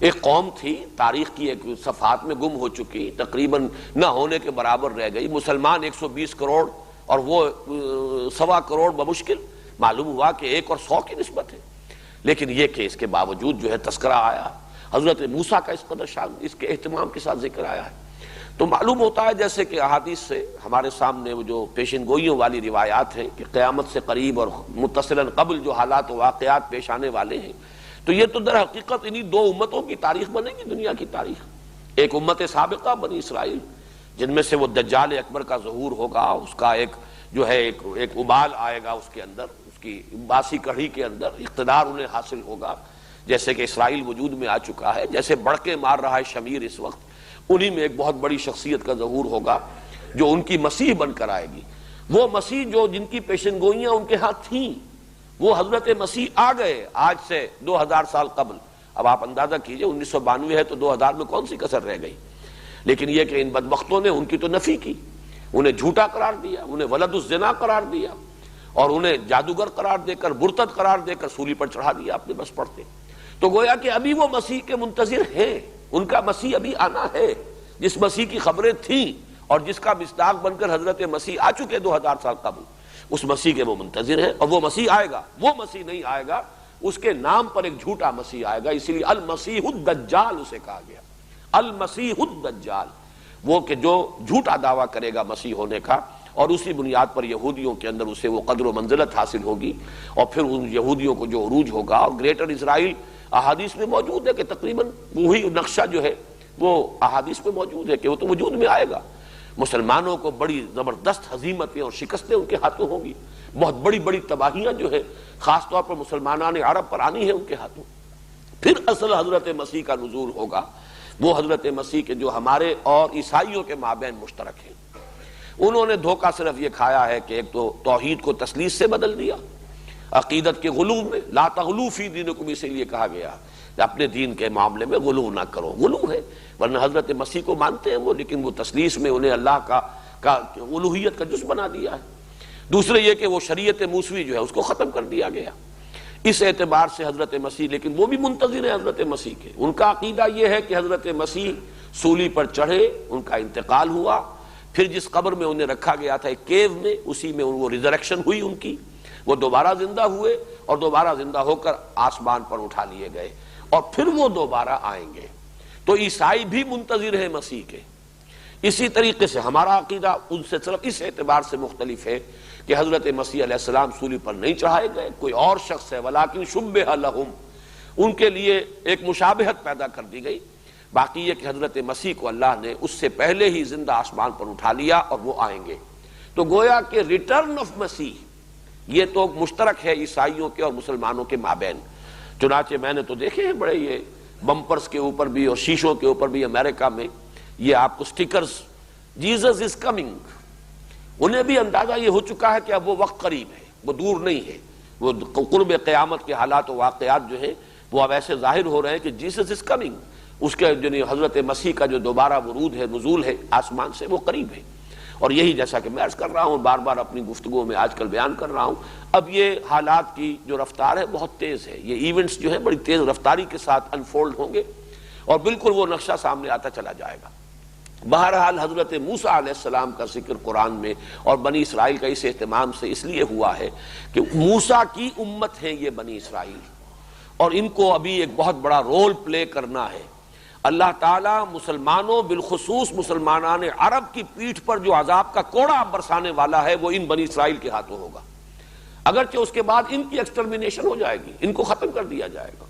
ایک قوم تھی، تاریخ کی ایک صفحات میں گم ہو چکی، تقریباً نہ ہونے کے برابر رہ گئی، مسلمان 120 کروڑ اور وہ 1.25 کروڑ بمشکل، معلوم ہوا کہ 1 اور 100 کی نسبت ہے، لیکن یہ کہ اس کے باوجود جو ہے تذکرہ آیا، حضرت موسیٰ کا اس قدر شان اس کے اہتمام کے ساتھ ذکر آیا ہے، تو معلوم ہوتا ہے جیسے کہ احادیث سے ہمارے سامنے وہ جو پیشن گوئیوں والی روایات ہیں کہ قیامت سے قریب اور متصلاً قبل جو حالات و واقعات پیش آنے والے ہیں، تو یہ تو در حقیقت انہی 2 امتوں کی تاریخ بنے گی، دنیا کی تاریخ۔ ایک امت سابقہ بنی اسرائیل جن میں سے وہ دجال اکبر کا ظہور ہوگا، اس کا ایک جو ہے ایک ابال آئے گا اس کے اندر، اس کی باسی کڑھی کے اندر اقتدار انہیں حاصل ہوگا، جیسے کہ اسرائیل وجود میں آ چکا ہے، جیسے بڑکے مار رہا ہے شمیر اس وقت، انہی میں ایک بہت بڑی شخصیت کا ظہور ہوگا جو ان کی مسیح بن کر آئے گی۔ وہ مسیح جو جن کی پیشن گوئیاں ان کے ہاں تھیں، وہ حضرت مسیح آ گئے آج سے 2000 سال قبل۔ اب آپ اندازہ کیجئے 1992 ہے تو 2000 میں کون سی کسر رہ گئی؟ لیکن یہ کہ ان بدبختوں نے ان کی تو نفی کی، انہیں جھوٹا قرار دیا، انہیں ولد الزنا قرار دیا اور انہیں جادوگر قرار دے کر، مرتد قرار دے کر سولی پر چڑھا دیا اپنے بس پڑتے۔ تو گویا کہ ابھی وہ مسیح کے منتظر ہیں، ان کا مسیح ابھی آنا ہے، جس مسیح کی خبریں تھیں اور جس کا مصداق بن کر حضرت مسیح آ چکے 2000 سال قبل، اس مسیح کے وہ منتظر ہیں، اور وہ مسیح آئے گا، وہ مسیح نہیں آئے گا، اس کے نام پر ایک جھوٹا مسیح آئے گا، اسی لیے المسیح الدجال اسے کہا گیا، المسیح الدجال، وہ کہ جو جھوٹا دعویٰ کرے گا مسیح ہونے کا، اور اسی بنیاد پر یہودیوں کے اندر اسے وہ قدر و منزلت حاصل ہوگی، اور پھر ان یہودیوں کو جو عروج ہوگا، اور گریٹر اسرائیل احادیث میں موجود ہے کہ تقریباً وہی نقشہ جو ہے وہ احادیث میں موجود ہے کہ وہ تو وجود میں آئے گا، مسلمانوں کو بڑی زبردست ہزیمتیں اور شکستیں ان کے ہاتھوں ہوں گی، بہت بڑی بڑی تباہیاں جو ہے خاص طور پر مسلمانان عرب پر آنی ہے ان کے ہاتھوں، پھر اصل حضرت مسیح کا نزول ہوگا، وہ حضرت مسیح کے جو ہمارے اور عیسائیوں کے مابین مشترک ہیں۔ انہوں نے دھوکہ صرف یہ کھایا ہے کہ ایک تو توحید کو تثلیث سے بدل دیا، عقیدت کے غلو میں، لا تغلو فی دینکم، اسی لیے کہا گیا کہ اپنے دین کے معاملے میں غلو نہ کرو، غلو ہے، ورنہ حضرت مسیح کو مانتے ہیں وہ، لیکن وہ تثلیث میں انہیں اللہ کا الوہیت کا جز بنا دیا ہے۔ دوسرے یہ کہ وہ شریعت موسوی جو ہے اس کو ختم کر دیا گیا۔ اس اعتبار سے حضرت مسیح، لیکن وہ بھی منتظر ہے حضرت مسیح کے، ان کا عقیدہ یہ ہے کہ حضرت مسیح سولی پر چڑھے، ان کا انتقال ہوا، پھر جس قبر میں انہیں رکھا گیا تھا ایک کیو میں، اسی میں وہ ریزریکشن ہوئی ان کی، وہ دوبارہ زندہ ہوئے اور دوبارہ زندہ ہو کر آسمان پر اٹھا لیے گئے، اور پھر وہ دوبارہ آئیں گے۔ تو عیسائی بھی منتظر ہے مسیح کے۔ اسی طریقے سے ہمارا عقیدہ ان سے صرف اس اعتبار سے مختلف ہے کہ حضرت مسیح علیہ السلام سولی پر نہیں چڑھائے گئے، کوئی اور شخص ہے، ولیکن شبہ لہم، ان کے لیے ایک مشابہت پیدا کر دی گئی۔ باقی یہ کہ حضرت مسیح کو اللہ نے اس سے پہلے ہی زندہ آسمان پر اٹھا لیا اور وہ آئیں گے۔ تو گویا کہ ریٹرن آف مسیح یہ تو مشترک ہے عیسائیوں کے اور مسلمانوں کے مابین۔ چنانچہ میں نے تو دیکھے ہیں بڑے یہ بمپرز کے اوپر بھی اور شیشوں کے اوپر بھی امریکہ میں یہ آپ کو سٹیکرز، جیزس از کمنگ، انہیں بھی اندازہ یہ ہو چکا ہے کہ اب وہ وقت قریب ہے، وہ دور نہیں ہے، وہ قرب قیامت کے حالات و واقعات جو ہیں وہ اب ایسے ظاہر ہو رہے ہیں کہ جیسس از کمنگ، اس کے جو حضرت مسیح کا جو دوبارہ ورود ہے، نزول ہے آسمان سے، وہ قریب ہے۔ اور یہی جیسا کہ میں عرض کر رہا ہوں، بار بار اپنی گفتگو میں آج کل بیان کر رہا ہوں، اب یہ حالات کی جو رفتار ہے بہت تیز ہے، یہ ایونٹس جو ہیں بڑی تیز رفتاری کے ساتھ انفولڈ ہوں گے اور بالکل وہ نقشہ سامنے آتا چلا جائے گا۔ بہرحال حضرت موسیٰ علیہ السلام کا ذکر قرآن میں اور بنی اسرائیل کا اس اہتمام سے اس لیے ہوا ہے کہ موسیٰ کی امت ہیں یہ بنی اسرائیل، اور ان کو ابھی ایک بہت بڑا رول پلے کرنا ہے۔ اللہ تعالیٰ مسلمانوں، بالخصوص مسلمانان عرب کی پیٹھ پر جو عذاب کا کوڑا برسانے والا ہے وہ ان بنی اسرائیل کے ہاتھوں ہوگا، اگرچہ اس کے بعد ان کی ایکسٹرمینیشن ہو جائے گی، ان کو ختم کر دیا جائے گا۔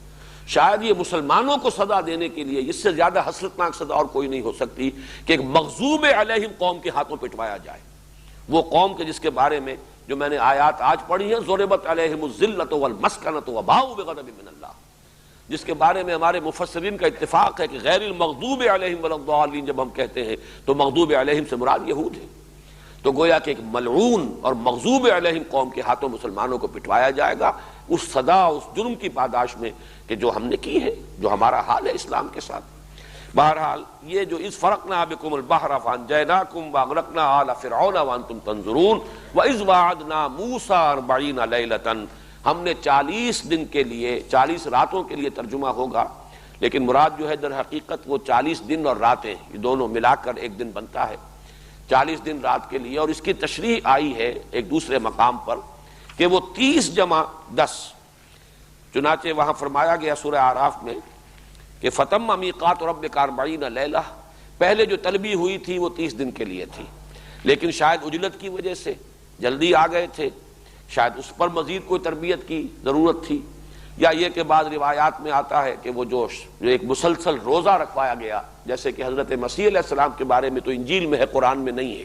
شاید یہ مسلمانوں کو سزا دینے کے لیے اس سے زیادہ حسرتناک سزا اور کوئی نہیں ہو سکتی کہ ایک مغضوب علیہم قوم کے ہاتھوں پٹوایا جائے، وہ قوم کے جس کے بارے میں جو میں نے آیات آج پڑھی ہیں، ضربت علیہم الذلۃ والمسکنۃ وباؤوا بغضب من اللہ، جس کے بارے میں ہمارے مفسرین کا اتفاق ہے کہ غیر المغضوب علیہم ولا الضالین جب ہم کہتے ہیں تو مغضوب علیہم سے مراد یہود ہے۔ تو گویا کہ ایک ملعون اور مغضوب علیہم قوم کے ہاتھوں مسلمانوں کو پٹوایا جائے گا، اس سزا، اس جرم کی پاداش میں کہ جو ہم نے کی ہے، جو ہمارا حال ہے اسلام کے ساتھ۔ بہرحال یہ جو اذ فرقنا بکم البحر فانجیناکم واغرقنا آل فرعون وانتم تنظرون واذ وعدنا موسیٰ 40 لیلۃ، ہم نے 40 دن کے لیے، 40 راتوں کے لیے ترجمہ ہوگا، لیکن مراد جو ہے در حقیقت وہ 40 دن اور راتیں، یہ دونوں ملا کر ایک دن بنتا ہے، 40 دن رات کے لیے۔ اور اس کی تشریح آئی ہے ایک دوسرے مقام پر کہ وہ 30 جمع 10، چنانچہ وہاں فرمایا گیا سورہ اعراف میں کہ فتم میقات ربک 40 لیلہ، پہلے جو طلبی ہوئی تھی وہ 30 دن کے لیے تھی، لیکن شاید عجلت کی وجہ سے جلدی آ گئے تھے، شاید اس پر مزید کوئی تربیت کی ضرورت تھی، یا یہ کہ بعض روایات میں آتا ہے کہ وہ جو ایک مسلسل روزہ رکھوایا گیا، جیسے کہ حضرت مسیح علیہ السلام کے بارے میں تو انجیل میں ہے، قرآن میں نہیں ہے،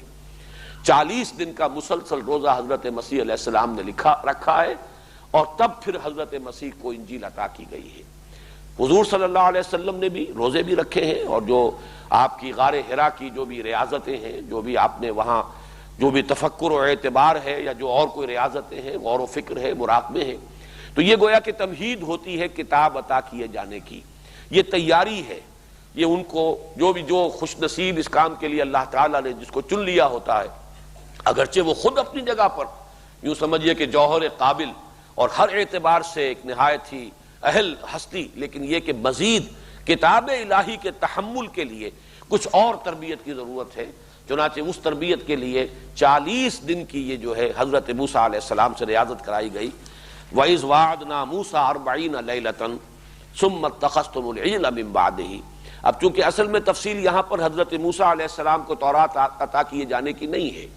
40 دن کا مسلسل روزہ حضرت مسیح علیہ السلام نے رکھا ہے، اور تب پھر حضرت مسیح کو انجیل عطا کی گئی ہے۔ حضور صلی اللہ علیہ وسلم نے بھی روزے بھی رکھے ہیں، اور جو آپ کی غار حرا کی جو بھی ریاضتیں ہیں، جو بھی آپ نے وہاں جو بھی تفکر و اعتبار ہے یا جو اور کوئی ریاضتیں ہیں، غور و فکر ہے، مراقبے ہیں، تو یہ گویا کہ تمہید ہوتی ہے کتاب عطا کیے جانے کی، یہ تیاری ہے، یہ ان کو جو خوش نصیب اس کام کے لیے اللہ تعالیٰ نے جس کو چن لیا ہوتا ہے، اگرچہ وہ خود اپنی جگہ پر یوں سمجھیے کہ جوہر قابل اور ہر اعتبار سے ایک نہایت ہی اہل ہستی، لیکن یہ کہ مزید کتاب الہی کے تحمل کے لیے کچھ اور تربیت کی ضرورت ہے۔ چنانچہ اس تربیت کے لیے 40 دن کی یہ جو ہے حضرت موسیٰ علیہ السلام سے ریاضت کرائی گئی۔ وَإِذْ وَعَدْنَا مُوسَىٰ 40 لیلۃ ثُمَّ اتَّخَذْتُمُ الْعِجْلَ مِن بَعْدِهِ۔ اب چونکہ اصل میں تفصیل یہاں پر حضرت موسیٰ علیہ السلام کو تورات عطا کیے جانے کی نہیں ہے،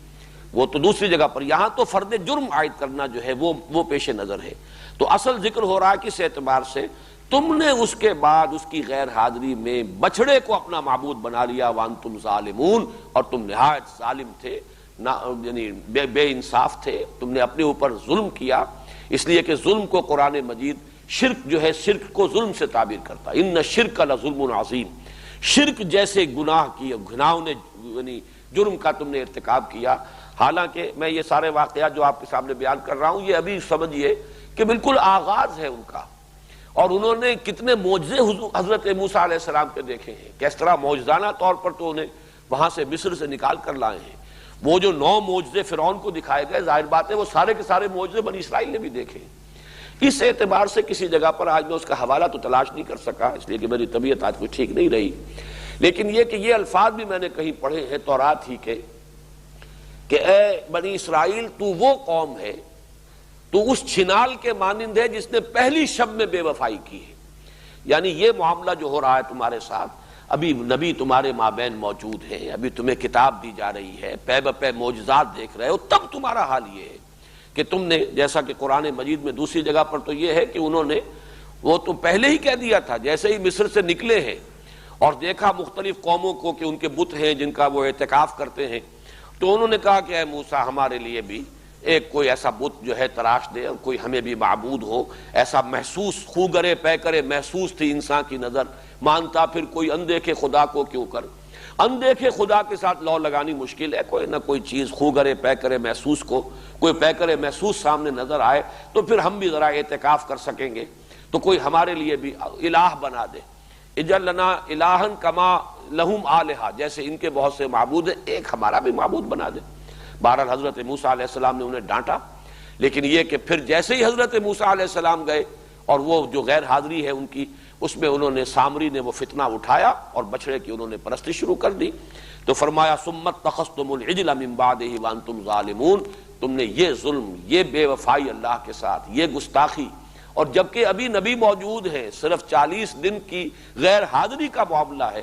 وہ تو دوسری جگہ پر، یہاں تو فرد جرم عائد کرنا جو ہے وہ پیش نظر ہے۔ تو اصل ذکر ہو رہا ہے کس اعتبار سے، تم نے اس کے بعد اس کی غیر حاضری میں بچڑے کو اپنا معبود بنا لیا، وانتم ظالمون، اور تم نہایت ظالم تھے، یعنی بے انصاف تھے، تم نے اپنے اوپر ظلم کیا، اس لیے کہ ظلم کو قرآن مجید شرک جو ہے شرک کو ظلم سے تعبیر کرتا ہے، ان الشرک لظلم عظیم، شرک جیسے گناہ کی گناہوں نے یعنی جرم کا تم نے ارتکاب کیا۔ حالانکہ میں یہ سارے واقعات جو آپ کے سامنے بیان کر رہا ہوں یہ ابھی سمجھیے کہ بالکل آغاز ہے ان کا، اور انہوں نے کتنے معجزے حضرت موسیٰ علیہ السلام کے دیکھے ہیں، کس طرح معجزانہ طور پر تو انہیں وہاں سے مصر سے نکال کر لائے ہیں۔ وہ جو 9 معجزے فرعون کو دکھائے گئے، ظاہر بات ہے وہ سارے کے سارے معجزے بنی اسرائیل نے بھی دیکھے۔ اس اعتبار سے کسی جگہ پر آج میں اس کا حوالہ تو تلاش نہیں کر سکا، اس لیے کہ میری طبیعت آج کوئی ٹھیک نہیں رہی، لیکن یہ کہ یہ الفاظ بھی میں نے کہیں پڑھے ہیں تورات ہی کے کہ اے بنی اسرائیل تو وہ قوم ہے، تو اس چھنال کے مانند ہے جس نے پہلی شب میں بے وفائی کی ہے۔ یعنی یہ معاملہ جو ہو رہا ہے تمہارے ساتھ، ابھی نبی تمہارے مابین موجود ہیں، ابھی تمہیں کتاب دی جا رہی ہے، پے بپے معجزات دیکھ رہے ہو، تب تمہارا حال یہ ہے کہ تم نے، جیسا کہ قرآن مجید میں دوسری جگہ پر تو یہ ہے کہ انہوں نے وہ تو پہلے ہی کہہ دیا تھا، جیسے ہی مصر سے نکلے ہیں اور دیکھا مختلف قوموں کو کہ ان کے بت ہیں جن کا وہ اعتکاف کرتے ہیں، تو انہوں نے کہا کہ اے موسیٰ ہمارے لیے بھی ایک کوئی ایسا بت جو ہے تراش دے اور کوئی ہمیں بھی معبود ہو، ایسا محسوس خو گرے پے کرے محسوس تھی انسان کی نظر، مانتا پھر کوئی اندیکھے خدا کو کیوں کر۔ اندیکھے خدا کے ساتھ لو لگانی مشکل ہے، کوئی نہ کوئی چیز خو گرے پے کرے محسوس کو، کوئی پے کرے محسوس سامنے نظر آئے تو پھر ہم بھی ذرا اعتکاف کر سکیں گے، تو کوئی ہمارے لیے بھی الہ بنا دے، اجعل لنا الہن کما لہم آلہہ، جیسے ان کے بہت سے معبود ہیں ایک ہمارا بھی معبود بنا دے۔ بہرحال حضرت موسیٰ علیہ السلام نے انہیں ڈانٹا، لیکن یہ کہ پھر جیسے ہی حضرت موسیٰ علیہ السلام گئے اور وہ جو غیر حاضری ہے ان کی، اس میں انہوں نے سامری نے وہ فتنہ اٹھایا اور بچڑے کی انہوں نے پرستی شروع کر دی، تو فرمایا ثم اتخذتم العجل من بعدہ وانتم ظالمون، تم نے یہ ظلم، یہ بے وفائی اللہ کے ساتھ، یہ گستاخی، اور جبکہ ابھی نبی موجود ہیں، صرف 40 دن کی غیر حاضری کا معاملہ ہے،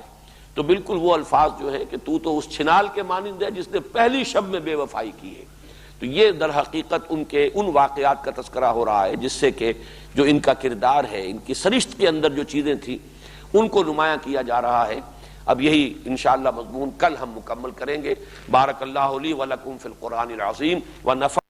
تو بالکل وہ الفاظ جو ہے کہ تو اس چھنال کے مانند ہے جس نے پہلی شب میں بے وفائی کی ہے۔ تو یہ در حقیقت ان واقعات کا تذکرہ ہو رہا ہے جس سے کہ جو ان کا کردار ہے، ان کی سرشت کے اندر جو چیزیں تھیں ان کو نمایاں کیا جا رہا ہے۔ اب یہی انشاءاللہ مضمون کل ہم مکمل کریں گے۔ بارک اللہ لی و لکم فی القرآن العظیم و نفع